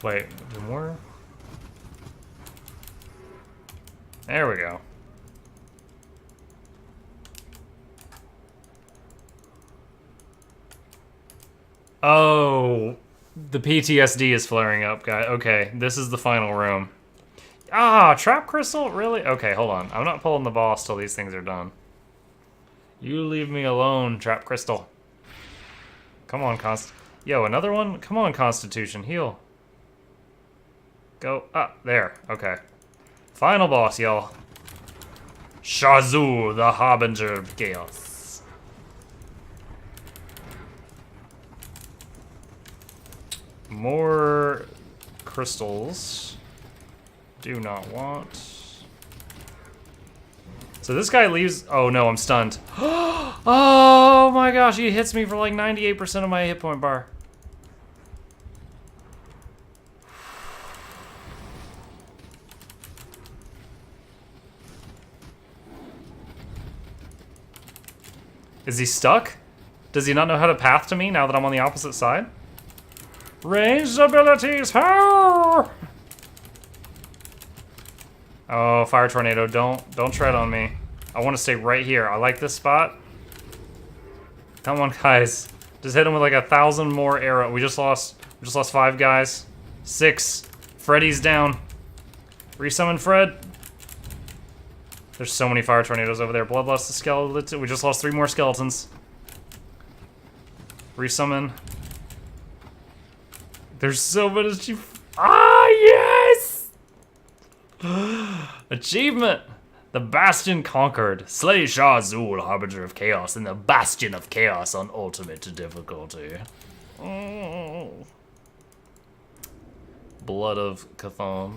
Wait, more? There we go. Oh, the PTSD is flaring up, guy. Okay, this is the final room. Ah, trap crystal? Really? Okay, hold on. I'm not pulling the boss till these things are done. You leave me alone, trap crystal. Come on, Yo, another one? Come on, Constitution, heal. Go. Ah, there. Okay. Final boss, y'all. Shazul, the Harbinger of Chaos. More crystals. Do not want. So this guy leaves. Oh no, I'm stunned. Oh my gosh, he hits me for like 98% of my hit point bar. Is he stuck? Does he not know how to path to me now that I'm on the opposite side? Ranged abilities, power! Oh, fire tornado, don't tread on me. I want to stay right here. I like this spot. Come on, guys. Just hit him with like 1,000 more arrows. We just lost 5 guys. 6. Freddy's down. Resummon Fred. There's so many fire tornadoes over there. Bloodlust the skeleton. We just lost 3 more skeletons. Resummon. There's so much. Ah, yes! Achievement. The Bastion conquered. Slay Shah Zul, Harbinger of Chaos, in the Bastion of Chaos on ultimate difficulty. Oh. Blood of Cthulhu.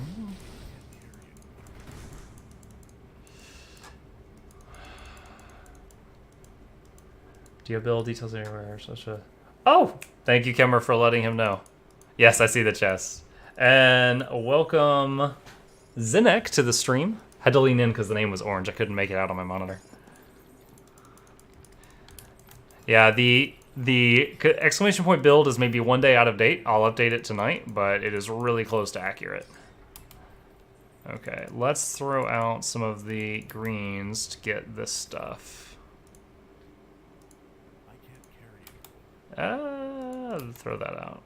Do you have build details anywhere? Such a. Oh! Thank you, Kemmer, for letting him know. Yes, I see the chest. And welcome Zinek to the stream. Had to lean in because the name was orange. I couldn't make it out on my monitor. Yeah, the exclamation point build is maybe 1 day out of date. I'll update it tonight, but it is really close to accurate. Okay, let's throw out some of the greens to get this stuff. Throw that out.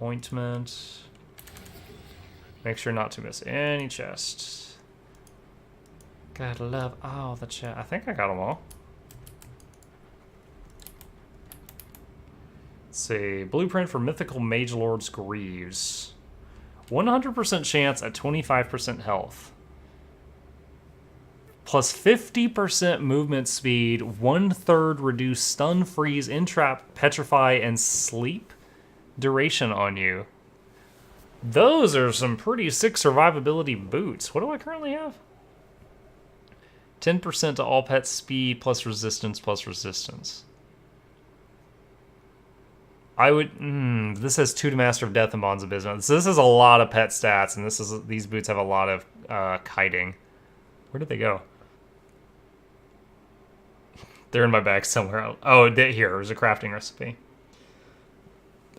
Ointment. Make sure not to miss any chests. Gotta love all the chests. I think I got them all. Let's see. Blueprint for Mythical Mage Lord's Greaves. 100% chance at 25% health. Plus 50% movement speed, 1/3 reduced stun, freeze, entrap, petrify, and sleep duration on you. Those are some pretty sick survivability boots. What do I currently have? 10% to all pet speed plus resistance plus resistance. I would. This has 2 to Master of Death and Bonds of Bismuth. So this is a lot of pet stats, and these boots have a lot of kiting. Where did they go? They're in my bag somewhere. Oh, here. There's a crafting recipe.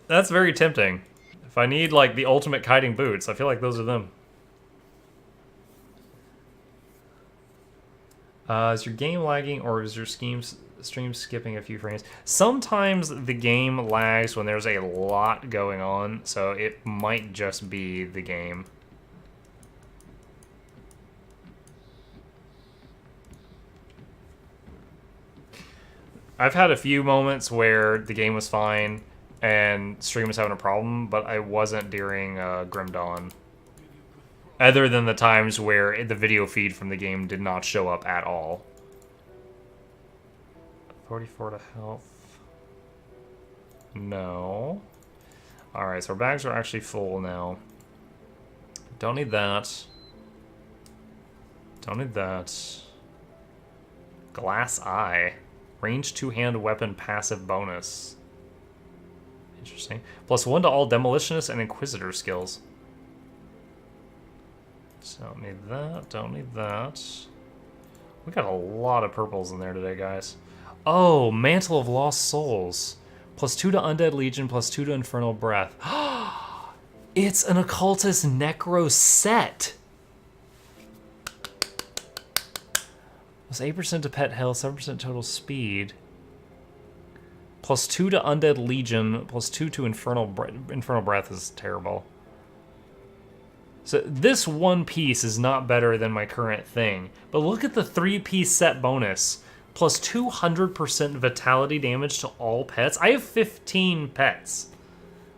That's very tempting. If I need, like, the ultimate kiting boots, I feel like those are them. Is your game lagging or is your stream skipping a few frames? Sometimes the game lags when there's a lot going on, so it might just be the game. I've had a few moments where the game was fine and stream was having a problem, but I wasn't during Grim Dawn. Other than the times where the video feed from the game did not show up at all. 44 to health. No. Alright, so our bags are actually full now. Don't need that. Don't need that. Glass Eye. Range 2-hand weapon passive bonus. Interesting. +1 to all demolitionist and inquisitor skills. So don't need that, don't need that. We got a lot of purples in there today, guys. Oh, Mantle of Lost Souls. +2 to Undead Legion, +2 to Infernal Breath. It's an Occultist Necro set! +8% to pet health, 7% total speed. +2 to Undead Legion, +2 to Infernal Breath is terrible. So this one piece is not better than my current thing. But look at the 3-piece set bonus. Plus 200% vitality damage to all pets. I have 15 pets.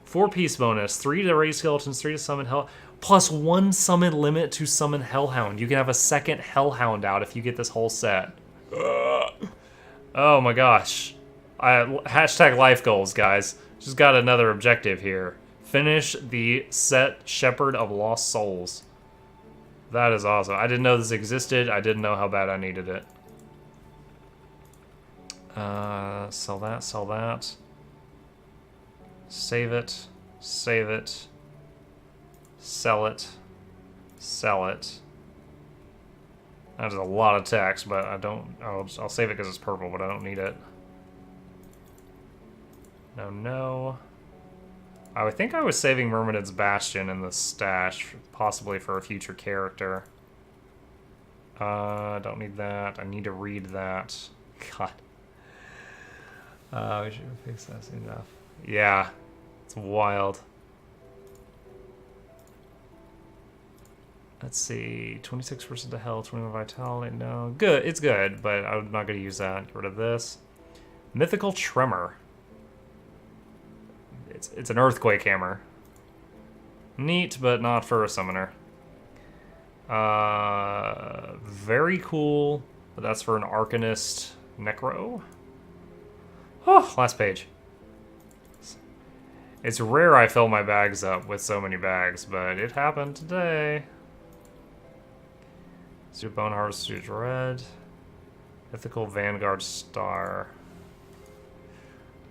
4-piece bonus. 3 to raise skeletons, 3 to summon hell. Plus 1 summon limit to summon Hellhound. You can have a second Hellhound out if you get this whole set. Oh my gosh. Hashtag life goals, guys. Just got another objective here. Finish the set Shepherd of Lost Souls. That is awesome. I didn't know this existed. I didn't know how bad I needed it. Sell that, sell that. Save it, save it. Sell it, sell it. That is a lot of text, but I don't. I'll save it because it's purple, but I don't need it. No, no. I think I was saving Myrmidon's Bastion in the stash, possibly for a future character. Don't need that. I need to read that. God. We should fix that soon enough. Yeah, it's wild. Let's see, 26% to health, 21 vitality. No, good. It's good, but I'm not going to use that. Get rid of this. Mythical Tremor. It's an earthquake hammer. Neat, but not for a summoner. Very cool, but that's for an Arcanist Necro. Oh, last page. It's rare I fill my bags up with so many bags, but it happened today. Suit Bone Harvest Suit Red. Mythical Vanguard Star.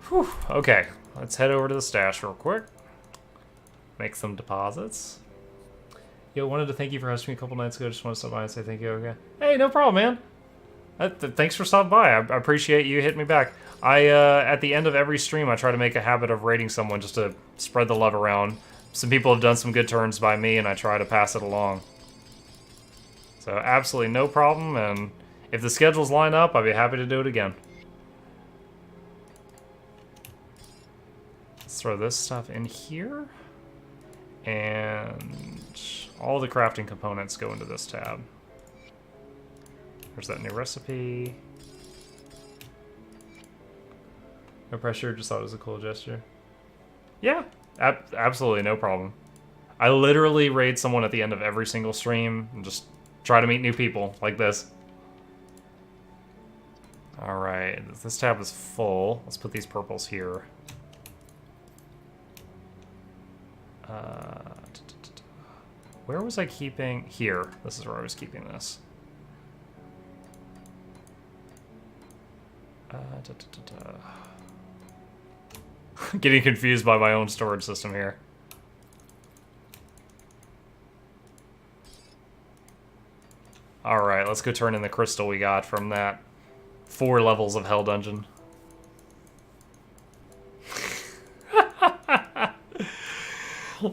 Whew, okay. Let's head over to the stash real quick. Make some deposits. Yo, wanted to thank you for hosting me a couple nights ago. Just want to stop by and say thank you. Okay. Hey, no problem, man. Thanks for stopping by. I appreciate you hitting me back. At the end of every stream, I try to make a habit of rating someone just to spread the love around. Some people have done some good turns by me, and I try to pass it along. So absolutely no problem, and if the schedules line up, I'd be happy to do it again. Let's throw this stuff in here. And all the crafting components go into this tab. There's that new recipe. No pressure, just thought it was a cool gesture. Yeah, absolutely no problem. I literally raid someone at the end of every single stream and just try to meet new people like this. Alright, this tab is full. Let's put these purples here. Where was I keeping? Here. This is where I was keeping this. Getting confused by my own storage system here. Alright, let's go turn in the crystal we got from that 4 levels of Hell Dungeon.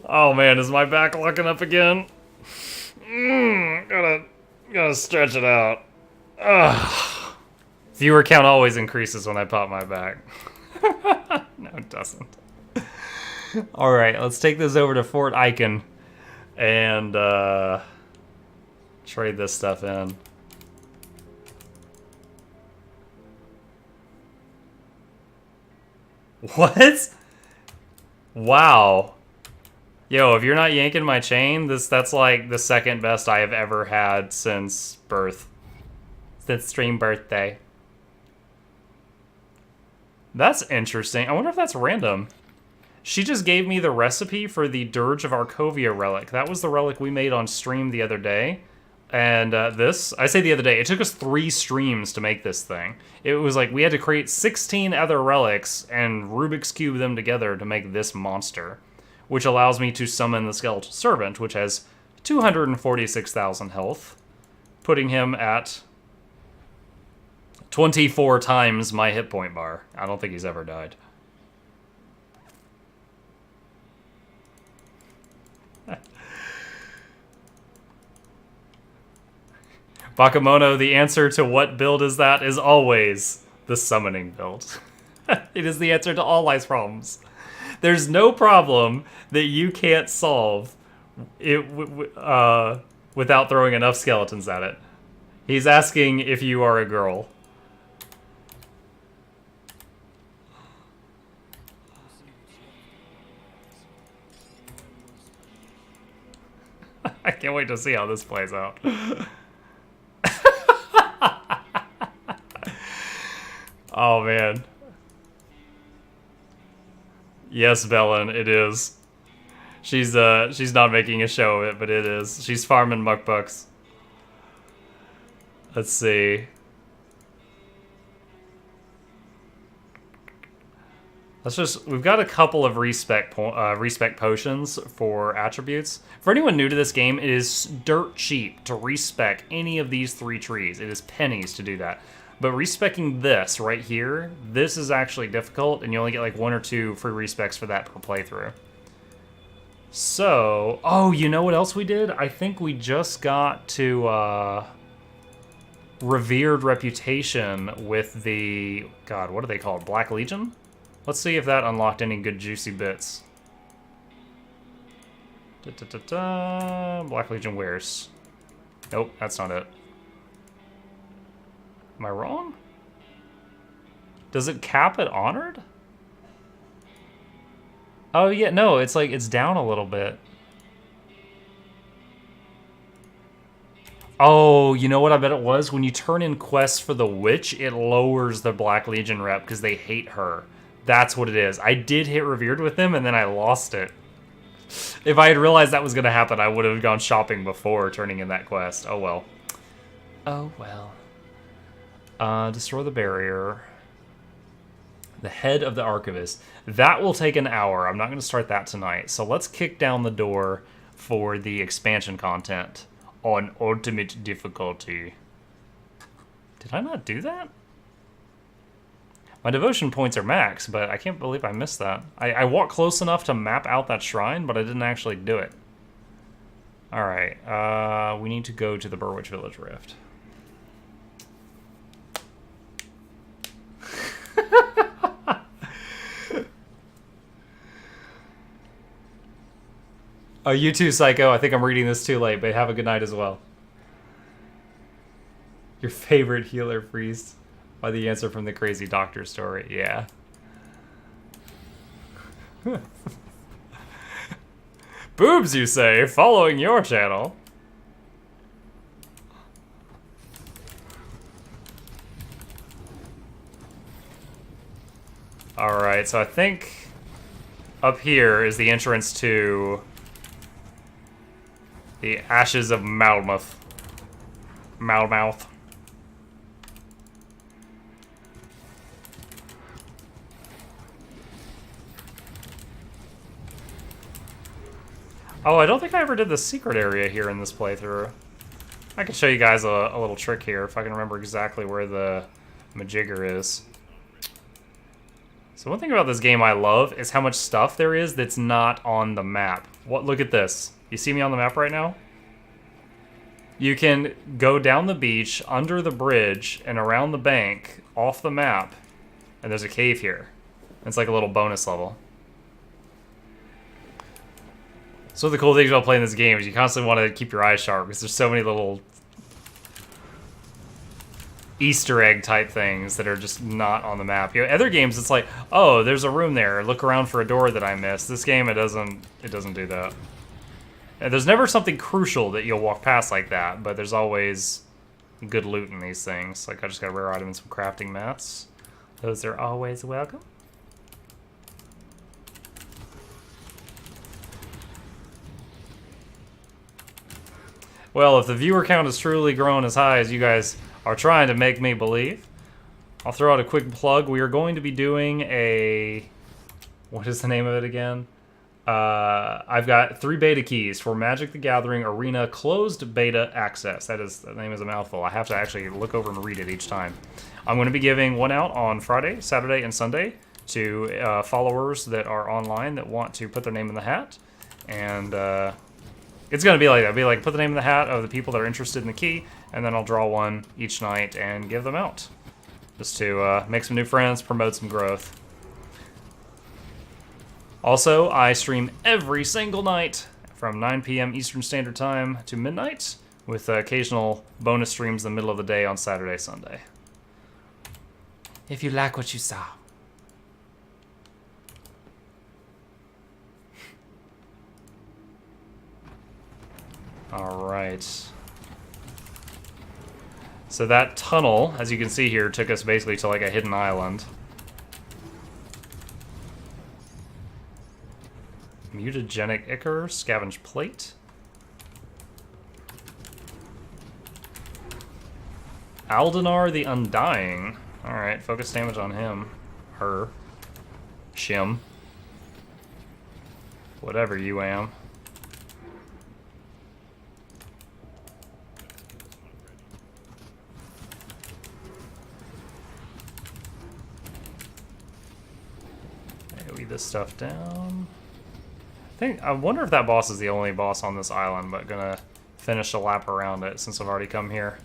Oh man, is my back locking up again? Gotta stretch it out. Ugh. Viewer count always increases when I pop my back. No, it doesn't. Alright, let's take this over to Fort Icon and trade this stuff in. What? Wow. Yo, if you're not yanking my chain, that's like the second best I have ever had since birth. Since stream birthday. That's interesting. I wonder if that's random. She just gave me the recipe for the Dirge of Arcovia relic. That was the relic we made on stream the other day. And I say the other day, it took us 3 streams to make this thing. It was like we had to create 16 other relics and Rubik's Cube them together to make this monster. Which allows me to summon the Skeletal Servant, which has 246,000 health. Putting him at 24 times my hit point bar. I don't think he's ever died. Bakemono, the answer to what build is that is always the summoning build. It is the answer to all life's problems. There's no problem that you can't solve it without throwing enough skeletons at it. He's asking if you are a girl. I can't wait to see how this plays out. Oh, man. Yes, Bellin, it is. She's not making a show of it, but it is. She's farming muckbucks. Let's see. We've got a couple of respec potions for attributes. For anyone new to this game, it is dirt cheap to respec any of these 3 trees. It is pennies to do that. But respecing this right here, this is actually difficult, and you only get like 1 or 2 free respecs for that per playthrough. So, oh, you know what else we did? I think we just got to Revered Reputation with the, God, what are they called? Black Legion? Let's see if that unlocked any good juicy bits. Black Legion wears. Nope, that's not it. Am I wrong? Does it cap at Honored? Oh yeah, no, it's like, it's down a little bit. Oh, you know what I bet it was? When you turn in quests for the Witch, it lowers the Black Legion rep because they hate her. That's what it is. I did hit Revered with them and then I lost it. If I had realized that was going to happen, I would have gone shopping before turning in that quest. Oh well. Oh well. Destroy the barrier. The head of the archivist. That will take an hour. I'm not going to start that tonight. So let's kick down the door for the expansion content on ultimate difficulty. Did I not do that? My devotion points are max, but I can't believe I missed that. I walked close enough to map out that shrine, but I didn't actually do it. Alright, we need to go to the Burwitch Village Rift. Oh, you too, Psycho. I think I'm reading this too late, but have a good night as well. Your favorite healer priest? By the answer from the crazy doctor story. Yeah. Boobs, you say? Following your channel. Alright, so I think up here is the entrance to the Ashes of Malmouth. Malmouth. Oh, I don't think I ever did the secret area here in this playthrough. I can show you guys a little trick here if I can remember exactly where the majigger is. So one thing about this game I love is how much stuff there is that's not on the map. Look at this. You see me on the map right now? You can go down the beach, under the bridge, and around the bank, off the map, and there's a cave here. It's like a little bonus level. So the cool things about playing this game is you constantly want to keep your eyes sharp because there's so many little Easter egg type things that are just not on the map. You know, other games it's like, oh, there's a room there. Look around for a door that I missed. This game it doesn't do that. And there's never something crucial that you'll walk past like that, but there's always good loot in these things. Like I just got a rare item and some crafting mats. Those are always welcome. Well, if the viewer count has truly grown as high as you guys are trying to make me believe, I'll throw out a quick plug. We are going to be doing a... What is the name of it again? I've got 3 beta keys for Magic the Gathering Arena Closed Beta Access. The name is a mouthful. I have to actually look over and read it each time. I'm going to be giving one out on Friday, Saturday, and Sunday to followers that are online that want to put their name in the hat. And it's going to be like that. It'll be like put the name in the hat of the people that are interested in the key, and then I'll draw one each night and give them out. Just to make some new friends, promote some growth. Also, I stream every single night from 9 p.m. Eastern Standard Time to midnight, with occasional bonus streams in the middle of the day on Saturday, Sunday. If you like what you saw. Alright. So that tunnel, as you can see here, took us basically to like a hidden island. Mutagenic Ichor, Scavenge Plate. Aldenar the Undying. Alright, focus damage on him. Her. Shim. Whatever you am. AoE this stuff down. I wonder if that boss is the only boss on this island, but gonna finish a lap around it since I've already come here.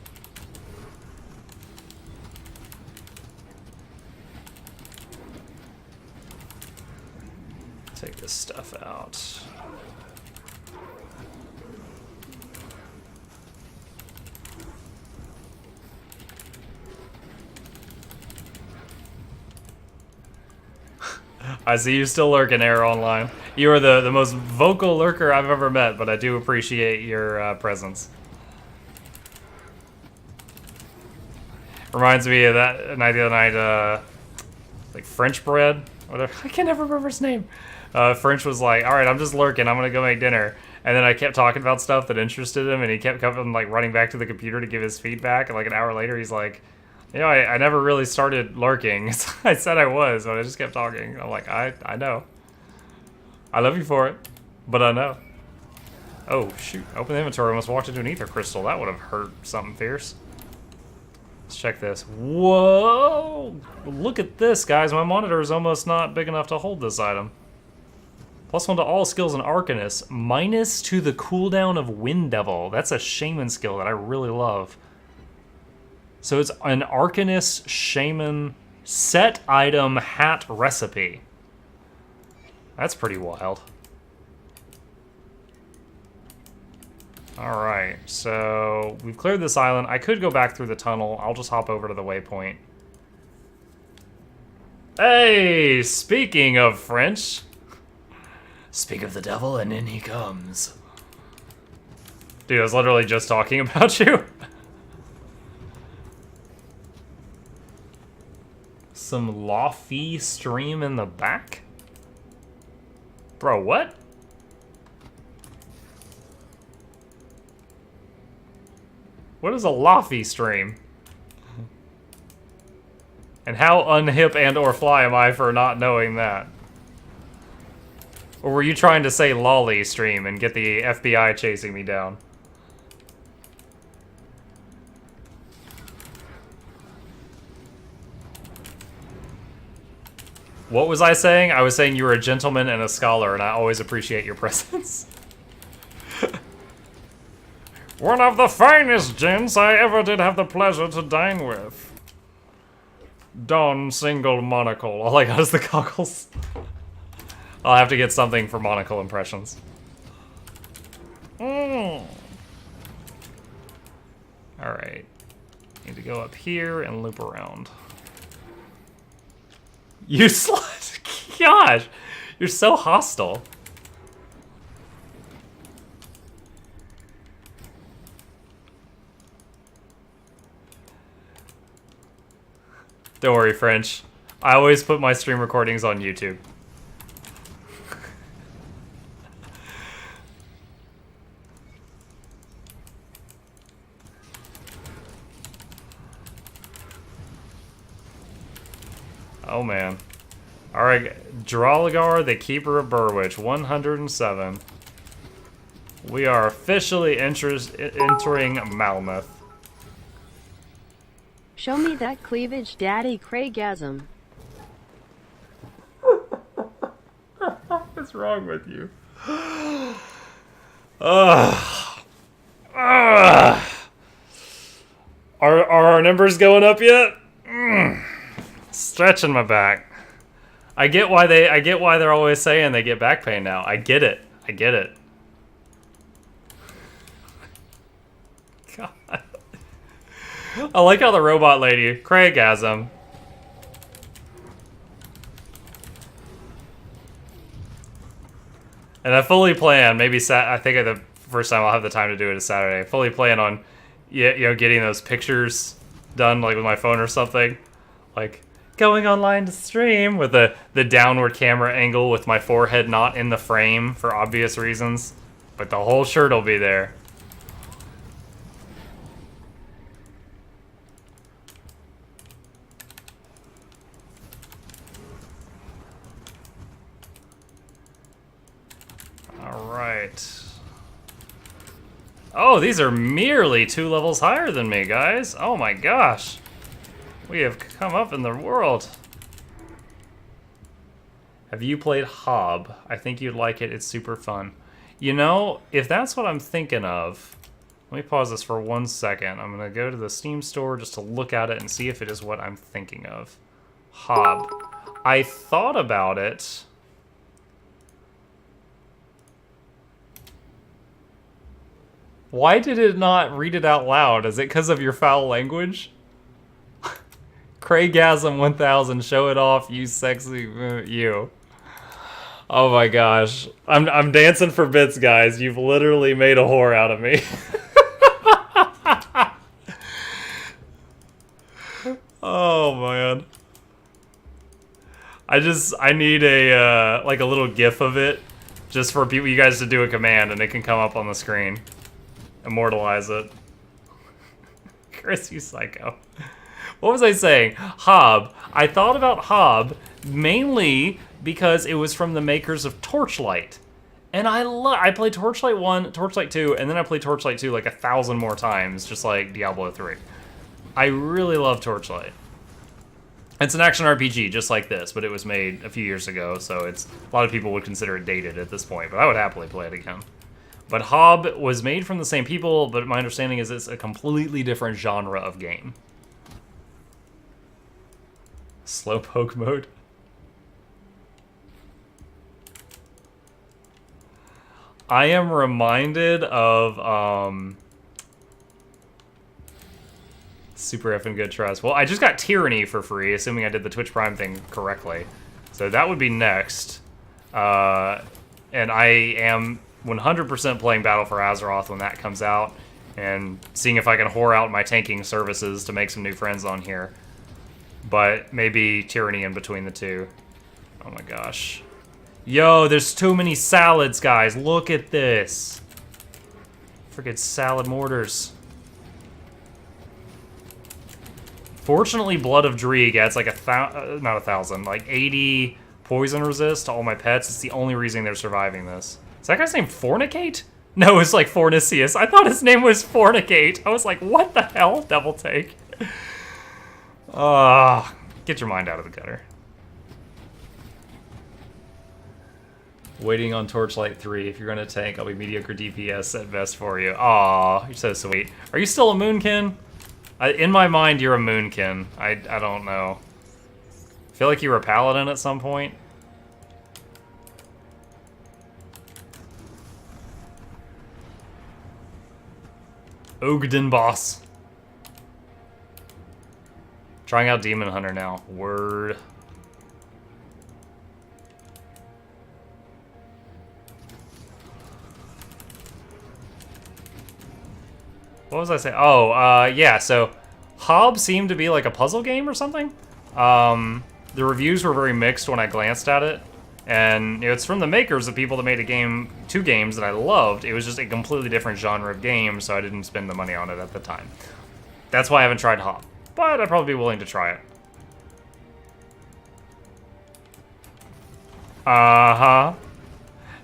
Take this stuff out. I see you still lurking, Air Online. You are the most vocal lurker I've ever met, but I do appreciate your presence. Reminds me of that night the other night, like French bread, whatever. I can never remember his name. French was like, "All right, I'm just lurking. I'm gonna go make dinner." And then I kept talking about stuff that interested him, and he kept coming like running back to the computer to give his feedback. And like an hour later, he's like, "You know, I never really started lurking. I said I was, but I just kept talking." I'm like, I know. I love you for it, but I know. Oh, shoot. Open the inventory. I almost walked into an ether crystal. That would have hurt something fierce. Let's check this. Whoa! Look at this, guys. My monitor is almost not big enough to hold this item. +1 to all skills in Arcanist. - to the cooldown of Wind Devil. That's a shaman skill that I really love. So it's an Arcanist Shaman set item hat recipe. That's pretty wild. Alright, so we've cleared this island. I could go back through the tunnel. I'll just hop over to the waypoint. Hey, speaking of French. Speak of the devil and in he comes. Dude, I was literally just talking about you. Some Lofty stream in the back? Bro, what? What is a Lofty stream? And how unhip and or fly am I for not knowing that? Or were you trying to say lolly stream and get the FBI chasing me down? What was I saying? I was saying you were a gentleman and a scholar, and I always appreciate your presence. One of the finest gents I ever did have the pleasure to dine with. Don single monocle. All I got is the goggles. I'll have to get something for monocle impressions. Alright. Need to go up here and loop around. You slut! Gosh! You're so hostile. Don't worry, French. I always put my stream recordings on YouTube. Oh man. Alright, Dralagar, the Keeper of Burwich, 107. We are officially entering Malmouth. Show me that cleavage, Daddy Craigasm. What's wrong with you? Ugh. Ugh. Are our numbers going up yet? Stretching my back. I get why they're always saying they get back pain now. I get it. I get it. God. I like how the robot lady, Craigasm. And I fully plan, maybe I think the first time I'll have the time to do it is Saturday. I fully plan on, getting those pictures done, like with my phone or something, like going online to stream with the downward camera angle with my forehead not in the frame for obvious reasons, but the whole shirt will be there. Alright. Oh, these are merely 2 levels higher than me, guys. Oh my gosh. We have come up in the world. Have you played Hob? I think you'd like it. It's super fun. You know, if that's what I'm thinking of, let me pause this for 1 second. I'm going to go to the Steam store just to look at it and see if it is what I'm thinking of. Hob. I thought about it. Why did it not read it out loud? Is it because of your foul language? Craigasm 1000, show it off, you sexy, you. Oh my gosh. I'm dancing for bits, guys. You've literally made a whore out of me. Oh man. I need a, like a little gif of it, just for you guys to do a command and it can come up on the screen. Immortalize it. Chris, you psycho. What was I saying? Hob. I thought about Hob mainly because it was from the makers of Torchlight. And I played Torchlight 1, Torchlight 2, and then I played Torchlight 2 like 1,000 more times, just like Diablo 3. I really love Torchlight. It's an action RPG just like this, but it was made a few years ago, so a lot of people would consider it dated at this point, but I would happily play it again. But Hob was made from the same people, but my understanding is it's a completely different genre of game. Slowpoke mode. I am reminded of super effing good trust. Well, I just got Tyranny for free, assuming I did the Twitch Prime thing correctly. So that would be next. And I am 100% playing Battle for Azeroth when that comes out, and seeing if I can whore out my tanking services to make some new friends on here. But maybe Tyranny in between the two. Oh my gosh. Yo, there's too many salads, guys. Look at this. Freaking salad mortars. Fortunately, Blood of Dreeg adds like not 1,000, like 80 poison resist to all my pets. It's the only reason they're surviving this. Is that guy's name Fornicate? No, it's like Fornicius. I thought his name was Fornicate. I was like, what the hell? Double take. Get your mind out of the gutter. Waiting on Torchlight 3. If you're gonna tank, I'll be mediocre DPS at best for you. Aw, you're so sweet. Are you still a Moonkin? In my mind, you're a Moonkin. I don't know. I feel like you were a Paladin at some point. Ogden boss. Trying out Demon Hunter now. Word. What was I saying? Oh, yeah, so Hob seemed to be like a puzzle game or something. The reviews were very mixed when I glanced at it. And it's from the makers of people that made two games that I loved. It was just a completely different genre of game, so I didn't spend the money on it at the time. That's why I haven't tried Hob, but I'd probably be willing to try it. Uh-huh.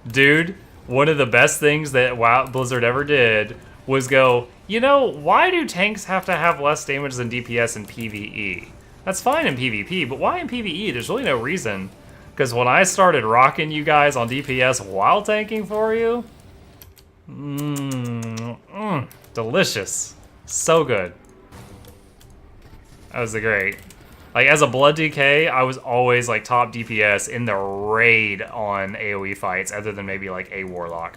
Dude, one of the best things that Blizzard ever did was go, you know, why do tanks have to have less damage than DPS in PvE? That's fine in PvP, but why in PvE? There's really no reason. Because when I started rocking you guys on DPS while tanking for you, delicious. So good. That was great. Like, as a Blood DK, I was always, like, top DPS in the raid on AoE fights, other than maybe, like, a Warlock.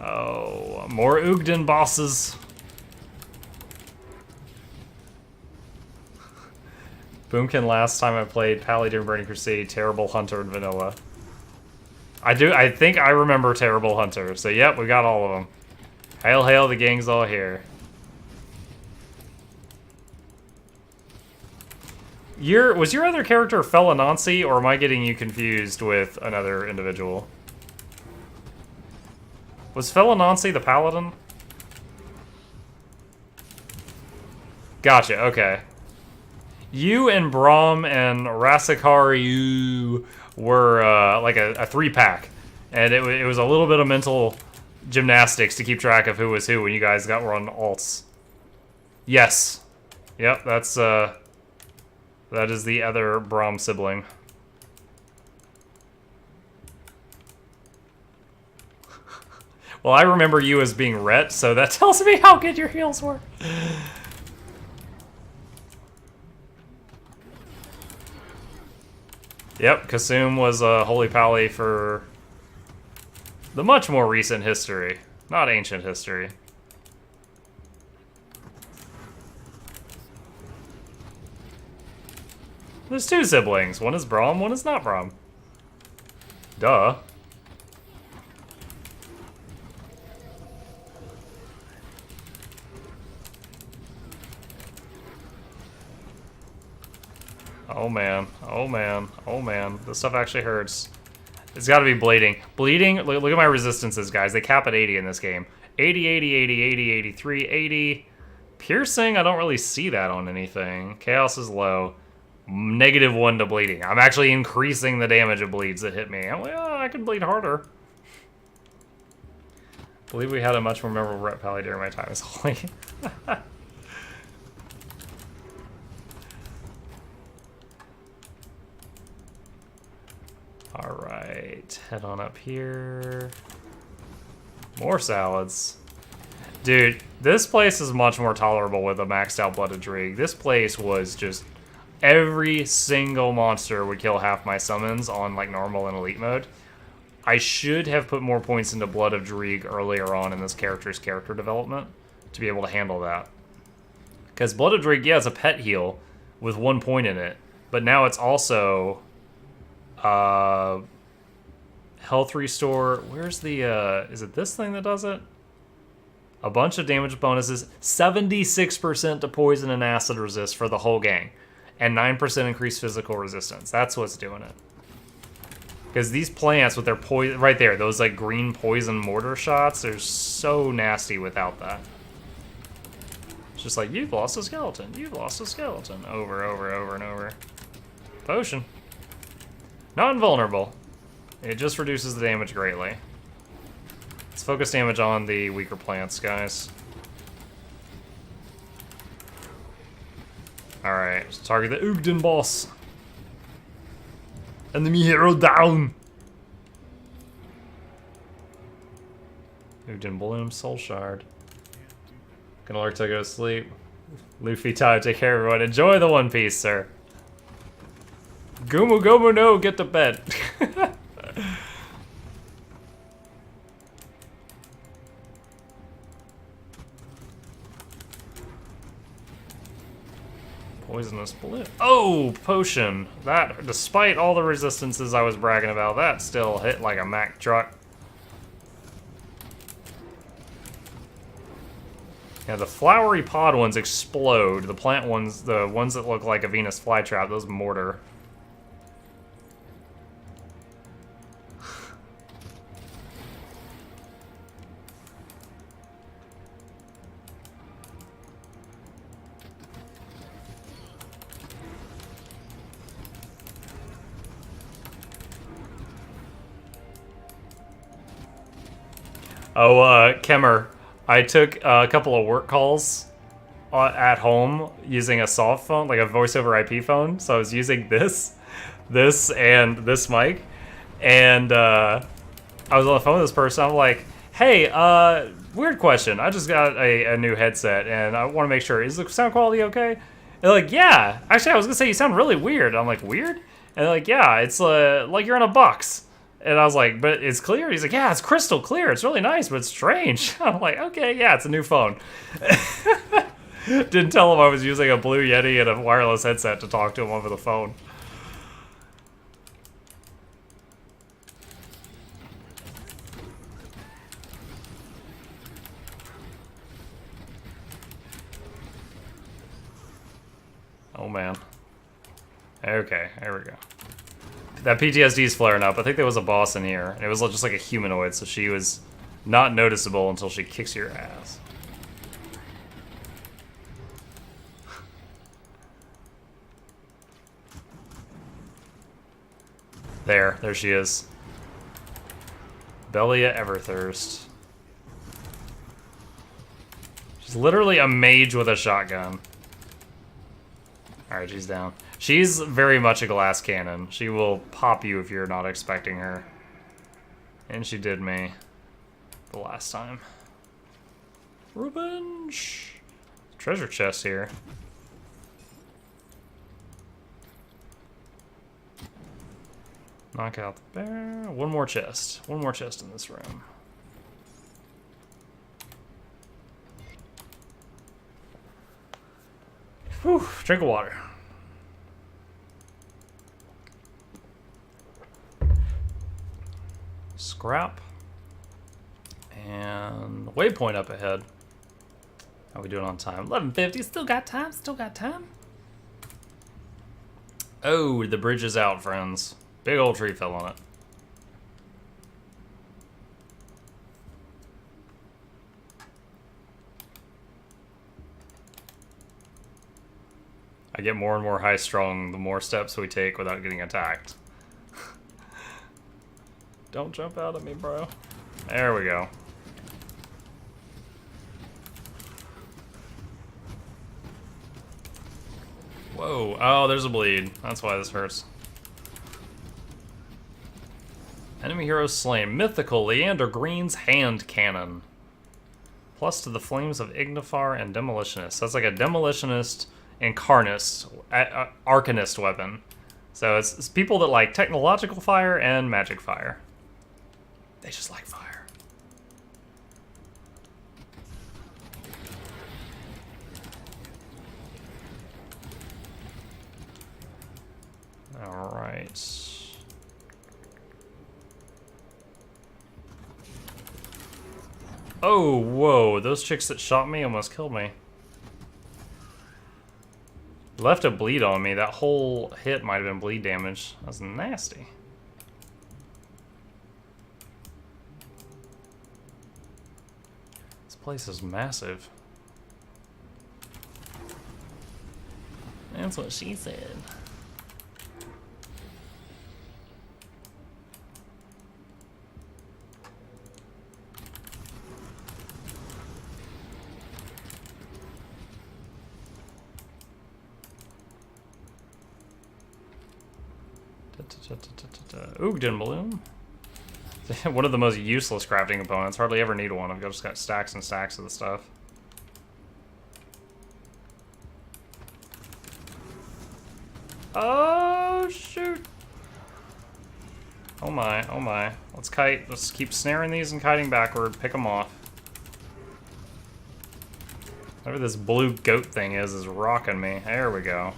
Oh, more Ogden bosses. Boomkin last time I played Pally during Burning Crusade, Terrible Hunter and Vanilla. I think I remember Terrible Hunter, so yep, we got all of them. Hail, hail, the gang's all here. Was your other character Felinancy, or am I getting you confused with another individual? Was Felinancy the Paladin? Gotcha, okay. You and Braum and Rasakari were like a 3-pack. And it was a little bit of mental gymnastics to keep track of who was who when you guys were on alts. Yes. Yep, that is the other Braum sibling. Well, I remember you as being Rhett, so that tells me how good your heals were. Yep, Kasum was a Holy Pally for the much more recent history, not ancient history. There's 2 siblings. One is Braum, one is not Braum. Duh. Oh man, oh man, oh man. This stuff actually hurts. It's gotta be bleeding. Bleeding, look at my resistances, guys. They cap at 80 in this game. 80, 80, 80, 80, 83, 80. Piercing, I don't really see that on anything. Chaos is low. -1 to bleeding. I'm actually increasing the damage it bleeds that hit me. Well, I can bleed harder. I believe we had a much more memorable Rep Pally during my time as Holy. Alright, head on up here. More salads. Dude, this place is much more tolerable with a maxed out Blooded Drig. This place was just... every single monster would kill half my summons on like normal and elite mode. I should have put more points into Blood of Drig earlier on in this character's character development to be able to handle that. Because Blood of Drig, yeah, it's a pet heal with 1 point in it, but now it's also... health restore. Where's the, is it this thing that does it? A bunch of damage bonuses, 76% to poison and acid resist for the whole gang, and 9% increased physical resistance. That's what's doing it. Because these plants with their poison, right there, those like green poison mortar shots, they're so nasty without that. It's just like, you've lost a skeleton, you've lost a skeleton, over, and over. Potion. Not invulnerable. It just reduces the damage greatly. Let's focus damage on the weaker plants, guys. Alright, let's target the Ugden boss. Enemy hero down! Ugden Bloom, Soul Shard. Gonna alert till I go to sleep. Luffy, time, take care everyone. Enjoy the One Piece, sir. Gomu Gomu no, get to bed. Poisonous blue. Oh, potion. That, despite all the resistances I was bragging about, that still hit like a Mack truck. Yeah, the flowery pod ones explode. The plant ones, the ones that look like a Venus flytrap, those mortar. Oh, Kemmer, I took a couple of work calls at home using a soft phone, like a voice over IP phone. So I was using this, and this mic. And I was on the phone with this person. I'm like, hey, weird question. I just got a new headset, and I want to make sure, is the sound quality okay? And they're like, yeah. Actually, I was going to say, you sound really weird. I'm like, weird? And they're like, yeah, it's like you're in a box. And I was like, but it's clear? He's like, yeah, it's crystal clear. It's really nice, but it's strange. I'm like, okay, yeah, it's a new phone. Didn't tell him I was using a Blue Yeti and a wireless headset to talk to him over the phone. Oh, man. Okay, there we go. That PTSD is flaring up. I think there was a boss in here. And it was just like a humanoid, so she was not noticeable until she kicks your ass. There she is. Belia Everthirst. She's literally a mage with a shotgun. Alright, she's down. She's very much a glass cannon. She will pop you if you're not expecting her. And she did me the last time. Revenge! Treasure chest here. Knock out the bear. One more chest. One more chest in this room. Whew, drink of water. Scrap. And waypoint up ahead. How we doing on time? 11:50. Still got time. Still got time. Oh, the bridge is out, friends. Big old tree fell on it. I get more and more high-strung the more steps we take without getting attacked. Don't jump out at me, bro. There we go. Whoa. Oh, there's a bleed. That's why this hurts. Enemy hero slain. Mythical Leander Green's hand cannon. Plus to the flames of Ignifar and Demolitionist. That's like a Demolitionist and Arcanist weapon. So it's people that like technological fire and magic fire. They just like fire. All right. Oh, whoa. Those chicks that shot me almost killed me. Left a bleed on me. That whole hit might have been bleed damage. That was nasty. This place is massive. That's what she said. Oogden balloon. One of the most useless crafting components. Hardly ever need one. I've just got stacks and stacks of the stuff. Oh, shoot. Oh my, oh my. Let's kite. Let's keep snaring these and kiting backward. Pick them off. Whatever this blue goat thing is rocking me. There we go.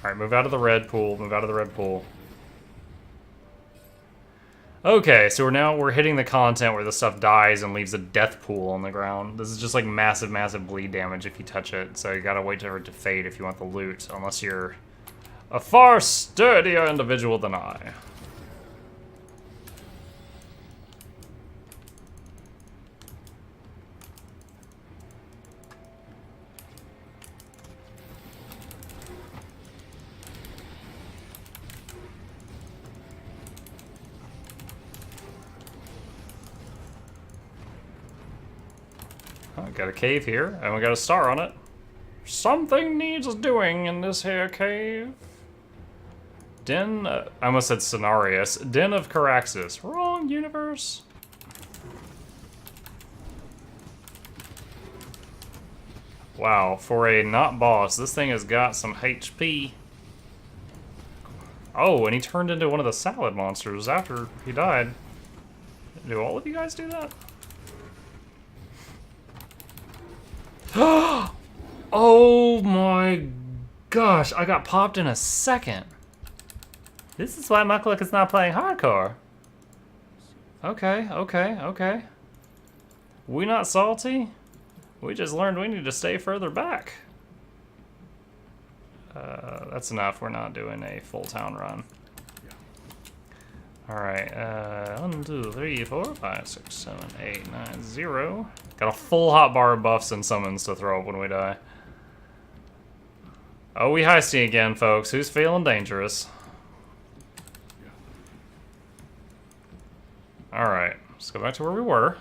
Alright, move out of the red pool. Move out of the red pool. Okay, so we're hitting the content where the stuff dies and leaves a death pool on the ground. This is just like massive, massive bleed damage if you touch it. So you gotta wait for it to fade if you want the loot, unless you're a far sturdier individual than I. Got a cave here, and we got a star on it. Something needs doing in this here cave. Den, I almost said Cenarius. Den of Caraxes. Wrong universe. Wow, for a not boss, this thing has got some HP. Oh, and he turned into one of the salad monsters after he died. Do all of you guys do that? Oh my gosh, I got popped in a second. This is why Muckluck is not playing hardcore. Okay, okay, okay. We not salty? We just learned we need to stay further back. That's enough. We're not doing a full town run. Alright, 1, 2, 3, 4, 5, 6, 7, 8, 9, 0. Got a full hotbar of buffs and summons to throw up when we die. Oh, we heisty again, folks. Who's feeling dangerous? Alright, let's go back to where we were.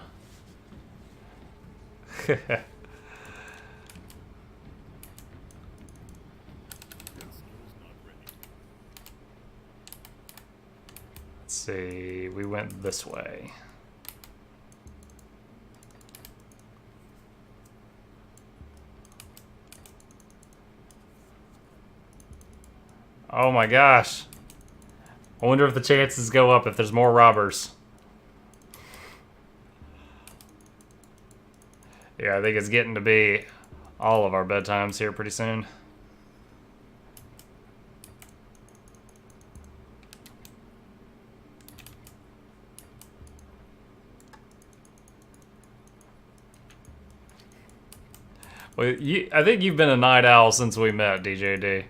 Let's see, we went this way. Oh my gosh. I wonder if the chances go up if there's more robbers. Yeah, I think it's getting to be all of our bedtimes here pretty soon. Well, I think you've been a night owl since we met, DJD.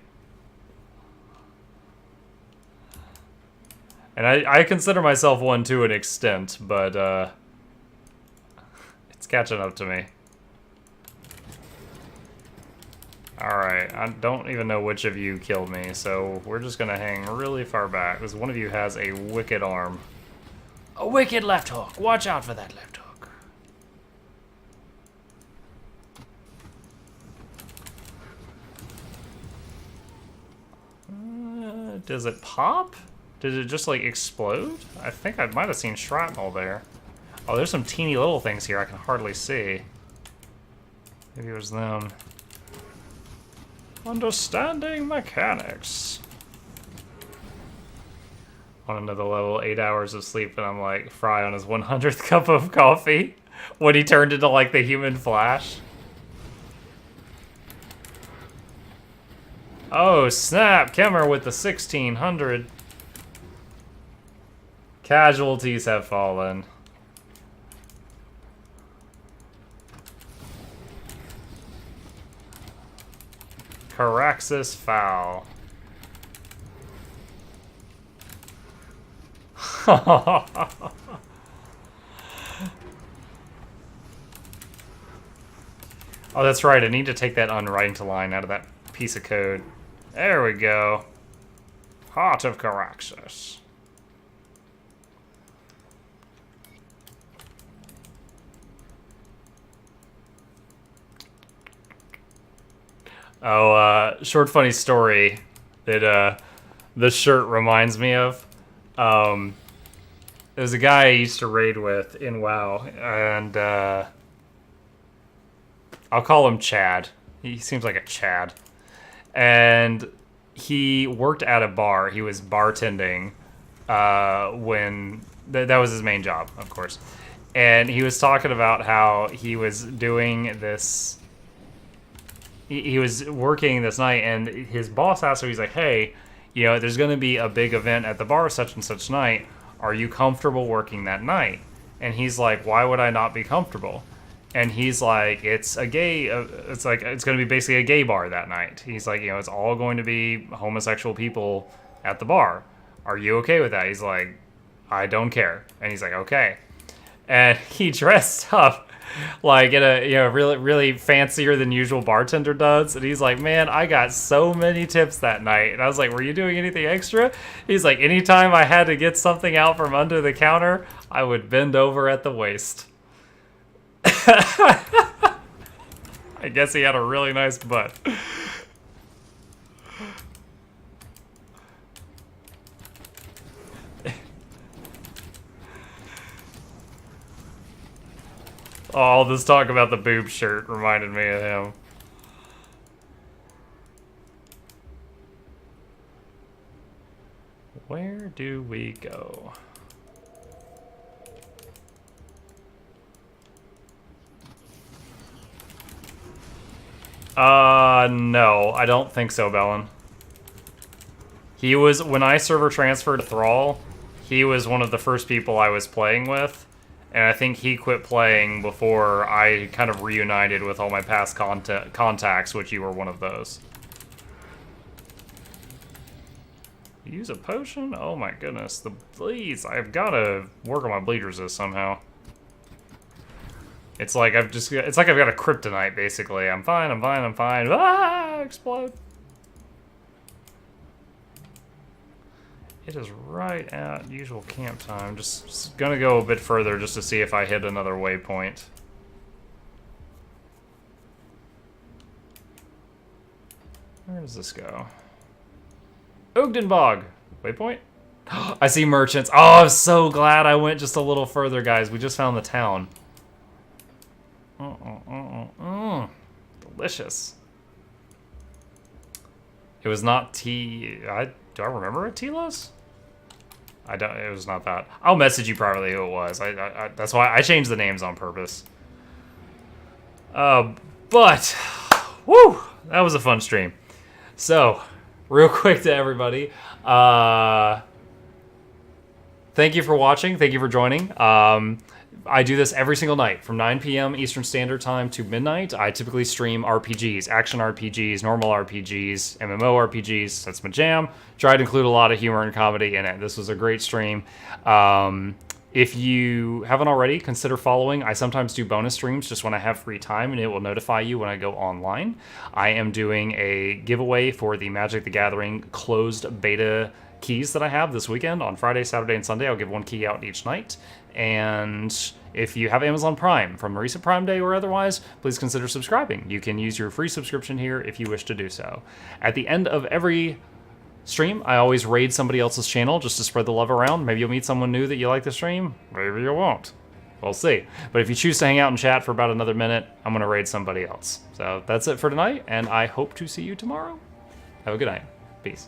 And I consider myself one to an extent, but it's catching up to me. Alright, I don't even know which of you killed me, so we're just gonna hang really far back, because one of you has a wicked arm. A wicked left hook! Watch out for that left hook. Does it pop? Did it just, like, explode? I think I might have seen shrapnel there. Oh, there's some teeny little things here I can hardly see. Maybe it was them. Understanding mechanics. On another level, 8 hours of sleep, and I'm like Fry on his 100th cup of coffee when he turned into like the human Flash. Oh snap! Kemmer with the 1600. Casualties have fallen. Caraxes foul. Oh, that's right. I need to take that unwriting line out of that piece of code. There we go. Heart of Caraxes. Oh, short funny story that this shirt reminds me of. There's a guy I used to raid with in WoW, and I'll call him Chad. He seems like a Chad. And he worked at a bar. He was bartending when... that was his main job, of course. And he was talking about how he was doing this... He was working this night, and his boss asked him, he's like, hey, you know, there's going to be a big event at the bar such and such night. Are you comfortable working that night? And he's like, why would I not be comfortable? And he's like, it's a gay, it's like, it's going to be basically a gay bar that night. He's like, you know, it's all going to be homosexual people at the bar. Are you okay with that? He's like, I don't care. And he's like, okay. And he dressed up like in a, you know, really, really fancier than usual bartender does. And he's like, man, I got so many tips that night. And I was like, were you doing anything extra? He's like, anytime I had to get something out from under the counter, I would bend over at the waist. I guess he had a really nice butt. All this talk about the boob shirt reminded me of him. Where do we go? No, I don't think so, Bellin. He was, when I server transferred to Thrall, he was one of the first people I was playing with. And I think he quit playing before I kind of reunited with all my past contacts, which you were one of those. Use a potion? Oh my goodness. The bleeds. I've got to work on my bleed resist somehow. It's like I've got a kryptonite, basically. I'm fine, I'm fine, I'm fine. Ah! Explode. It is right at usual camp time. Just gonna go a bit further just to see if I hit another waypoint. Where does this go? Ogdenbog! Waypoint? I see merchants. Oh, I'm so glad I went just a little further, guys. We just found the town. Delicious. It was not do I remember a Telos? I don't. It was not that. I'll message you privately who it was. That's why I changed the names on purpose. But woo, that was a fun stream. So, real quick to everybody, thank you for watching. Thank you for joining. I do this every single night from 9 p.m. Eastern Standard Time to midnight. I typically stream RPGs, action RPGs, normal RPGs, MMO RPGs. That's my jam. Try to include a lot of humor and comedy in it. This was a great stream. If you haven't already, consider following. I sometimes do bonus streams just when I have free time, and it will notify you when I go online. I am doing a giveaway for the Magic the Gathering closed beta keys that I have this weekend on Friday, Saturday, and Sunday. I'll give one key out each night. And if you have Amazon Prime from a recent Prime Day or otherwise, please consider subscribing. You can use your free subscription here if you wish to do so. At the end of every stream, I always raid somebody else's channel just to spread the love around. Maybe you'll meet someone new that you like the stream. Maybe you won't. We'll see. But if you choose to hang out and chat for about another minute, I'm going to raid somebody else. So that's it for tonight, and I hope to see you tomorrow. Have a good night. Peace.